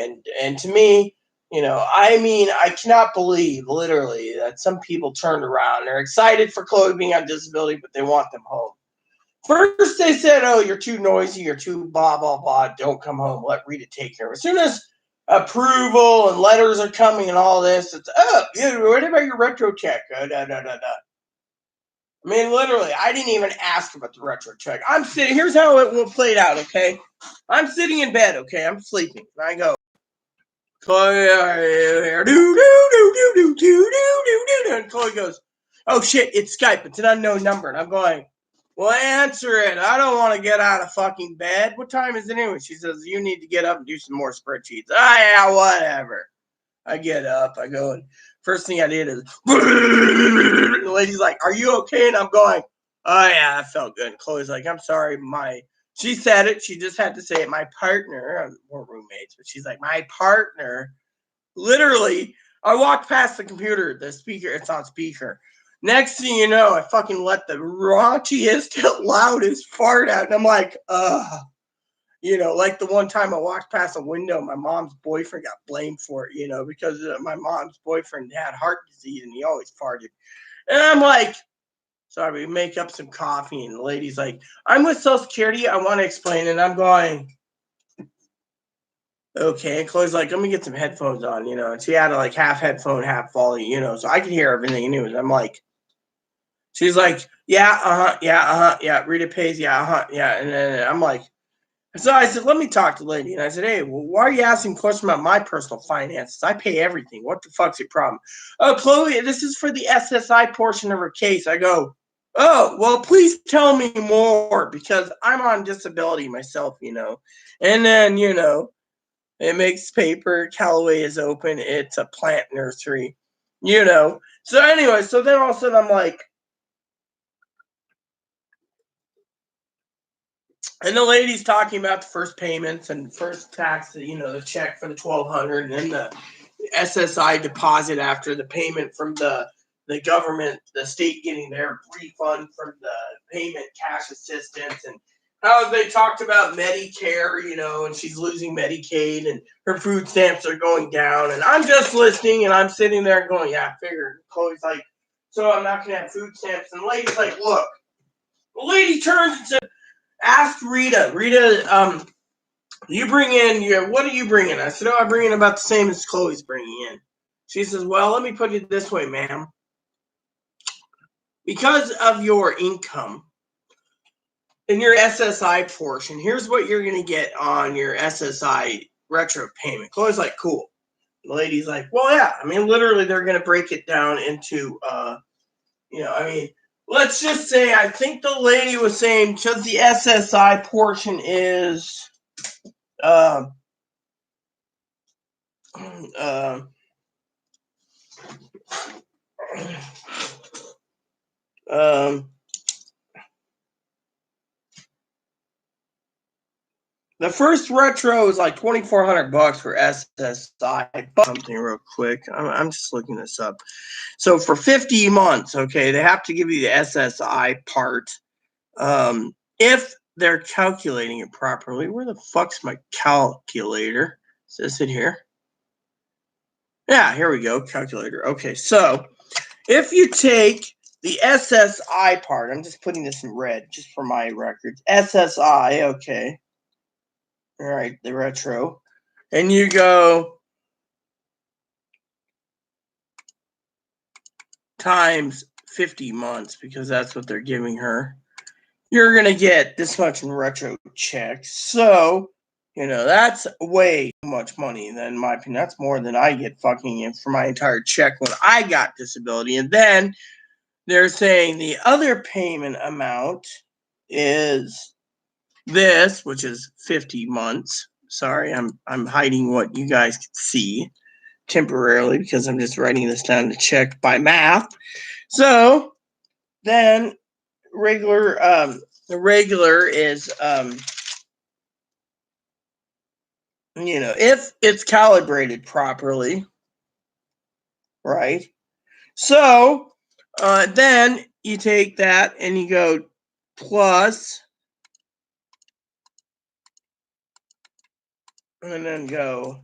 and to me, you know, I mean, I cannot believe literally that some people turned around. They're excited for Chloe being on disability, but they want them home. First, they said, "Oh, you're too noisy. You're too blah blah blah. Don't come home. Let Rita take care of it." As soon as approval and letters are coming and all this, it's yeah. What about your retro check? Da, da, da, da. I mean, literally, I didn't even ask about the retro check. I'm sitting. Here's how it will play out. Okay, I'm sitting in bed. Okay, I'm sleeping. And I go, Chloe, and Chloe goes, "Oh shit, it's Skype. It's an unknown number." And I'm going, "Well, answer it. I don't want to get out of fucking bed. What time is it anyway?" She says, "You need to get up and do some more spreadsheets." Ah, yeah, whatever. I get up. I go, and first thing I did is, the lady's like, "Are you okay?" And I'm going, "Oh yeah, I felt good." And Chloe's like, "I'm sorry, she said it. She just had to say it. My partner, we're roommates, but she's like, my partner, literally, I walked past the computer, the speaker, it's on speaker. Next thing you know, I fucking let the raunchiest, loudest fart out. And I'm like, you know, like the one time I walked past a window, my mom's boyfriend got blamed for it, you know, because my mom's boyfriend had heart disease and he always farted. And I'm like, sorry, we make up some coffee. And the lady's like, "I'm with Social Security. I want to explain." And I'm going, okay. And Chloe's like, "Let me get some headphones on," you know. And she had like half headphone, half volume, you know, so I could hear everything in news. I'm like, she's like, "Yeah, yeah, Rita pays, yeah, yeah." And then I'm like, so I said, "Let me talk to the lady." And I said, "Hey, well, why are you asking questions about my personal finances? I pay everything. What the fuck's your problem?" "Oh, Chloe, this is for the SSI portion of her case." I go, "Oh, well, please tell me more because I'm on disability myself, you know." And then, you know, it makes paper. Callaway is open. It's a plant nursery, you know. So anyway, so then all of a sudden I'm like, and the lady's talking about the first payments and first tax, you know, the check for the 1,200, and then the SSI deposit after the payment from the government, the state getting their refund from the payment cash assistance, and how they talked about Medicare, you know, and she's losing Medicaid and her food stamps are going down. And I'm just listening and I'm sitting there going, "Yeah, I figured." Chloe's like, "So I'm not going to have food stamps." And the lady's like, "Look." The lady turns and said, "Ask Rita. Rita, you bring in what are you bringing?" I said, "Oh, I bring in about the same as Chloe's bringing in." She says, "Well, let me put it this way, ma'am. Because of your income in your SSI portion, here's what you're going to get on your SSI retro payment." Chloe's like, "Cool." The lady's like, "Well, yeah. I mean, literally, they're going to break it down into, you know, I mean, let's just say, I think the lady was saying because the SSI portion is, uh, uh, um, the first retro is like $2,400 for SSI. Something real quick. I'm just looking this up. So for 50 months, okay, they have to give you the SSI part. If they're calculating it properly, where the fuck's my calculator? Is this in here? Yeah, here we go. Calculator. Okay, so if you take the SSI part, I'm just putting this in red just for my records. SSI, okay. All right, the retro. And you go times 50 months because that's what they're giving her. You're going to get this much in retro checks. So, you know, that's way too much money, in my opinion. That's more than I get fucking for my entire check when I got disability. And then they're saying the other payment amount is this, which is 50 months. Sorry, I'm hiding what you guys can see temporarily because I'm just writing this down to check by math. So then regular, the regular is, if it's calibrated properly, right? So then you take that and you go plus, and then go,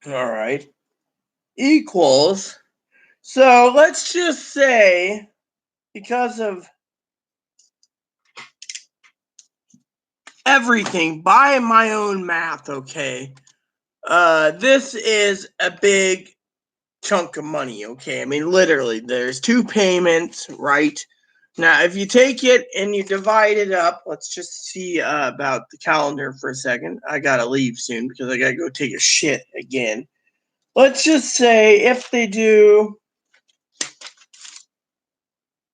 all right, equals. So let's just say, because of everything by my own math, okay, this is a big chunk of money, okay? I mean, literally, there's 2 payments, right? Now, if you take it and you divide it up, let's just see about the calendar for a second. I gotta leave soon because I gotta go take a shit again. Let's just say if they do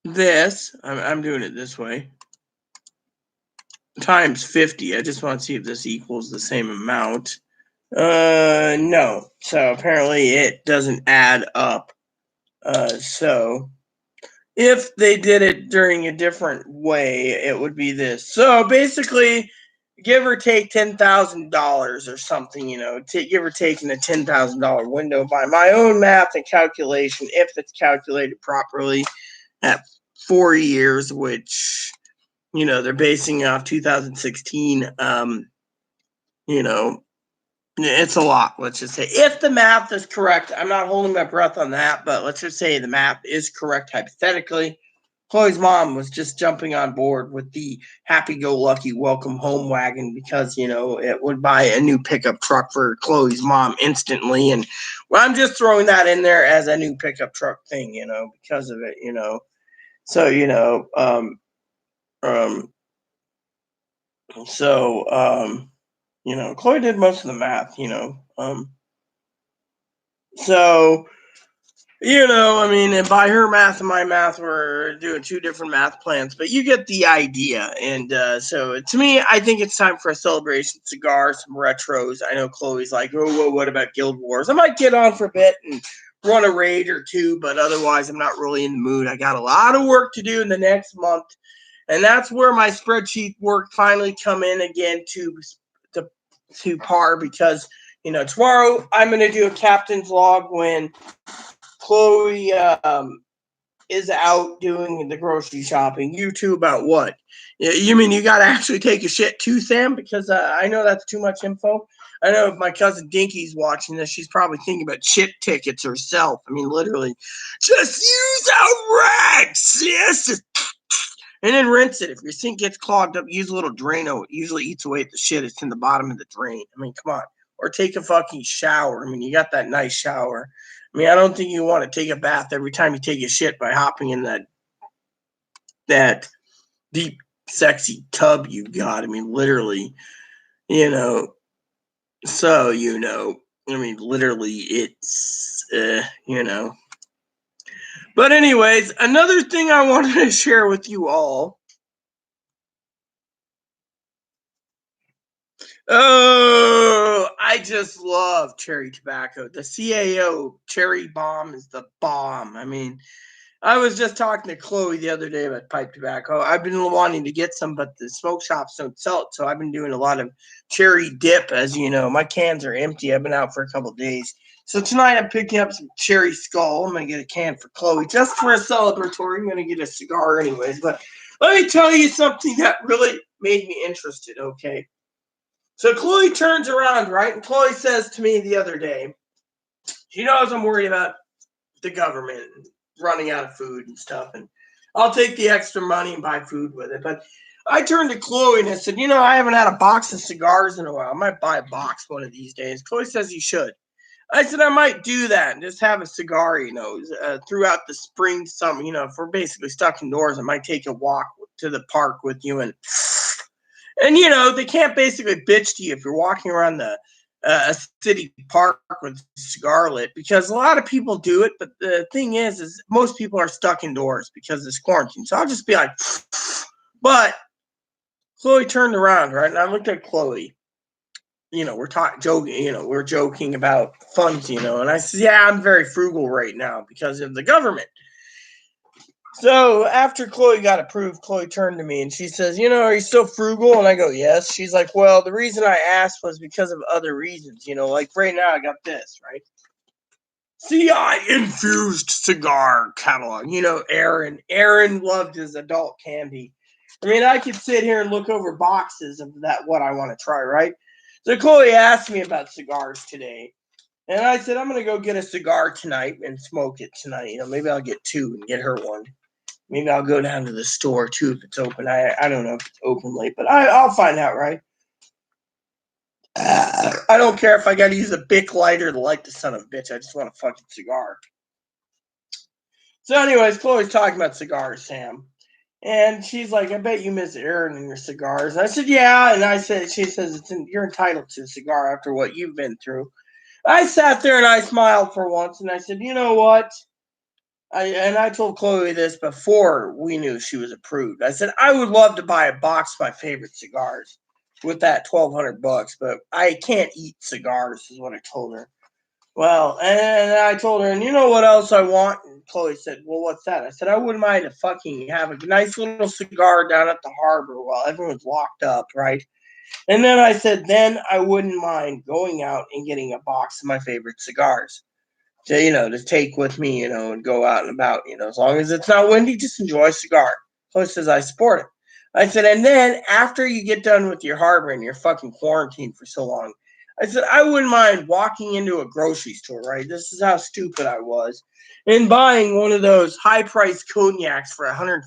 this, I'm doing it this way, times 50. I just want to see if this equals the same amount. No. So apparently it doesn't add up. So if they did it during a different way, it would be this. So basically, give or take $10,000 or something, give or take in a $10,000 window by my own math and calculation, if it's calculated properly at 4 years, which, they're basing off 2016. It's a lot, let's just say. If the math is correct, I'm not holding my breath on that, but let's just say the math is correct hypothetically. Chloe's mom was just jumping on board with the happy-go-lucky welcome home wagon because, it would buy a new pickup truck for Chloe's mom instantly. And I'm just throwing that in there as a new pickup truck thing, because of it, So, Chloe did most of the math, so, and by her math and my math, we're doing 2 different math plans, but you get the idea. And so to me, I think it's time for a celebration cigar, some retros. I know Chloe's like, oh, what about Guild Wars? I might get on for a bit and run a raid or 2, but otherwise I'm not really in the mood. I got a lot of work to do in the next month, and that's where my spreadsheet work finally come in again to par, because tomorrow I'm going to do a captain's log when Chloe is out doing the grocery shopping. You two about what? You mean you got to actually take a shit too, Sam? Because I know that's too much info. I know if my cousin Dinky's watching this, she's probably thinking about shit tickets herself. I mean, literally, just use out rags, yes, and then rinse it. If your sink gets clogged up, use a little Drano. It usually eats away at the shit that's in the bottom of the drain. I mean, come on. Or take a fucking shower. I mean, you got that nice shower. I mean, I don't think you want to take a bath every time you take a shit by hopping in that deep, sexy tub you got. I mean, literally, so, I mean, literally, it's, But anyways, another thing I wanted to share with you all. Oh, I just love cherry tobacco. The CAO cherry bomb is the bomb. I mean, I was just talking to Chloe the other day about pipe tobacco. I've been wanting to get some, but the smoke shops don't sell it. So I've been doing a lot of cherry dip. As you know, my cans are empty. I've been out for a couple of days. So tonight I'm picking up some cherry skull. I'm going to get a can for Chloe just for a celebratory. I'm going to get a cigar anyways. But let me tell you something that really made me interested, okay? So Chloe turns around, right? And Chloe says to me the other day, she knows I'm worried about the government running out of food and stuff, and I'll take the extra money and buy food with it. But I turned to Chloe and I said, I haven't had a box of cigars in a while. I might buy a box one of these days. Chloe says you should. I said I might do that and just have a cigar, throughout the spring, summer. If we're basically stuck indoors, I might take a walk to the park with you and they can't basically bitch to you if you're walking around a city park with a cigar lit, because a lot of people do it. But the thing is most people are stuck indoors because of this quarantine. So I'll just be like, but Chloe turned around, right? And I looked at Chloe we're joking, we're joking about funds, and I said, yeah, I'm very frugal right now because of the government. So after Chloe got approved, Chloe turned to me and she says, are you still frugal? And I go, yes. She's like, well, the reason I asked was because of other reasons, like right now I got this, right? CI infused cigar catalog. Aaron loved his adult candy. I mean, I could sit here and look over boxes of what I want to try, right? So Chloe asked me about cigars today. And I said, I'm going to go get a cigar tonight and smoke it tonight. Maybe I'll get two and get her one. Maybe I'll go down to the store too if it's open. I don't know if it's open late, but I'll find out, right? I don't care if I got to use a Bic lighter to light the son of a bitch. I just want a fucking cigar. So anyways, Chloe's talking about cigars, Sam. And she's like, I bet you miss Aaron and your cigars. And I said, yeah. And she says, you're entitled to a cigar after what you've been through. I sat there and I smiled for once. And I said, you know what? I told Chloe this before we knew she was approved. I said, I would love to buy a box of my favorite cigars with that $1,200, but I can't eat cigars, is what I told her. Well, and I told her, and you know what else I want? And Chloe said, well, what's that? I said, I wouldn't mind to fucking have a nice little cigar down at the harbor while everyone's locked up, right? And then I said, then I wouldn't mind going out and getting a box of my favorite cigars to take with me, and go out and about, as long as it's not windy, just enjoy a cigar. Chloe says, I support it. I said, and then after you get done with your harbor and you're fucking quarantined for so long, I said, I wouldn't mind walking into a grocery store, right? This is how stupid I was. And buying one of those high-priced cognacs for $150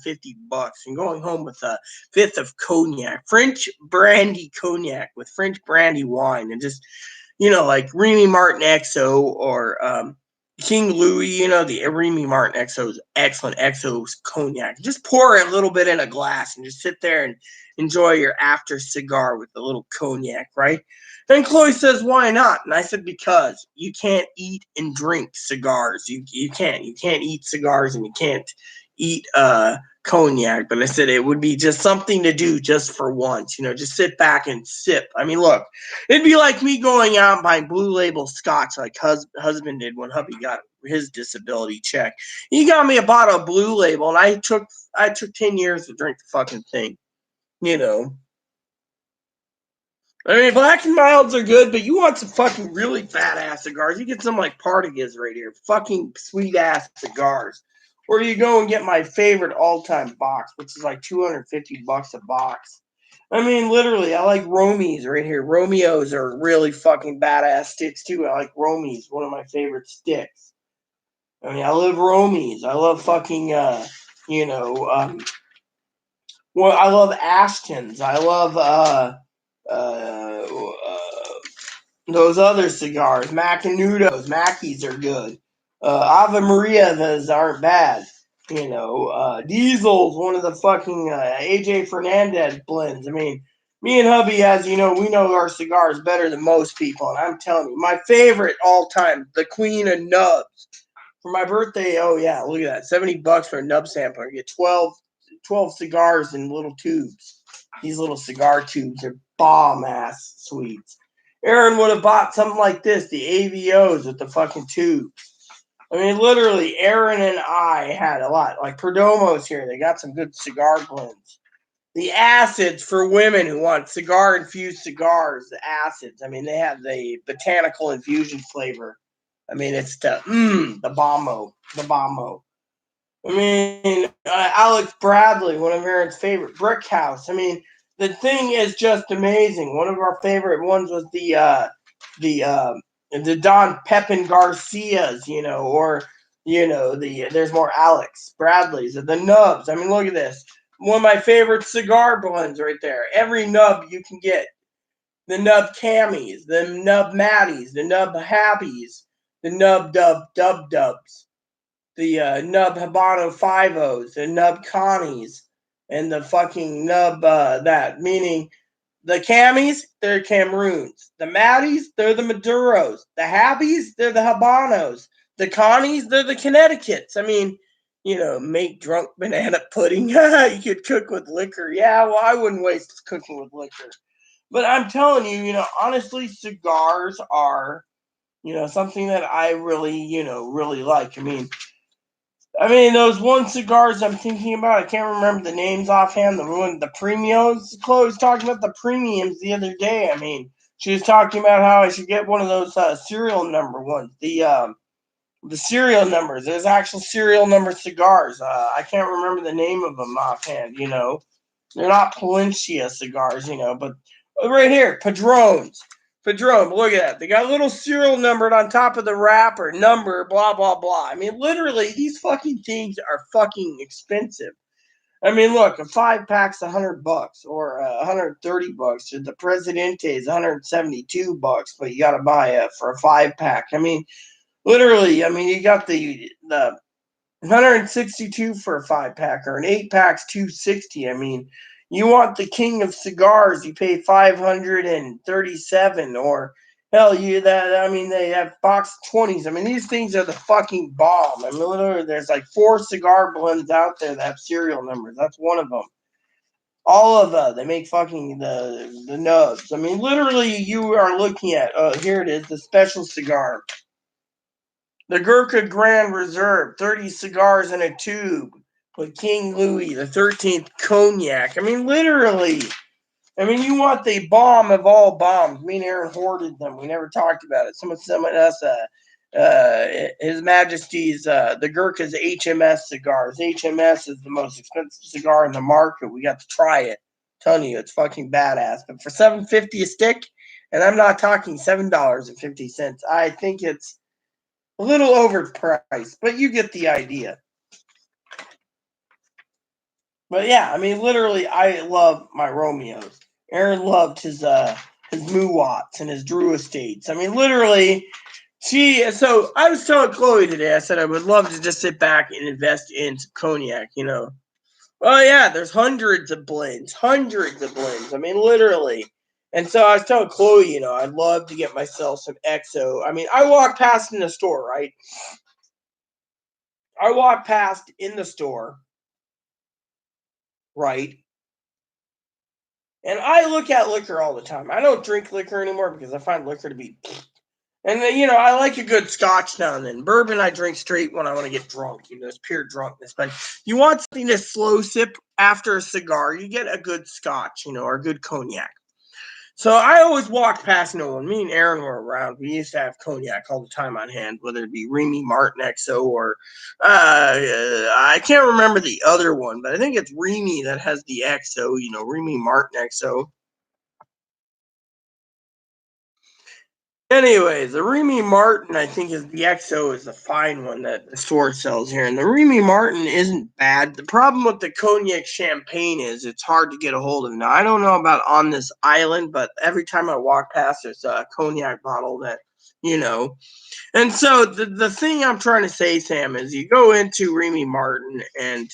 and going home with a fifth of cognac, French brandy cognac with French brandy wine, and just, like Remy Martin XO or King Louis, the Remy Martin XO is excellent. XO's cognac. Just pour a little bit in a glass and just sit there and enjoy your after cigar with a little cognac, right? And Chloe says, why not? And I said, because you can't eat and drink cigars. You can't. You can't eat cigars and you can't eat cognac. But I said it would be just something to do just for once. Just sit back and sip. I mean, look, it'd be like me going out and buying Blue Label scotch like husband did when hubby got his disability check. He got me a bottle of Blue Label, and I took 10 years to drink the fucking thing. I mean, Black and Milds are good, but you want some fucking really fat ass cigars. You get some like Partagas right here. Fucking sweet ass cigars. Or you go and get my favorite all time box, which is like $250 a box. I mean, literally, I like Romies right here. Romeos are really fucking badass sticks too. I like Romies, one of my favorite sticks. I mean, I love Romies. I love fucking, well, I love Ashtons. I love, those other cigars, Macanudos, Mackies are good. Ave Maria, those aren't bad. Diesel's one of the fucking AJ Fernandez blends. I mean, me and hubby, as you know, we know our cigars better than most people. And I'm telling you, my favorite all time, the Queen of Nubs. For my birthday, oh yeah, look at that. $70 for a nub sampler. You get 12 cigars in little tubes. These little cigar tubes are bomb ass sweets. Aaron would have bought something like this, the AVOs with the fucking tubes. I mean, literally, Aaron and I had a lot. Like Perdomo's here. They got some good cigar blends. The acids for women who want cigar-infused cigars, the acids. I mean, they have the botanical infusion flavor. I mean, it's the bombo. The bombo. I mean, Alex Bradley, one of Aaron's favorite, Brick House. I mean, the thing is just amazing. One of our favorite ones was the Don Pepin Garcias, or there's more Alex Bradley's, the nubs. I mean, look at this. One of my favorite cigar blends right there. Every nub you can get. The nub camis, the nub matties, the nub happies, the nub dubs, the nub Habano 5-0s, the nub Connies, and the fucking nub that, meaning the camis, they're Cameroons. The Maddies, they're the Maduros. The Habbies, they're the Habanos. The Connies, they're the Connecticut's. I mean, make drunk banana pudding. You could cook with liquor. Yeah, well, I wouldn't waste cooking with liquor. But I'm telling you, honestly, cigars are, something that I really, really like. I mean, those one cigars I'm thinking about, I can't remember the names offhand. The premiums. Chloe was talking about the premiums the other day. I mean, she was talking about how I should get one of those serial number ones. The serial numbers. There's actual serial number cigars. I can't remember the name of them offhand. They're not Palencia cigars. But right here, Padrones. Padron, look at that. They got a little serial numbered on top of the wrapper, number, blah, blah, blah. I mean, literally, these fucking things are fucking expensive. I mean, look, a 5-pack's $100 or $130. The Presidente is $172, but you got to buy it for a 5-pack. I mean, literally, you got the 162 for a 5-pack, or an 8-pack's $260. I mean, you want the king of cigars, you pay $537, or hell, they have box 20s. I mean, these things are the fucking bomb. I mean, literally, there's like 4 cigar blends out there that have serial numbers. That's one of them. All of they make fucking the nubs. I mean, literally, you are looking at here it is, the special cigar. The Gurkha Grand Reserve, 30 cigars in a tube with King Louis the 13th cognac. I mean, literally. I mean, you want the bomb of all bombs. Me and Aaron hoarded them. We never talked about it. Someone else, His Majesty's, the Gurkha's HMS cigars. HMS is the most expensive cigar in the market. We got to try it. I'm telling you, it's fucking badass. But for $7.50 a stick, and I'm not talking $7.50, I think it's a little overpriced, but you get the idea. But yeah, I mean, literally, I love my Romeos. Aaron loved his Muwats and his Drew Estates. I mean, literally, so I was telling Chloe today, I said I would love to just sit back and invest in some cognac, Well, yeah, there's hundreds of blends. I mean, literally. And so I was telling Chloe, I'd love to get myself some XO. I mean, I walked past in the store, right? I walked past in the store, right? And I look at liquor all the time. I don't drink liquor anymore because I find liquor to be. And then, I like a good scotch now and then. Bourbon, I drink straight when I want to get drunk. It's pure drunkenness. But you want something to slow sip after a cigar, you get a good scotch, or a good cognac. So I always walked past Nolan. Me and Aaron were around. We used to have cognac all the time on hand, whether it be Remy Martin XO or I can't remember the other one, but I think it's Remy that has the XO, Remy Martin XO. Anyways, the Remy Martin, I think, is the XO is the fine one that the store sells here. And the Remy Martin isn't bad. The problem with the cognac champagne is it's hard to get a hold of. Now, I don't know about on this island, but every time I walk past, there's a cognac bottle that, And so the thing I'm trying to say, Sam, is you go into Remy Martin and,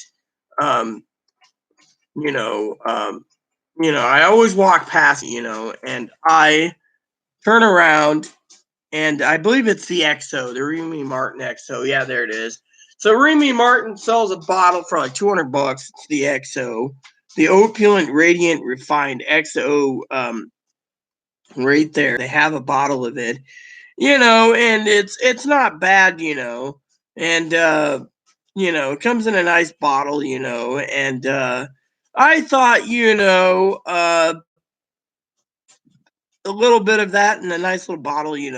um, you know, um, I always walk past, and I turn around. And I believe it's the XO, the Remy Martin XO. Yeah, there it is. So Remy Martin sells a bottle for like $200. It's the XO, the Opulent Radiant Refined XO. Right there, they have a bottle of it. And it's not bad. And it comes in a nice bottle. And I thought, a little bit of that in a nice little bottle, and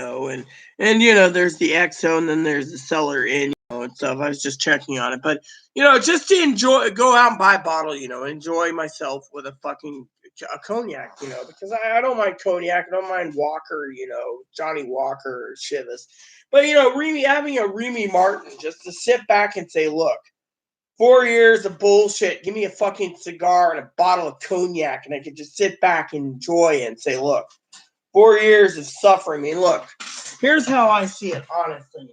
there's the XO, and then there's the Cellar Inn, and stuff. I was just checking on it, but just to go out and buy a bottle, enjoy myself with a fucking a cognac, because I don't mind cognac, I don't mind Walker, Johnny Walker or Chivas, but having a Remy Martin just to sit back and say, look. 4 years of bullshit. Give me a fucking cigar and a bottle of cognac, and I can just sit back and enjoy it and say, look, 4 years of suffering. I mean, look, here's how I see it, honestly,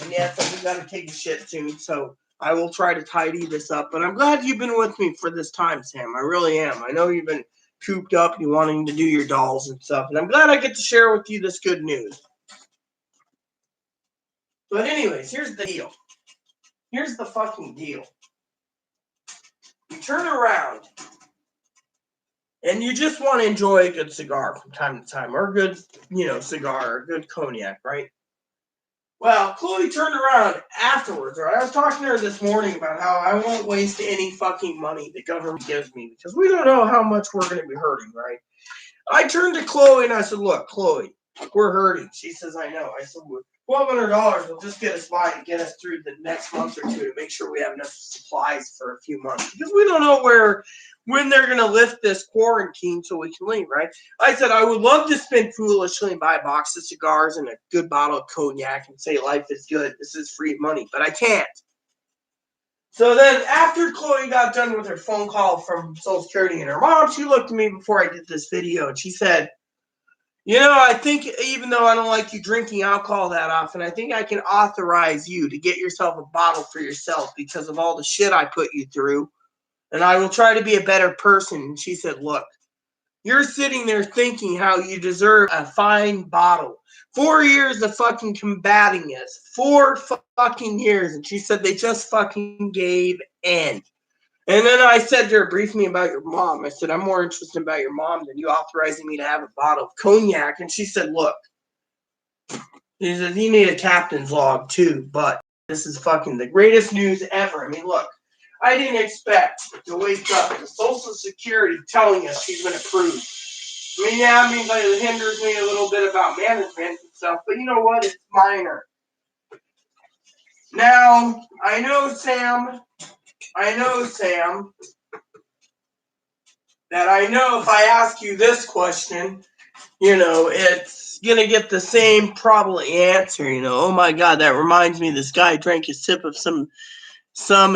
And yes, I do gotta take a shit soon, so I will try to tidy this up. But I'm glad you've been with me for this time, Sam. I really am. I know you've been cooped up, you wanting to do your dolls and stuff, and I'm glad I get to share with you this good news. But anyways, here's the deal. Here's the fucking deal. You turn around and you just want to enjoy a good cigar from time to time, or a good, cigar, or a good cognac, right? Well, Chloe turned around afterwards, right? I was talking to her this morning about how I won't waste any fucking money the government gives me because we don't know how much we're going to be hurting, right? I turned to Chloe and I said, look, Chloe, we're hurting. She says, I know. I said, $1,200 will just get us by and get us through the next month or two to make sure we have enough supplies for a few months. Because we don't know when they're going to lift this quarantine so we can leave, right? I said, I would love to spend foolishly and buy a box of cigars and a good bottle of cognac and say life is good. This is free money, but I can't. So then after Chloe got done with her phone call from Social Security and her mom, she looked at me before I did this video and she said, I think even though I don't like you drinking alcohol that often, I think I can authorize you to get yourself a bottle for yourself because of all the shit I put you through. And I will try to be a better person. And she said, look, you're sitting there thinking how you deserve a fine bottle. 4 years of fucking combating us. 4 fucking years. And she said they just fucking gave in. And then I said to her, brief me about your mom. I said, I'm more interested about your mom than you authorizing me to have a bottle of cognac. And she said, look, she said, you need a captain's log too, but this is fucking the greatest news ever. I mean, look, I didn't expect to wake up to Social Security telling us she's been approved. I mean, yeah, it hinders me a little bit about management and stuff, but you know what? It's minor. Now, I know, Sam, that I know if I ask you this question, it's going to get the same probably answer, oh my God, that reminds me, this guy drank a sip of some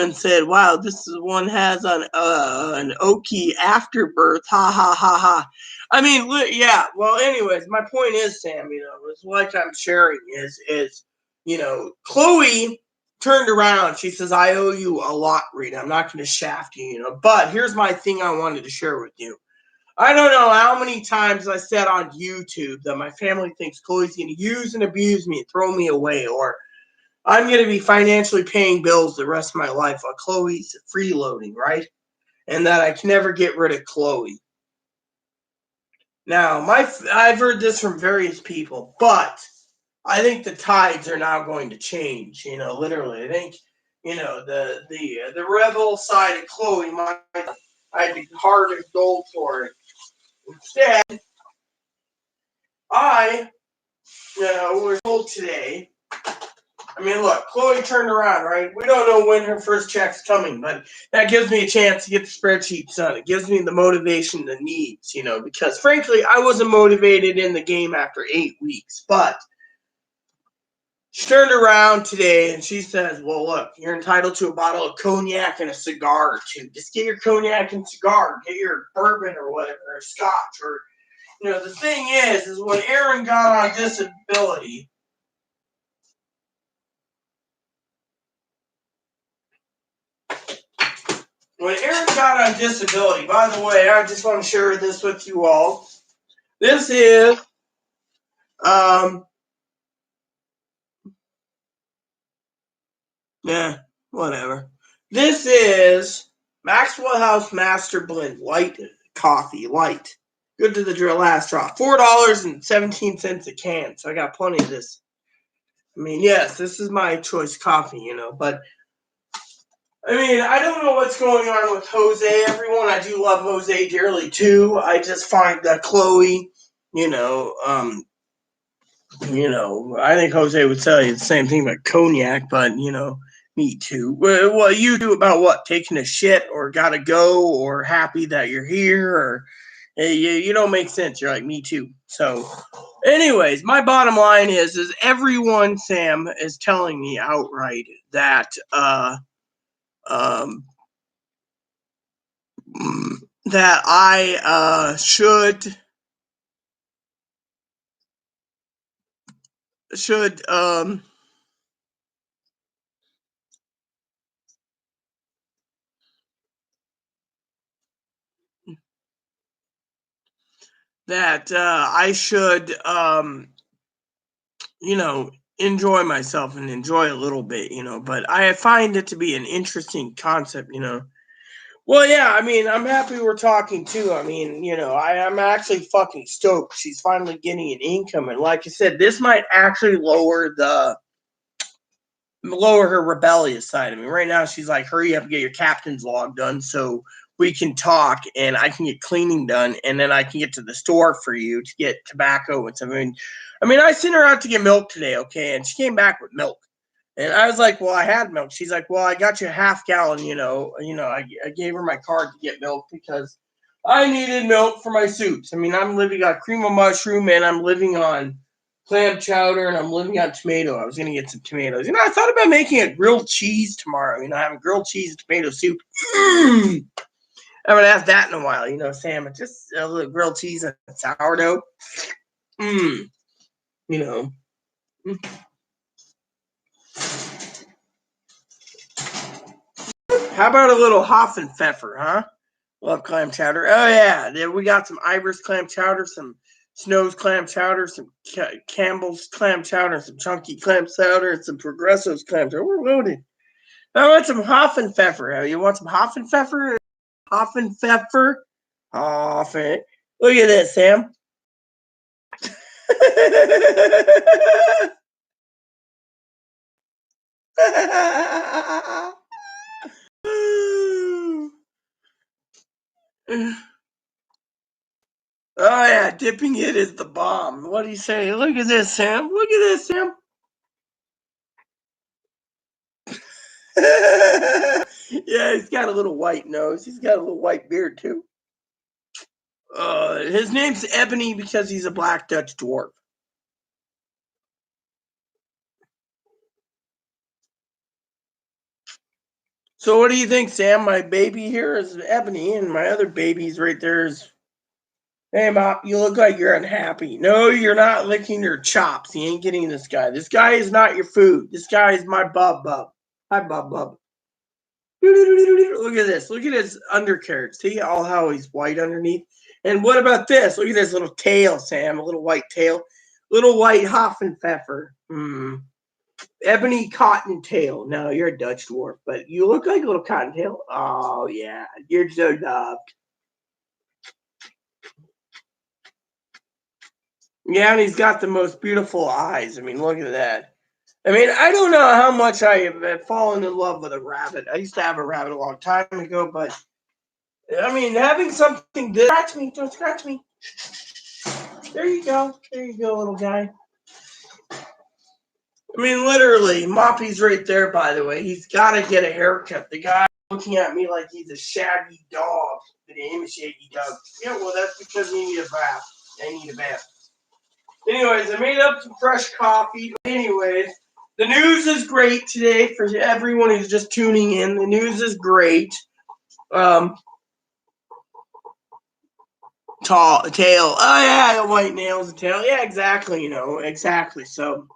and said, wow, this is one has on an Okie afterbirth, ha ha ha ha. I mean, yeah, well, anyways, my point is, Sam, it's like I'm sharing is, Chloe turned around. She says, I owe you a lot, Rita. I'm not going to shaft you, but here's my thing I wanted to share with you. I don't know how many times I said on YouTube that my family thinks Chloe's going to use and abuse me and throw me away, or I'm going to be financially paying bills the rest of my life while Chloe's freeloading, right? And that I can never get rid of Chloe. Now, I've heard this from various people, but I think the tides are now going to change. Literally, I think the rebel side of Chloe might have the heart of gold for it. Instead, I was told today. I mean, look, Chloe turned around, right? We don't know when her first check's coming, but that gives me a chance to get the spreadsheets done. It gives me the motivation, the needs, because frankly, I wasn't motivated in the game after 8 weeks. But she turned around today and she says, well, look, you're entitled to a bottle of cognac and a cigar or two. Just get your cognac and cigar, get your bourbon or whatever, or scotch. Or, the thing is when Aaron got on disability, by the way, I just want to share this with you all. This is whatever. This is Maxwell House Master Blend Light Coffee, light. Good to the last drop. $4.17 a can. So I got plenty of this. I mean, yes, this is my choice coffee, but I mean, I don't know what's going on with Jose, everyone. I do love Jose dearly, too. I just find that Chloe, I think Jose would tell you the same thing about cognac, but, me too. Well, you do about what? Taking a shit or gotta go or happy that you're here or you don't make sense. You're like, me too. So, anyways, my bottom line is everyone, Sam, is telling me outright that, that I should enjoy myself and enjoy a little bit, but I find it to be an interesting concept, Well, yeah, I mean, I'm happy we're talking too. I mean, I'm actually fucking stoked. She's finally getting an income, and like I said, this might actually lower her rebellious side. I mean, right now she's like, hurry up and get your captain's log done so we can talk and I can get cleaning done and then I can get to the store for you to get tobacco and something. I mean, I sent her out to get milk today, okay, and she came back with milk. And I was like, well, I had milk. She's like, well, I got you a half gallon, I gave her my card to get milk because I needed milk for my soups. I mean, I'm living on cream of mushroom and I'm living on clam chowder and I'm living on tomato. I was going to get some tomatoes. I thought about making a grilled cheese tomorrow, having grilled cheese and tomato soup. I haven't had that in a while, Sam. Just a little grilled cheese and sourdough. Mm, you know. How about a little Hoffenpfeffer, huh? Love clam chowder. Oh, yeah. Then we got some Ivor's clam chowder, some Snow's clam chowder, some Campbell's clam chowder, some Chunky clam chowder, and some Progresso's clam chowder. We're loaded. I want some Hoffenpfeffer. You want some Hoffenpfeffer? Hoffenpfeffer? Hoffen. Look at this, Sam. Oh, yeah, dipping it is the bomb. What do you say? Look at this, Sam. Look at this, Sam. Yeah, he's got a little white nose. He's got a little white beard, too. His name's Ebony because he's a black Dutch dwarf. So what do you think, Sam? My baby here is Ebony, and my other baby's right there is... Hey, Mop, you look like you're unhappy. No, you're not licking your chops. You ain't getting this guy. This guy is not your food. This guy is my Bub Bub. Hi, Bub Bub. Look at this. Look at his undercarriage. See all how he's white underneath? And what about this? Look at this little tail, Sam. A little white tail. Little white Hoffenpfeffer. Ebony Cottontail. No, you're a Dutch dwarf, but you look like a little Cottontail. Oh, yeah. You're so loved. Yeah, and he's got the most beautiful eyes. I mean, look at that. I mean, I don't know how much I have fallen in love with a rabbit. I used to have a rabbit a long time ago, but I mean, having something this... Scratch me. Don't scratch me. There you go. There you go, little guy. I mean, literally, Moppy's right there, by the way. He's got to get a haircut. The guy looking at me like he's a shaggy dog. The name is Shaggy Dog. Yeah, well, that's because we need a bath. I need a bath. Anyways, I made up some fresh coffee. Anyways, the news is great today for everyone who's just tuning in. The news is great. Tail. Oh, yeah, the white nails and tail. Yeah, exactly, exactly. So...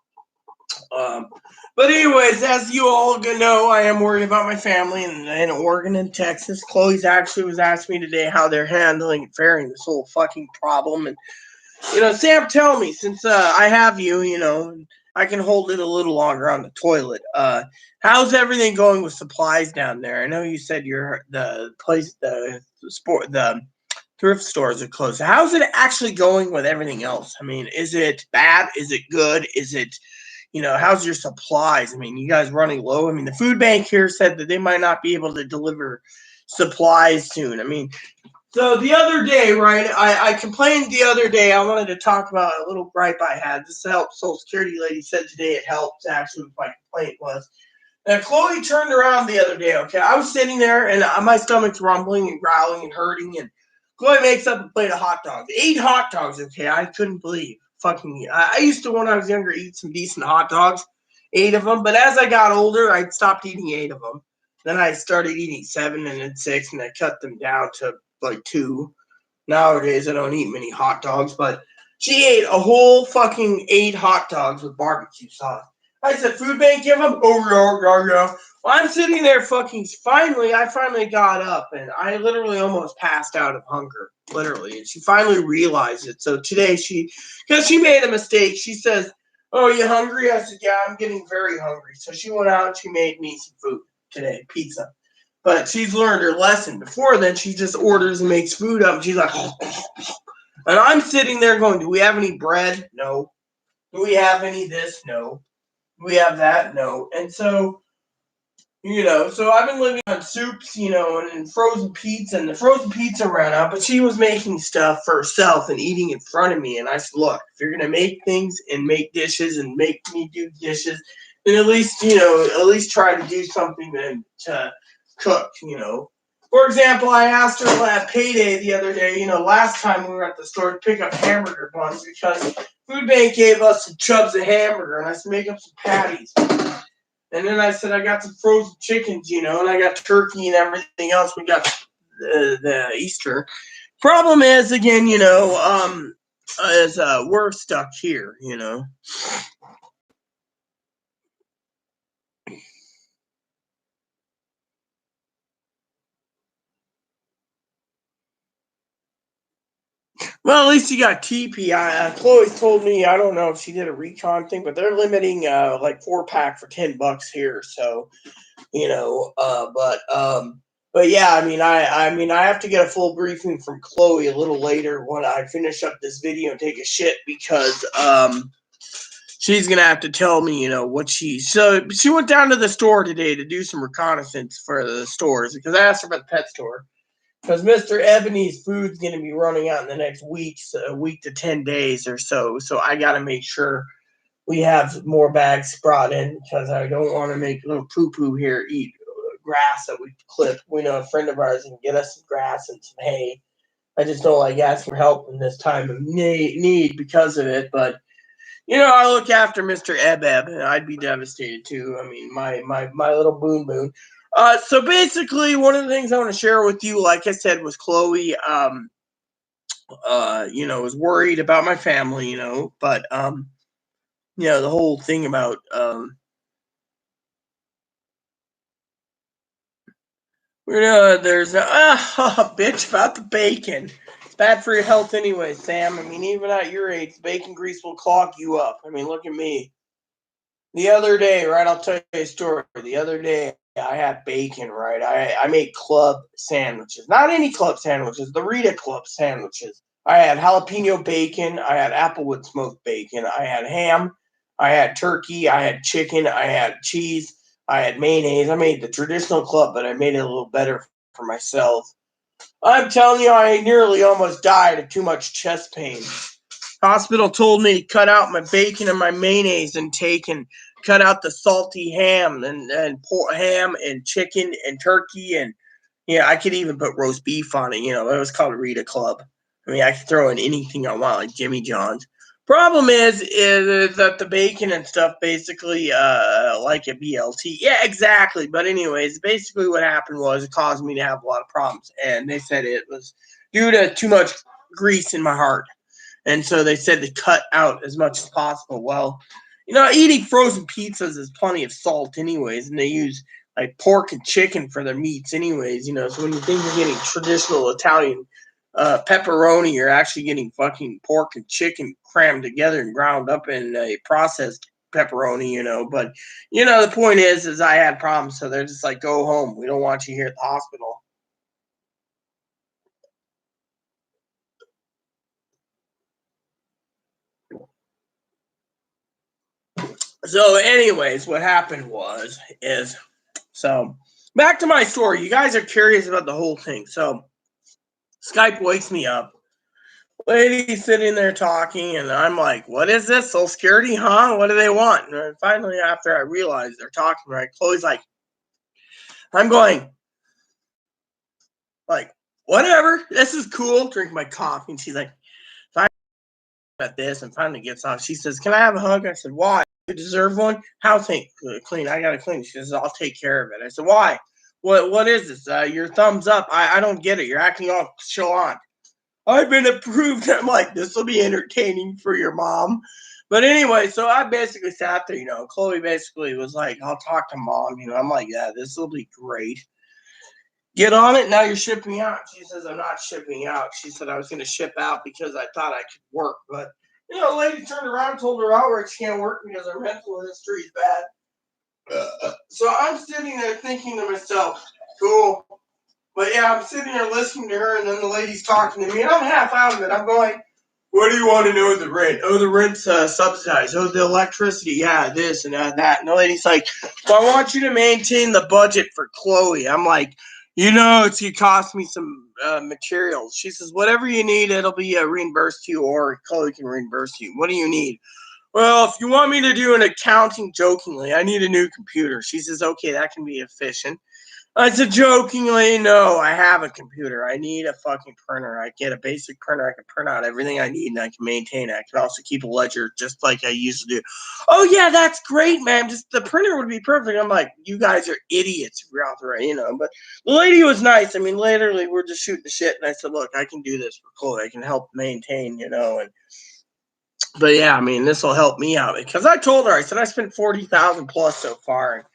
but anyways, as you all know, I am worried about my family in Oregon and Texas. Chloe's actually was asking me today how they're handling and faring this whole fucking problem. And, Sam, tell me, since I have you, I can hold it a little longer on the toilet. How's everything going with supplies down there? I know you said the thrift stores are closed. How's it actually going with everything else? I mean, is it bad? Is it good? Is it... how's your supplies? I mean, you guys running low? I mean, the food bank here said that they might not be able to deliver supplies soon. I mean, so the other day, right, I complained the other day. I wanted to talk about a little gripe I had. This helped. Social Security lady said today it helped, actually, what my complaint was. And Chloe turned around the other day, okay? I was sitting there, and my stomach's rumbling and growling and hurting, and Chloe makes up a plate of hot dogs. 8 hot dogs, okay? I couldn't believe. I used to, when I was younger, eat some decent hot dogs, 8 of them. But as I got older, I stopped eating 8 of them. Then I started eating 7 and then 6, and I cut them down to like 2. Nowadays, I don't eat many hot dogs, but she ate a whole fucking 8 hot dogs with barbecue sauce. I said, food bank, give them? Oh, yeah. Well, I'm sitting there I finally got up, and I literally almost passed out of hunger, literally. And she finally realized it. So today because she made a mistake, she says, oh, you hungry? I said, yeah, I'm getting very hungry. So she went out and she made me some food today, pizza. But she's learned her lesson. Before then, she just orders and makes food up. And she's like, and I'm sitting there going, do we have any bread? No. Do we have any this? No. Do we have that? No. And so, so I've been living on soups, and frozen pizza, and the frozen pizza ran out, but she was making stuff for herself and eating in front of me. And I said, look, if you're going to make things and make dishes and make me do dishes, then at least try to do something to cook, For example, I asked her at payday the other day, last time we were at the store to pick up hamburger buns because Food Bank gave us some chubs of hamburger, and I said, make up some patties. And then I said, I got some frozen chickens, and I got turkey and everything else. We got the Easter. Problem is, again, we're stuck here, Well, at least you got TP. Chloe's told me, I don't know if she did a recon thing, but they're limiting like 4-pack for $10 here. So, but yeah, I have to get a full briefing from Chloe a little later when I finish up this video and take a shit because she's gonna have to tell me, what she went down to the store today to do some reconnaissance for the stores because I asked her about the pet store. Because Mr. Ebony's food's going to be running out in the next a week to 10 days or so. So I got to make sure we have more bags brought in because I don't want to make little poo-poo here eat grass that we clip. We know a friend of ours can get us some grass and some hay. I just don't like asking for help in this time of need because of it. But, I look after Mr. Eb, and I'd be devastated too. I mean, my little boon. So basically, one of the things I want to share with you, like I said, was Chloe, was worried about my family, but, the whole thing about, there's a bitch about the bacon. It's bad for your health anyway, Sam. I mean, even at your age, bacon grease will clog you up. I mean, look at me. The other day, right, I'll tell you a story. The other day, I had bacon, right? I made club sandwiches. Not any club sandwiches, the Rita Club sandwiches. I had jalapeno bacon. I had applewood smoked bacon. I had ham. I had turkey. I had chicken. I had cheese. I had mayonnaise. I made the traditional club, but I made it a little better for myself. I'm telling you, I nearly almost died of too much chest pain. Hospital told me to cut out my bacon and my mayonnaise intake and cut out the salty ham and ham and chicken and turkey and I could even put roast beef on it. It was called Rita Club. I mean, I could throw in anything I want, like Jimmy John's. Problem is that the bacon and stuff basically like a BLT. Yeah, exactly. But anyways, basically what happened was it caused me to have a lot of problems, and they said it was due to too much grease in my heart. And so they said to cut out as much as possible. Well, eating frozen pizzas is plenty of salt anyways, and they use like pork and chicken for their meats anyways, So when you think you're getting traditional Italian pepperoni, you're actually getting fucking pork and chicken crammed together and ground up in a processed pepperoni, But, the point is I had problems, so they're just like, go home. We don't want you here at the hospital. So, anyways, what happened is so back to my story. You guys are curious about the whole thing. So Skype wakes me up. Lady's sitting there talking, and I'm like, what is this? Social Security, huh? What do they want? And finally, after I realize they're talking, right, Chloe's like, I'm going, like, whatever. This is cool. Drink my coffee. And she's like, at this, and finally gets off. She says, can I have a hug? I said, why? You deserve one? House ain't clean. I gotta clean. She says, I'll take care of it. I said, why? What is this? Your thumbs up. I don't get it. You're acting all chalant. I've been approved. I'm like, this will be entertaining for your mom. But anyway, so I basically sat there, Chloe basically was like, I'll talk to mom. I'm like, yeah, this will be great. Get on it. Now you're shipping out. She says, I'm not shipping out. She said I was going to ship out because I thought I could work. But, the lady turned around and told her outright she can't work because her mental history is bad. So I'm sitting there thinking to myself, Cool. But yeah, I'm sitting here listening to her, and then the lady's talking to me, and I'm half out of it. I'm going, what do you want to know the rent? Oh, the rent's subsidized. Oh, the electricity, yeah, this and that. And the lady's like, well, I want you to maintain the budget for Chloe. I'm like, it's going to cost me some materials. She says, whatever you need, it'll be reimbursed to you, or Chloe can reimburse you. What do you need? Well, if you want me to do an accounting jokingly, I need a new computer. She says, okay, that can be efficient. I said jokingly, no, I have a computer. I need a fucking printer. I get a basic printer. I can print out everything I need and I can maintain it. I can also keep a ledger just like I used to do. Oh, yeah, that's great, man. Just the printer would be perfect. I'm like, you guys are idiots if you're out there, But the lady was nice. I mean, literally, we're just shooting the shit. And I said, look, I can do this for Chloe. I can help maintain, But yeah, I mean, this will help me out because I told her, I said, I spent 40,000 plus so far. And,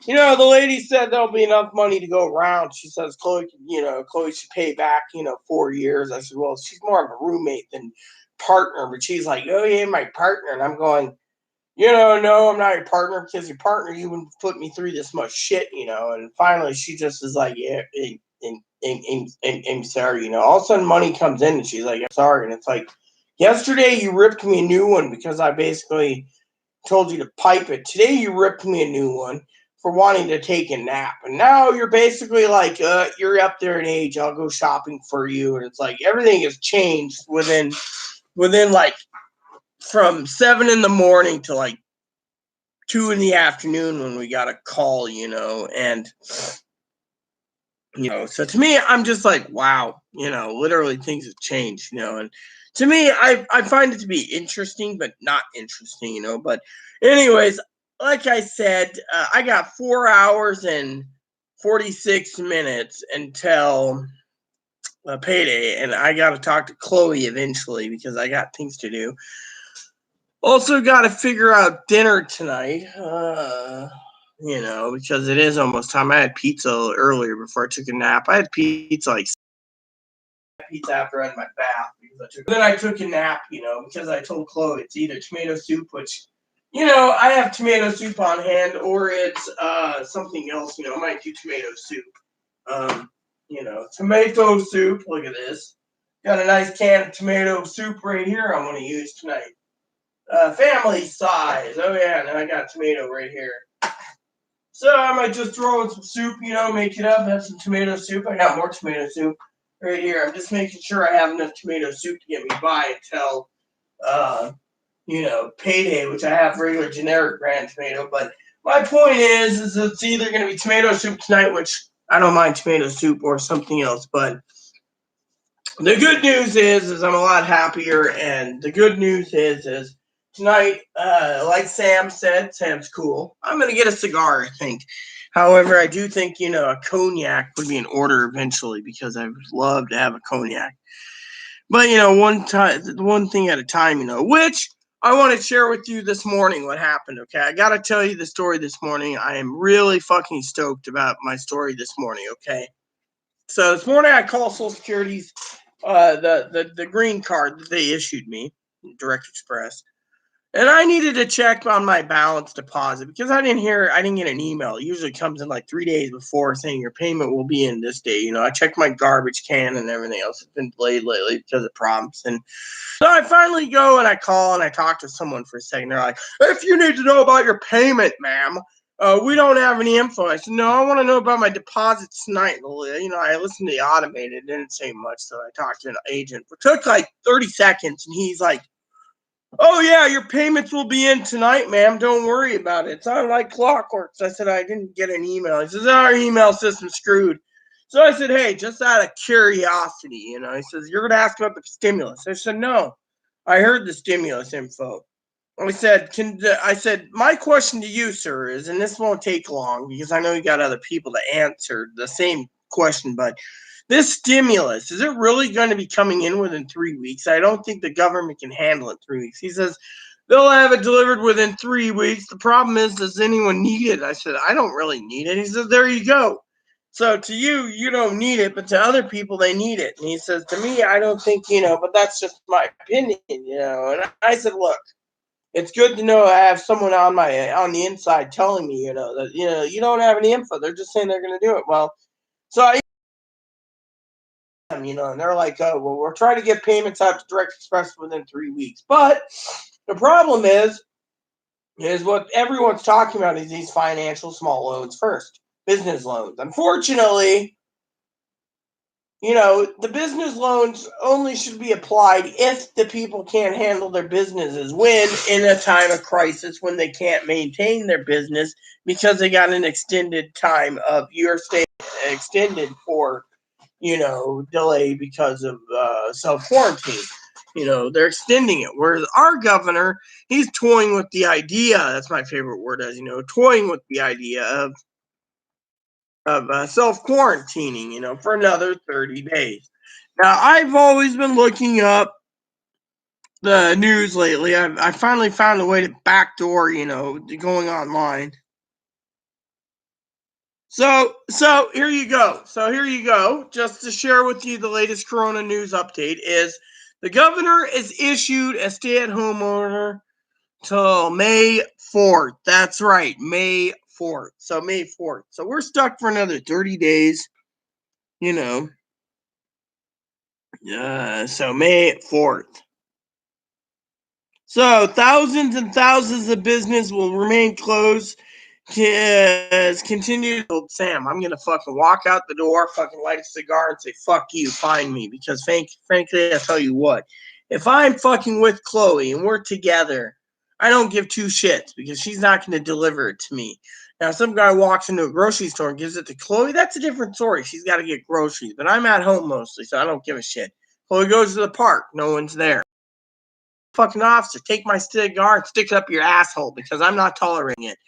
the lady said there'll be enough money to go around. She says, Chloe should pay back, 4 years. I said, well, she's more of a roommate than partner. But she's like, oh, yeah, my partner. And I'm going, no, I'm not your partner because your partner, you wouldn't put me through this much shit, And finally, she just is like, yeah, I'm sorry, All of a sudden, money comes in and she's like, I'm sorry. And it's like, yesterday, you ripped me a new one because I basically told you to pipe it. Today, you ripped me a new one for wanting to take a nap. And now you're basically like, you're up there in age. I'll go shopping for you. And it's like everything has changed within like from 7 in the morning to like 2 in the afternoon when we got a call, and so to me, I'm just like, wow, literally things have changed, and to me, I find it to be interesting, but not interesting, but anyways, like I said, I got 4 hours and 46 minutes until payday, and I got to talk to Chloe eventually because I got things to do. Also got to figure out dinner tonight, because it is almost time. I had pizza earlier before I took a nap. I had pizza after I had my bath then I took a nap, because I told Chloe it's either tomato soup, which, I have tomato soup on hand, or it's something else, I might do tomato soup. Tomato soup, look at this. Got a nice can of tomato soup right here I'm going to use tonight. Family size. Oh yeah, and I got tomato right here. So I might just throw in some soup, make it up, have some tomato soup. I got more tomato soup right here. I'm just making sure I have enough tomato soup to get me by until, payday, which I have regular generic brand tomato. But my point is it's either going to be tomato soup tonight, which I don't mind tomato soup, or something else. But the good news is I'm a lot happier, and the good news is tonight, like Sam said, Sam's cool. I'm gonna get a cigar, I think. However, I do think a cognac would be in order eventually because I would love to have a cognac. But one thing at a time, which I want to share with you this morning what happened. Okay, I gotta tell you the story this morning. I am really fucking stoked about my story this morning. Okay, so this morning I called Social Security's the green card that they issued me, Direct Express, and I needed to check on my balance deposit because I didn't get an email. It usually comes in like 3 days before saying your payment will be in this day. I checked my garbage can and everything else. It's been delayed lately because of problems. And so I finally go and I call and I talk to someone for a second. They're like, if you need to know about your payment, ma'am, we don't have any info. I said, no, I want to know about my deposits tonight. I listened to the automated. It didn't say much, so I talked to an agent. It took like 30 seconds, and he's like, oh, yeah, your payments will be in tonight, ma'am. Don't worry about it. It's on like clockwork. So I said, I didn't get an email. He says, our email system's screwed. So I said, hey, just out of curiosity, he says, you're going to ask about the stimulus. I said, no, I heard the stimulus info. I said, my question to you, sir, is, and this won't take long because I know you got other people to answer the same question, but this stimulus, is it really going to be coming in within 3 weeks? I don't think the government can handle it 3 weeks. He says, they'll have it delivered within 3 weeks. The problem is, does anyone need it? I said, I don't really need it. He says, there you go. So to you, you don't need it, but to other people, they need it. And he says, to me, I don't think, but that's just my opinion, And I said, look, it's good to know I have someone on the inside telling me, that you don't have any info. They're just saying they're going to do it. Well, So and they're like, oh, well, we're trying to get payments out to Direct Express within 3 weeks. But the problem is what everyone's talking about is these financial small loans first, business loans. Unfortunately, the business loans only should be applied if the people can't handle their businesses. When in a time of crisis, when they can't maintain their business because they got an extended time of your stay extended for, delay because of self-quarantine. They're extending it. Whereas our governor, he's toying with the idea. That's my favorite word, as you know, toying with the idea of self-quarantining, for another 30 days. Now, I've always been looking up the news lately. I finally found a way to backdoor, going online. So here you go. Just to share with you the latest Corona news update is the governor has issued a stay-at-home order till May 4th. That's right, May 4th. So May 4th. So we're stuck for another 30 days, so May 4th. So thousands and thousands of business will remain closed. Continue. Sam, I'm gonna fucking walk out the door, fucking light a cigar, and say "fuck you," find me. Because frankly, I tell you what, if I'm fucking with Chloe and we're together, I don't give two shits because she's not gonna deliver it to me. Now, some guy walks into a grocery store and gives it to Chloe. That's a different story. She's got to get groceries, but I'm at home mostly, so I don't give a shit. Chloe goes to the park. No one's there. Fucking officer, take my cigar and stick it up your asshole because I'm not tolerating it.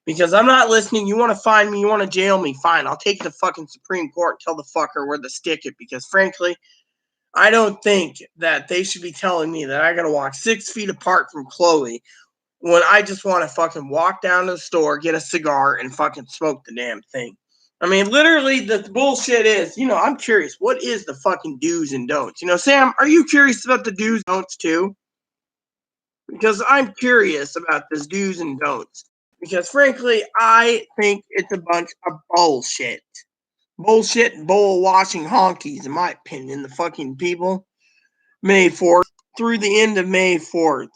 Because I'm not listening. You want to find me, you want to jail me, fine. I'll take it to fucking Supreme Court and tell the fucker where to stick it. Because frankly, I don't think that they should be telling me that I gotta walk 6 feet apart from Chloe when I just want to fucking walk down to the store, get a cigar, and fucking smoke the damn thing. I mean, literally, the bullshit is, I'm curious, what is the fucking do's and don'ts? Sam, are you curious about the do's and don'ts too? Because I'm curious about this do's and don'ts. Because frankly, I think it's a bunch of bullshit. Bullshit and bowl washing honkies, in my opinion. The fucking people. May 4th through the end of May 4th.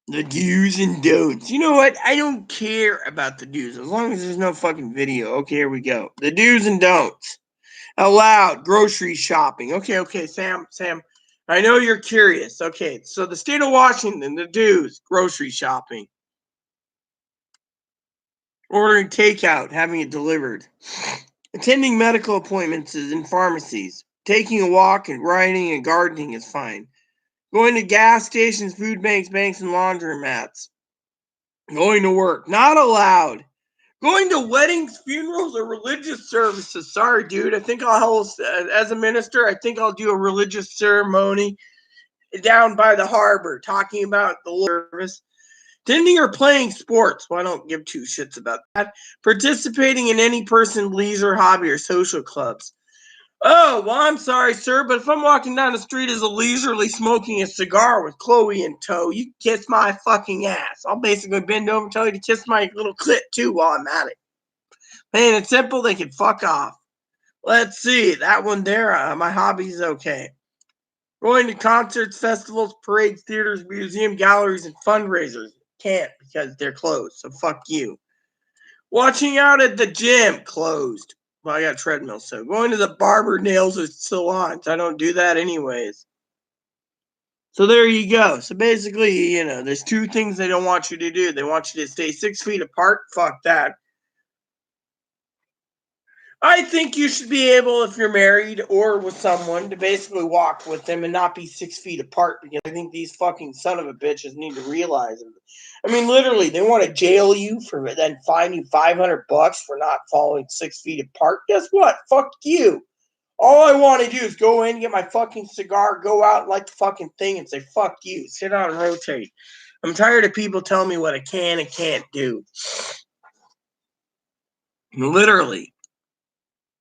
The do's and don'ts. You know what? I don't care about the do's as long as there's no fucking video. Okay, here we go. The do's and don'ts. Allowed grocery shopping. Okay, Sam. I know you're curious. Okay, so the state of Washington, the do's, grocery shopping. Ordering takeout, having it delivered. Attending medical appointments in pharmacies. Taking a walk and riding and gardening is fine. Going to gas stations, food banks, and laundromats. Going to work, not allowed. Going to weddings, funerals, or religious services. Sorry, dude. I think I'll host, as a minister, I think I'll do a religious ceremony down by the harbor talking about the Lord service. Attending or playing sports. Well, I don't give two shits about that. Participating in any person's leisure, hobby, or social clubs. Oh, well, I'm sorry, sir, but if I'm walking down the street as a leisurely smoking a cigar with Chloe in tow, you kiss my fucking ass. I'll basically bend over and tell you to kiss my little clit, too, while I'm at it. Plain and simple, they can fuck off. Let's see. That one there, my hobby's okay. Going to concerts, festivals, parades, theaters, museum galleries, and fundraisers. Can't because they're closed, so fuck you. Watching out at the gym, closed. Well, I got a treadmill, so going to the barber, nails, or salons. I don't do that anyways. So there you go. So basically, there's two things they don't want you to do. They want you to stay 6 feet apart. Fuck that. I think you should be able, if you're married or with someone, to basically walk with them and not be 6 feet apart, because I think these fucking son of a bitches need to realize it. I mean, literally, they want to jail you for then fine you $500 for not following 6 feet apart. Guess what? Fuck you. All I want to do is go in, get my fucking cigar, go out, light the fucking thing, and say, fuck you. Sit down and rotate. I'm tired of people telling me what I can and can't do. Literally.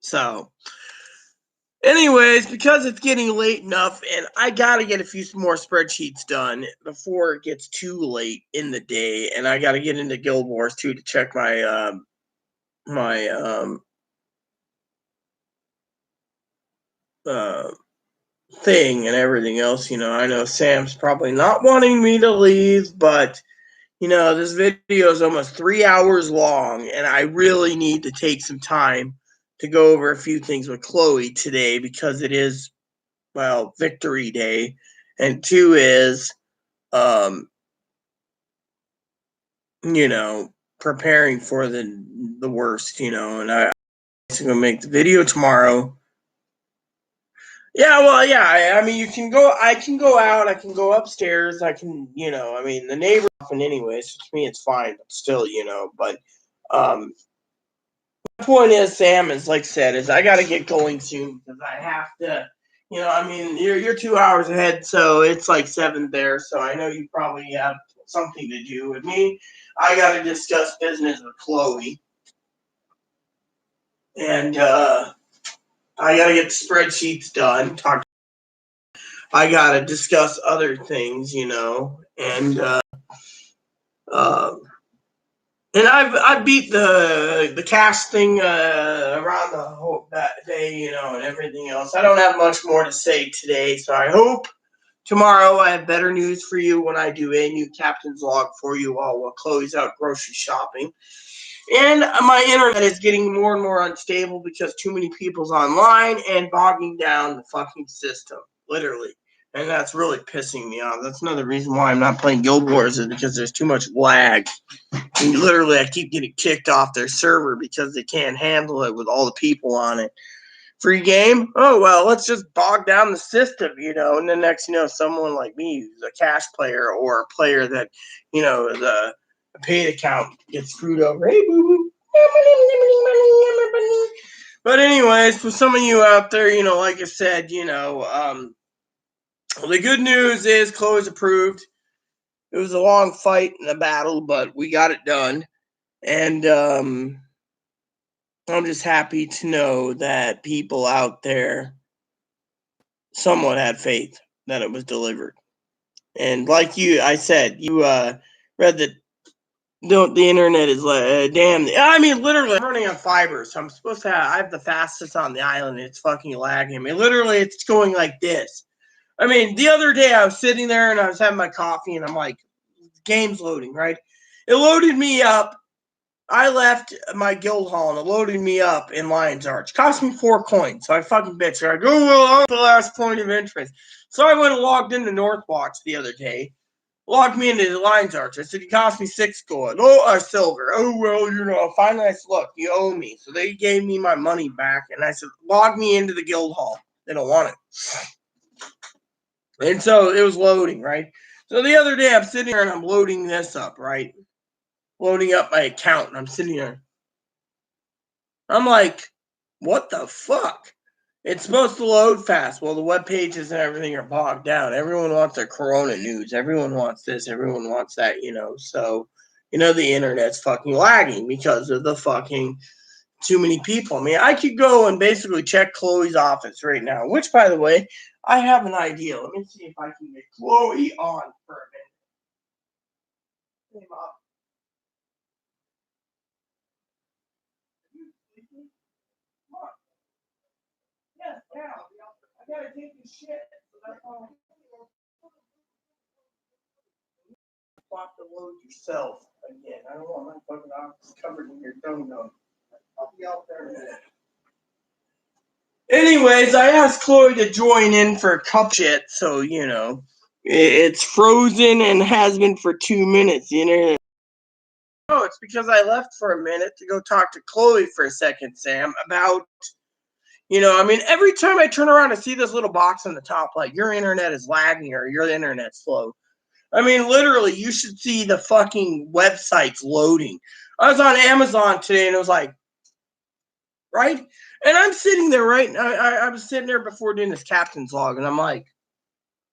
So, Anyways, because it's getting late enough, and I gotta get a few more spreadsheets done before it gets too late in the day, and I gotta get into Guild Wars too to check my thing and everything else. I know Sam's probably not wanting me to leave, but this video is almost 3 hours long, and I really need to take some time to go over a few things with Chloe today because it is, well, Victory Day, and 2 is, preparing for the worst, and I'm going to make the video tomorrow. Yeah, well, yeah, I mean, I can go out, I can go upstairs, I can, the neighbors often anyway, so to me it's fine, but still, but, my point is, Sam, is like I said, is I got to get going soon because I have to, you're 2 hours ahead, so it's like 7 there, so I know you probably have something to do with me. I got to discuss business with Chloe, and I got to get the spreadsheets done. I got to discuss other things, and and I beat the cash thing around the whole that day, and everything else. I don't have much more to say today, so I hope tomorrow I have better news for you when I do a new captain's log for you all while Chloe's out grocery shopping. And my internet is getting more and more unstable because too many people's online and bogging down the fucking system, literally. And that's really pissing me off. That's another reason why I'm not playing Guild Wars, is because there's too much lag. And literally, I keep getting kicked off their server because they can't handle it with all the people on it. Free game? Oh, well, let's just bog down the system, and then next, someone like me who's a cash player or a player that, the paid account gets screwed over. Hey, boo-boo. But anyways, for some of you out there, like I said, the good news is Chloe's approved. It was a long fight and a battle, but we got it done. And I'm just happy to know that people out there somewhat had faith that it was delivered. And like I said, you read that the internet is damn. I mean, literally, I'm running on fiber, so I'm supposed to I have the fastest on the island. And it's fucking lagging. I mean, literally, it's going like this. I mean, the other day I was sitting there and I was having my coffee, and I'm like, game's loading, right? It loaded me up. I left my guild hall and it loaded me up in Lion's Arch. Cost me 4 coins. So I fucking bitched. I go, well, I'm the last point of interest. So I went and logged into Northwatch the other day. Logged me into the Lion's Arch. I said, it cost me 6 gold. Silver. Oh, well, finally I said, look, you owe me. So they gave me my money back. And I said, log me into the guild hall. They don't want it. And so it was loading, right? So the other day I'm sitting here and I'm loading this up, right? Loading up my account, and I'm sitting here. I'm like, what the fuck? It's supposed to load fast. Well, the web pages and everything are bogged down. Everyone wants their Corona news. Everyone wants this. Everyone wants that, So, the internet's fucking lagging because of the fucking too many people. I mean, I could go and basically check Chloe's office right now, which, by the way, I have an idea. Let me see if I can get Chloe on for a minute. Yes, now. I gotta take this shit. So that's all. You have to load yourself again. I don't want my fucking office covered in your donut. I'll be out there in a minute. Anyways, I asked Chloe to join in for a cup shit, so it's frozen and has been for 2 minutes. The internet. Oh, it's because I left for a minute to go talk to Chloe for a second, Sam, about every time I turn around, I see this little box on the top, like your internet is lagging or your internet's slow. I mean, literally, you should see the fucking websites loading. I was on Amazon today, and it was like, right? And I'm sitting there, right? I was sitting there before doing this captain's log, and I'm like,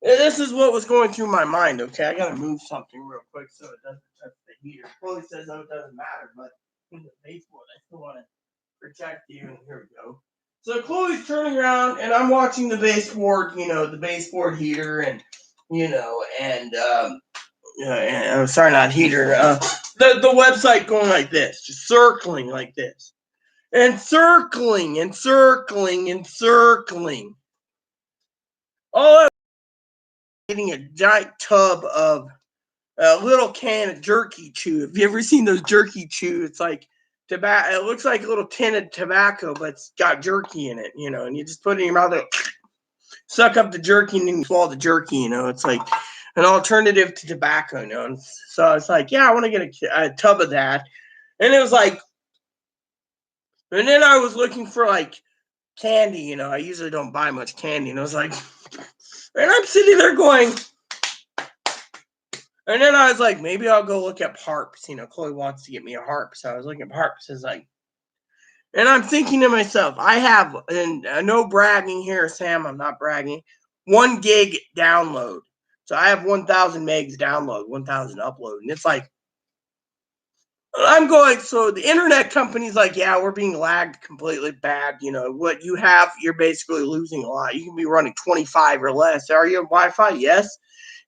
this is what was going through my mind, okay? I got to move something real quick so it doesn't touch the heater. Chloe says, oh, it doesn't matter, but in the baseboard, I still want to protect you, and here we go. So Chloe's turning around, and I'm watching the baseboard, the baseboard heater, and sorry, not heater. The website going like this, just circling like this, and circling and circling and circling. All getting a giant tub of a little can of jerky chew. Have you ever seen those jerky chew? It's like tobacco. It looks like a little tin of tobacco, but it's got jerky in it, and you just put it in your mouth and suck up the jerky and then you swallow the jerky, It's like an alternative to tobacco, And so it's like, yeah, I want to get a tub of that. And it was like, and then I was looking for like candy, I usually don't buy much candy. And I was like, and I'm sitting there going, and then I was like, maybe I'll go look at harps. Chloe wants to get me a harp. So I was looking at harps. It's like, and I'm thinking to myself, I have, and no bragging here, Sam, I'm not bragging, 1 gig download. So I have 1,000 megs download, 1,000 upload. And it's like, I'm going, so the internet company's like, yeah, we're being lagged completely bad. What you have, you're basically losing a lot. You can be running 25 or less. Are you on Wi-Fi? Yes.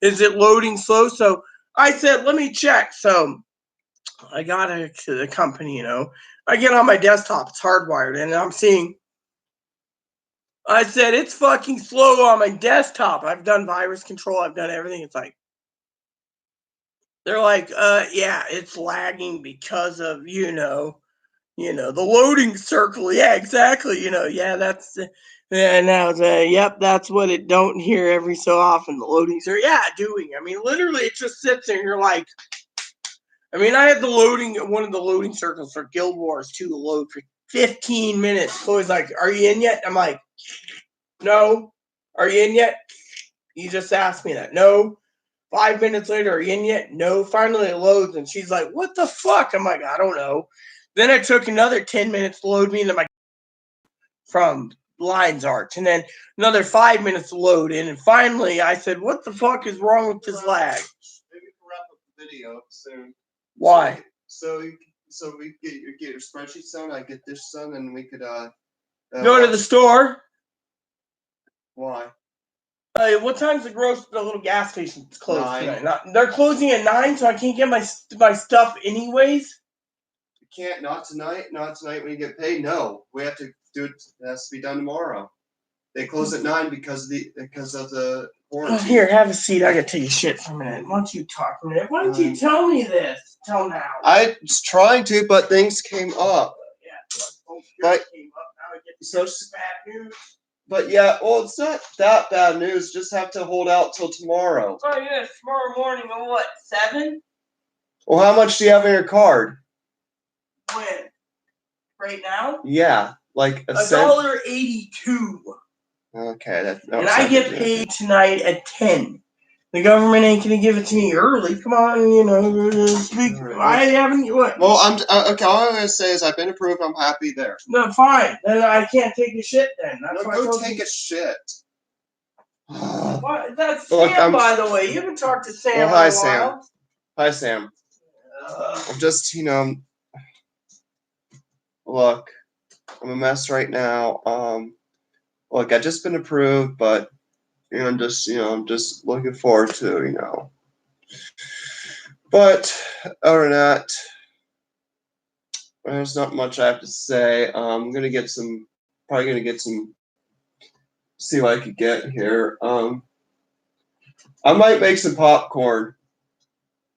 Is it loading slow? So I said, let me check. So I got to the company, I get on my desktop, it's hardwired, and I'm seeing, I said, it's fucking slow on my desktop. I've done virus control, I've done everything. It's like, they're like, yeah, it's lagging because of, the loading circle. Yeah, exactly. Yeah, that's, and now it's, yep, that's what it don't hear every so often, the loading circle. Yeah, doing. I mean, literally, it just sits there and you're like, I mean, I had one of the loading circles for Guild Wars 2 to load for 15 minutes. Chloe's like, are you in yet? I'm like, no. Are you in yet? You just asked me that. No. 5 minutes later, are you in yet? No. Finally, it loads, and she's like, what the fuck? I'm like, I don't know. Then it took another 10 minutes to load me into my from Lines Arch, and then another 5 minutes to load in, and finally, I said, what the fuck is wrong with this lag? Maybe we can wrap up the video soon. Why? So we get your spreadsheet done, I get this done, and we could go to the store. Why? What time's the little gas station closed tonight? They're closing at 9, so I can't get my stuff anyways. You can't. Not tonight. Not tonight when you get paid. No, we have to do it. It has to be done tomorrow. They close at 9 because of the quarantine. Oh, here, have a seat. I gotta take a shit for a minute. Why don't you talk a minute? Why didn't you tell me this till now? I was trying to, but things came up. But came up. Now I get so bad news. But yeah, well, it's not that bad news. Just have to hold out till tomorrow. Oh yeah, tomorrow morning at what, 7? Well, how much do you have in your card? When? Right now? Yeah, like $1.82. Okay, and I get paid tonight at 10. The government ain't gonna give it to me early. Come on, speak. Right. I haven't. What? Well, I'm okay. All I'm gonna say is I've been approved. I'm happy there. No, fine. Then I can't take a shit. Then that's why go take a shit. What? That's Sam, by the way. You haven't talked to Sam. Well, hi, Sam. Hi, Sam. I'm just, look, I'm a mess right now. Look, I just been approved, but I'm just looking forward to, But other than that, there's not much I have to say. I'm probably gonna get some. See what I could get here. I might make some popcorn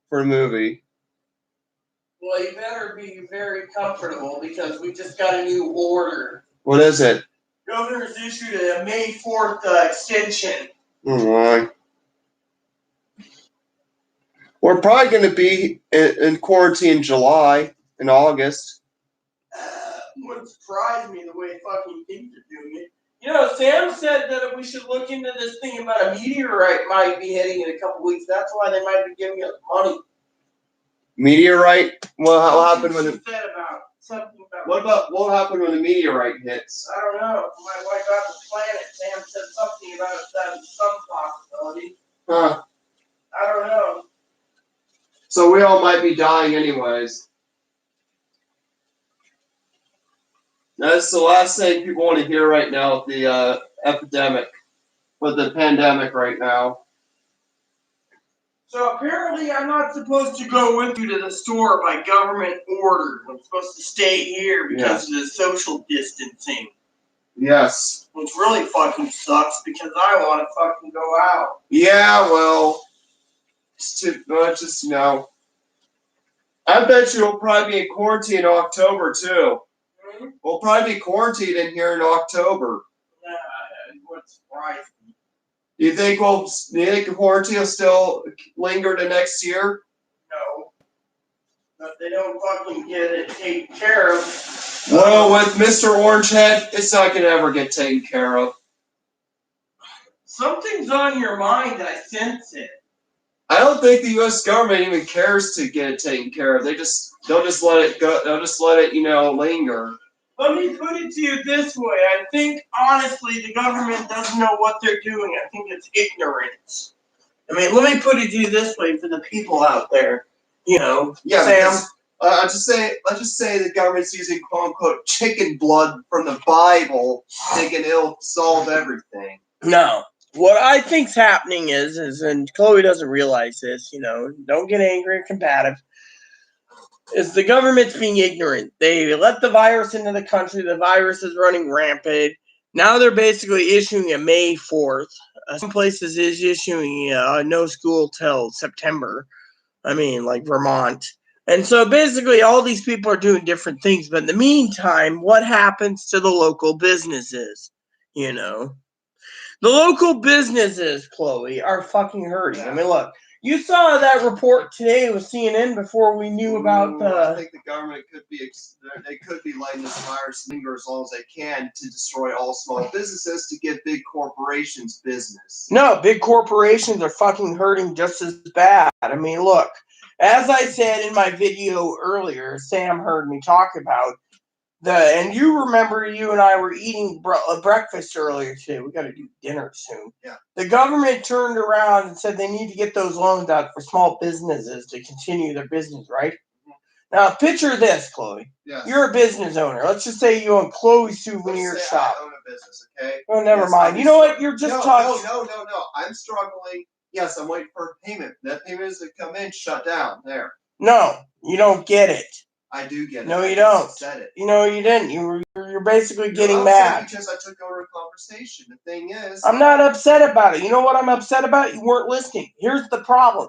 for a movie. Well, you better be very comfortable because we just got a new order. What is it? Governor's issued a May 4th extension. All right. We're probably going to be in quarantine in July and August. Wouldn't surprise me the way fucking things are doing it. Sam said that we should look into this thing about a meteorite might be hitting in a couple weeks. That's why they might be giving us money. Meteorite? What happened when it? Said about something about. What happened when a meteorite hits? I don't know. We might wipe out the planet. Sam said something about that. Some possibility. Huh? I don't know. So we all might be dying anyways. That's the last thing people want to hear right now with the epidemic, with the pandemic right now. So apparently I'm not supposed to go with you to the store by government order. I'm supposed to stay here because of the social distancing. Yes. Which really fucking sucks because I want to fucking go out. Yeah, well, it's just, you know, I bet you we'll probably be in quarantine in October, too. Mm-hmm. We'll probably be quarantined in here in October. Yeah, it would surprise me. Do you think the quarantine will still linger to next year? No. But they don't fucking get it taken care of. Well, with Mr. Orangehead, it's not going to ever get taken care of. Something's on your mind, I sense it. I don't think the U.S. government even cares to get it taken care of. They'll just let it go. They'll just let it, linger. Let me put it to you this way. I think, honestly, the government doesn't know what they're doing. I think it's ignorance. I mean, let me put it to you this way for the people out there. Yeah, Sam. Let's just say the government's using quote unquote chicken blood from the Bible, thinking it'll solve everything. No. What I think's happening is, and Chloe doesn't realize this, don't get angry or combative, is the government's being ignorant. They let the virus into the country. The virus is running rampant. Now they're basically issuing a May 4th. Some places is issuing no school till September. I mean, like Vermont. And so basically all these people are doing different things. But in the meantime, what happens to the local businesses? The local businesses, Chloe, are fucking hurting. I mean, look, you saw that report today with CNN before we knew about the... I think the government they could be letting this virus linger as long as they can to destroy all small businesses to give big corporations business. No, big corporations are fucking hurting just as bad. I mean, look, as I said in my video earlier, Sam heard me talk about, and you remember you and I were eating breakfast earlier today. We got to do dinner soon. Yeah. The government turned around and said they need to get those loans out for small businesses to continue their business, right? Mm-hmm. Now, picture this, Chloe. Yes. You're a business owner. Let's just say you own Chloe's souvenir shop. I own a business, okay? Oh, never mind. You know what? You're just talking. No. I'm struggling. Yes, I'm waiting for a payment. That payment doesn't come in, shut down. There. No, you don't get it. I do get it. No, you don't. Said it. You didn't. You're basically getting mad. Because I took over a conversation. The thing is, I'm not upset about it. You know what I'm upset about? You weren't listening. Here's the problem.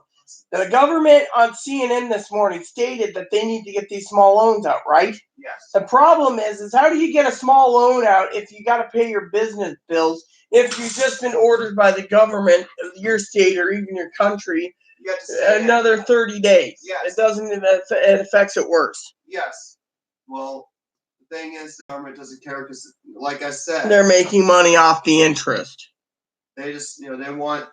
The government on CNN this morning stated that they need to get these small loans out, right? Yes. The problem is how do you get a small loan out if you got to pay your business bills, if you've just been ordered by the government of your state or even your country another 30 days? Yes. It affects it worse. Yes. Well, the thing is, the government doesn't care because, like I said, they're making money off the interest. They just, they want.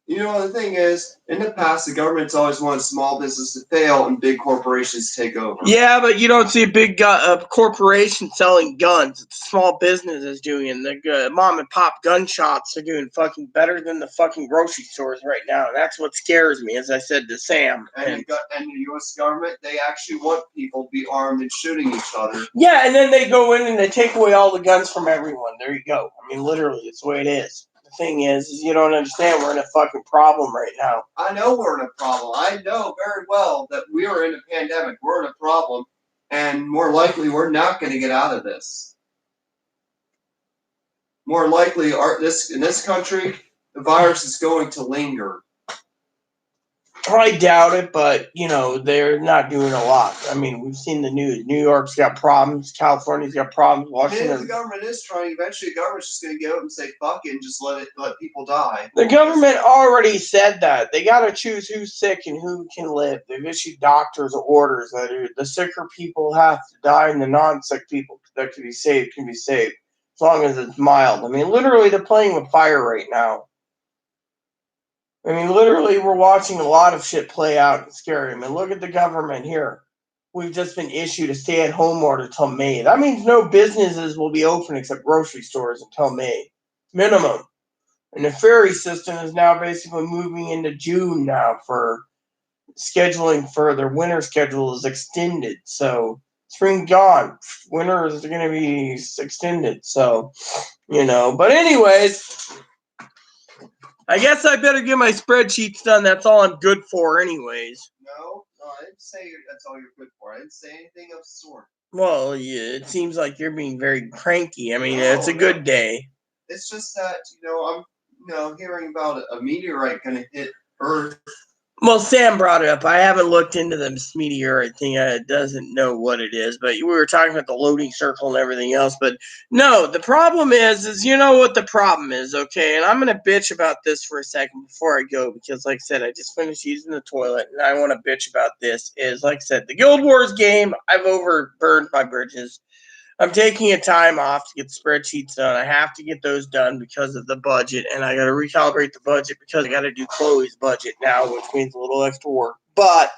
The thing is, in the past, the government's always wanted small business to fail and big corporations take over. Yeah, but you don't see a big corporation selling guns. It's small businesses doing it. The mom and pop gun shops are doing fucking better than the fucking grocery stores right now. And that's what scares me, as I said to Sam. And the U.S. government, they actually want people to be armed and shooting each other. Yeah, and then they go in and they take away all the guns from everyone. There you go. I mean, literally, it's the way it is. Thing is you don't understand we're in a fucking problem right now. I know we're in a problem. I know very well that we are in a pandemic. We're in a problem, and more likely we're not going to get out of this. More likely, in this country, the virus is going to linger. I doubt it, but, they're not doing a lot. I mean, we've seen the news. New York's got problems. California's got problems. Washington. The government is trying. Eventually, the government's just going to get up and say, fuck it, and just let people die. The government already said that. They got to choose who's sick and who can live. They've issued doctors' orders that the sicker people have to die and the non-sick people that can be saved, as long as it's mild. I mean, literally, they're playing with fire right now. I mean, literally, we're watching a lot of shit play out and scary. I mean, look at the government here. We've just been issued a stay-at-home order until May. That means no businesses will be open except grocery stores until May. Minimum. And the ferry system is now basically moving into June now for scheduling for their winter schedule is extended. So Spring gone. Winter is going to be extended. So, But anyways, I guess I better get my spreadsheets done. That's all I'm good for anyways. No, I didn't say that's all you're good for. I didn't say anything of the sort. Well, yeah, it seems like you're being very cranky. I mean, it's a good day. It's just that, I'm hearing about a meteorite going to hit Earth. Well, Sam brought it up. I haven't looked into this meteorite thing. I doesn't know what it is, but we were talking about the loading circle and everything else. But no, the problem is you know what the problem is, okay? And I'm going to bitch about this for a second before I go because, like I said, I just finished using the toilet and I want to bitch about this. Is, like I said, the Guild Wars game, I've overburned my bridges. I'm taking a time off to get the spreadsheets done. I have to get those done because of the budget, and I got to recalibrate the budget because I got to do Chloe's budget now, which means a little extra work. But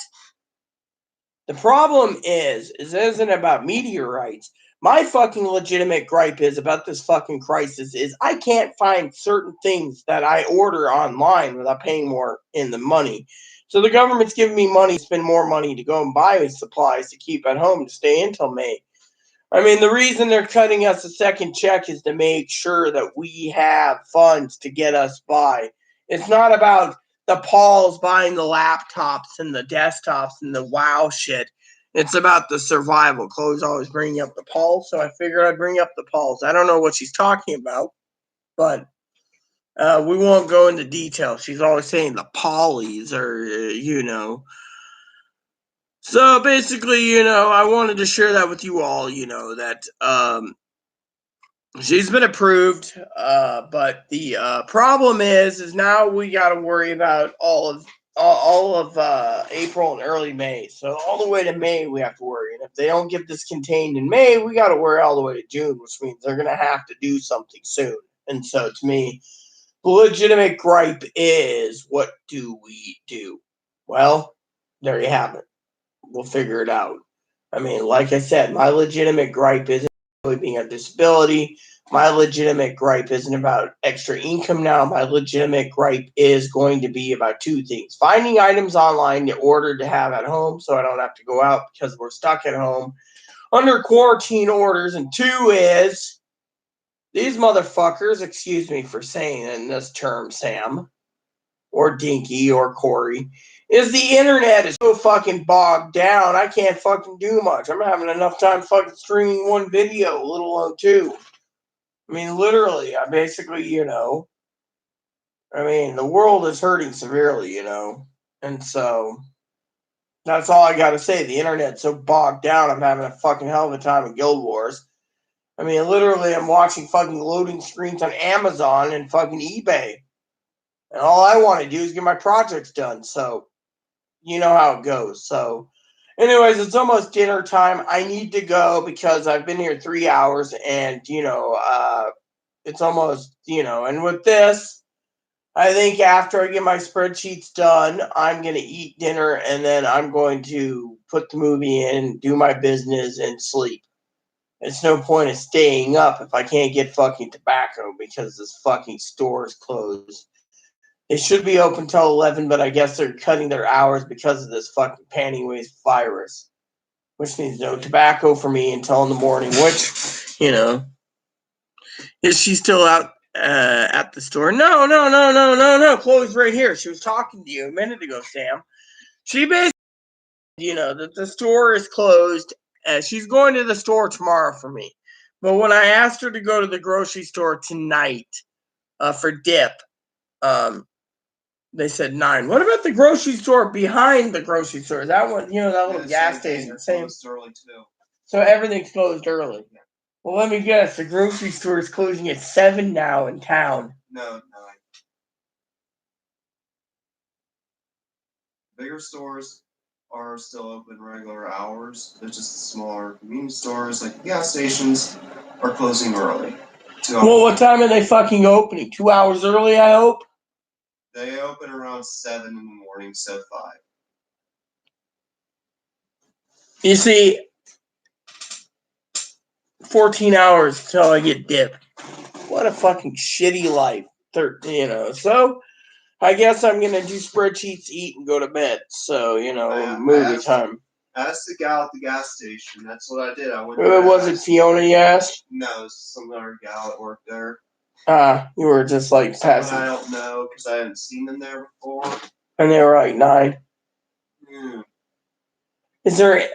the problem is it isn't about meteorites. My fucking legitimate gripe is about this fucking crisis is I can't find certain things that I order online without paying more in the money. So the government's giving me money to spend more money to go and buy supplies to keep at home to stay until May. I mean, the reason they're cutting us a second check is to make sure that we have funds to get us by. It's not about the Pauls buying the laptops and the desktops and the WoW shit. It's about the survival. Chloe's always bringing up the Pauls, so I figured I'd bring up the Pauls. I don't know what she's talking about, but we won't go into detail. She's always saying the Paulies or. So basically, I wanted to share that with you all, that she's been approved, but the problem is now we got to worry about all of April and early May. So all the way to May we have to worry. And if they don't get this contained in May, we got to worry all the way to June, which means they're going to have to do something soon. And so to me, the legitimate gripe is, what do we do? Well, there you have it. We'll figure it out. I mean, like I said, my legitimate gripe isn't really being a disability. My legitimate gripe isn't about extra income now. My legitimate gripe is going to be about two things. Finding items online to order to have at home so I don't have to go out because we're stuck at home under quarantine orders. And two is these motherfuckers, excuse me for saying in this term, Sam, or Dinky, or Corey, is the internet is so fucking bogged down, I can't fucking do much. I'm having enough time fucking streaming one video, let alone two. I mean, literally, I basically, the world is hurting severely, and so that's all I gotta say. The internet's so bogged down, I'm having a fucking hell of a time in Guild Wars. I mean, literally, I'm watching fucking loading screens on Amazon and fucking eBay. And all I want to do is get my projects done. So, you know how it goes. So, anyways, it's almost dinner time. I need to go because I've been here 3 hours and, it's almost, and with this, I think after I get my spreadsheets done, I'm going to eat dinner and then I'm going to put the movie in, do my business, and sleep. It's no point of staying up if I can't get fucking tobacco because this fucking store is closed. They should be open till 11, but I guess they're cutting their hours because of this fucking pantywaist virus, which means no tobacco for me until in the morning, which, is she still out at the store? No. Chloe's right here. She was talking to you a minute ago, Sam. She basically, that the store is closed. She's going to the store tomorrow for me. But when I asked her to go to the grocery store tonight for dip, they said 9. What about the grocery store behind the grocery store? That one, that little gas station. Same. Early too. So everything's closed early. Yeah. Well, let me guess. The grocery store is closing at 7 now in town. No, 9. Bigger stores are still open regular hours. They're just the smaller convenience stores, like gas stations, are closing early. Well, what time are they fucking opening? 2 hours early, I hope? They open around 7 in the morning, so 5. You see, 14 hours till I get dip. What a fucking shitty life. So I guess I'm going to do spreadsheets, eat, and go to bed. So, movie time. Ask the gal at the gas station. That's what I did. I went. Was it Fiona you asked? No, it was some other gal that worked there. You were just like Someone I don't know because I hadn't seen them there before. And they were like 9. Hmm. Is there?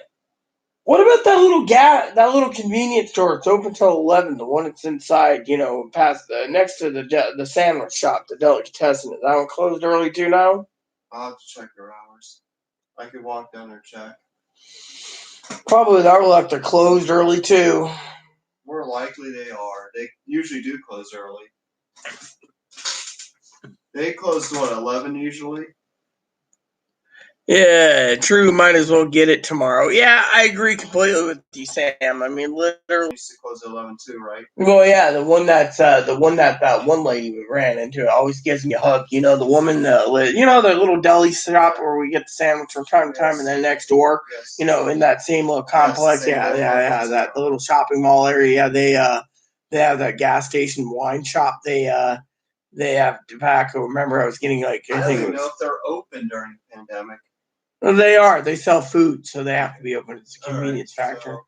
What about that little convenience store? It's open till 11. The one that's inside, past next to the sandwich shop, the delicatessen. Is that one closed early too now? I'll have to check their hours. I could walk down there and check. Probably our luck, they're closed early too. More likely they are. They usually do close early. They close to 11 usually? Yeah, true. Might as well get it tomorrow. Yeah, I agree completely with you, Sam. I mean, literally. Used to close at 11 too, right? Well, yeah, the one that one lady we ran into always gives me a hug. The woman, the little deli shop where we get the sandwich from time to time, and then next door, Yes. in that same little complex, that the little shopping mall area. They have that gas station wine shop. They have tobacco. Remember, I was getting I don't even know if they're open during the pandemic. Well, they are. They sell food, so they have to be open. It's a convenience factor. So,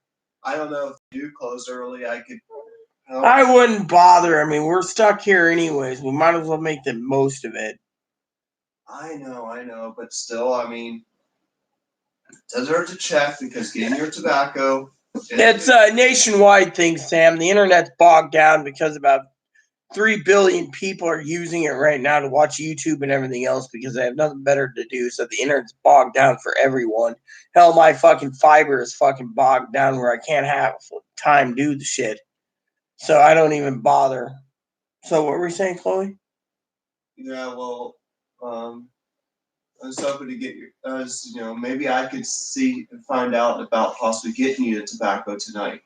I don't know if they do close early. I wouldn't bother. I mean, we're stuck here anyways. We might as well make the most of it. I know, but still, I mean, it doesn't hurt to check because getting your tobacco. It's a nationwide thing, Sam. The internet's bogged down because about 3 billion people are using it right now to watch YouTube and everything else because they have nothing better to do. So the internet's bogged down for everyone. Hell, my fucking fiber is fucking bogged down where I can't have time to do the shit. So I don't even bother. So what were you saying, Chloe? Yeah, well, I was hoping to get maybe I could find out about possibly getting you the tobacco tonight.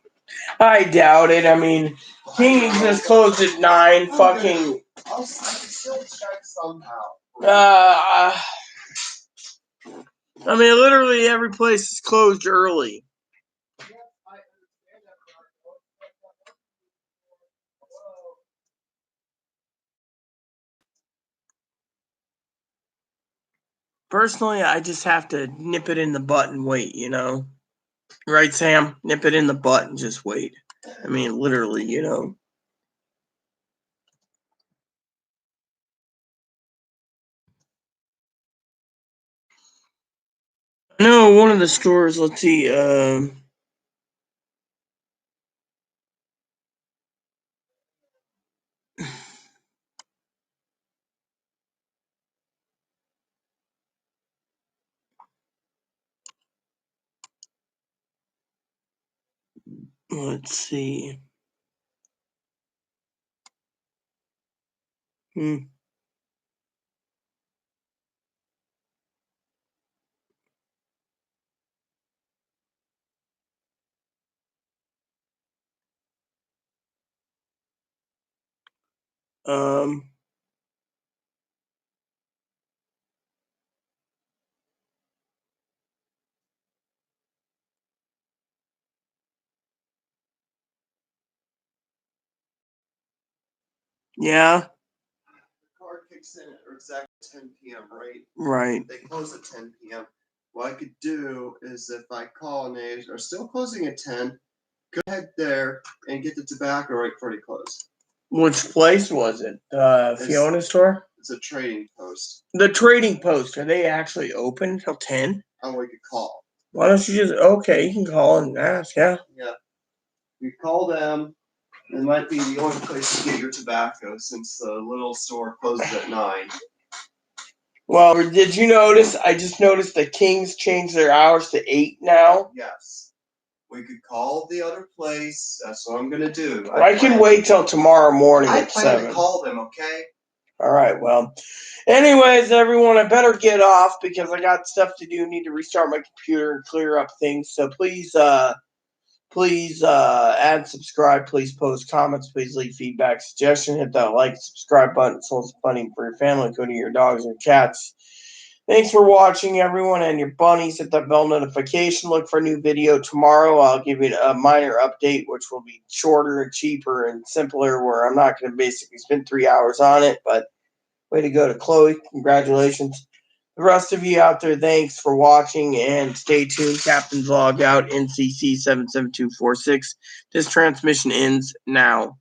I doubt it. I mean, King's is closed at 9. Fucking. I can still check somehow. I mean, literally every place is closed early. Personally, I just have to nip it in the butt and wait, Right, Sam? Nip it in the butt and just wait. I mean, literally, No, one of the stores, let's see, let's see. Yeah. The card kicks in at exactly 10 p.m., right? Right. They close at 10 p.m. What I could do is if I call and they are still closing at 10, go ahead there and get the tobacco right before they close. Which place was it? Fiona store? It's a trading post. The trading post, are they actually open until 10? Oh, we could call. Why don't you just, okay, you can call and ask, yeah. Yeah. You call them. It might be the only place to get your tobacco since the little store closes at 9. Well, did you notice? I just noticed the Kings changed their hours to 8 now. Yes. We could call the other place. That's what I'm going to do. I can wait till tomorrow morning at 7. I plan to call them, okay? All right, well. Anyways, everyone, I better get off because I got stuff to do. Need to restart my computer and clear up things. So please add, subscribe, please post comments, please leave feedback, suggestion, hit that like, subscribe button, so it's funny for your family, including your dogs and cats. Thanks for watching, everyone, and your bunnies. Hit that bell notification. Look for a new video tomorrow. I'll give you a minor update, which will be shorter and cheaper and simpler, where I'm not going to basically spend 3 hours on it, but way to go to Chloe. Congratulations. The rest of you out there, thanks for watching and stay tuned. Captain's Log out, NCC 77246. This transmission ends now.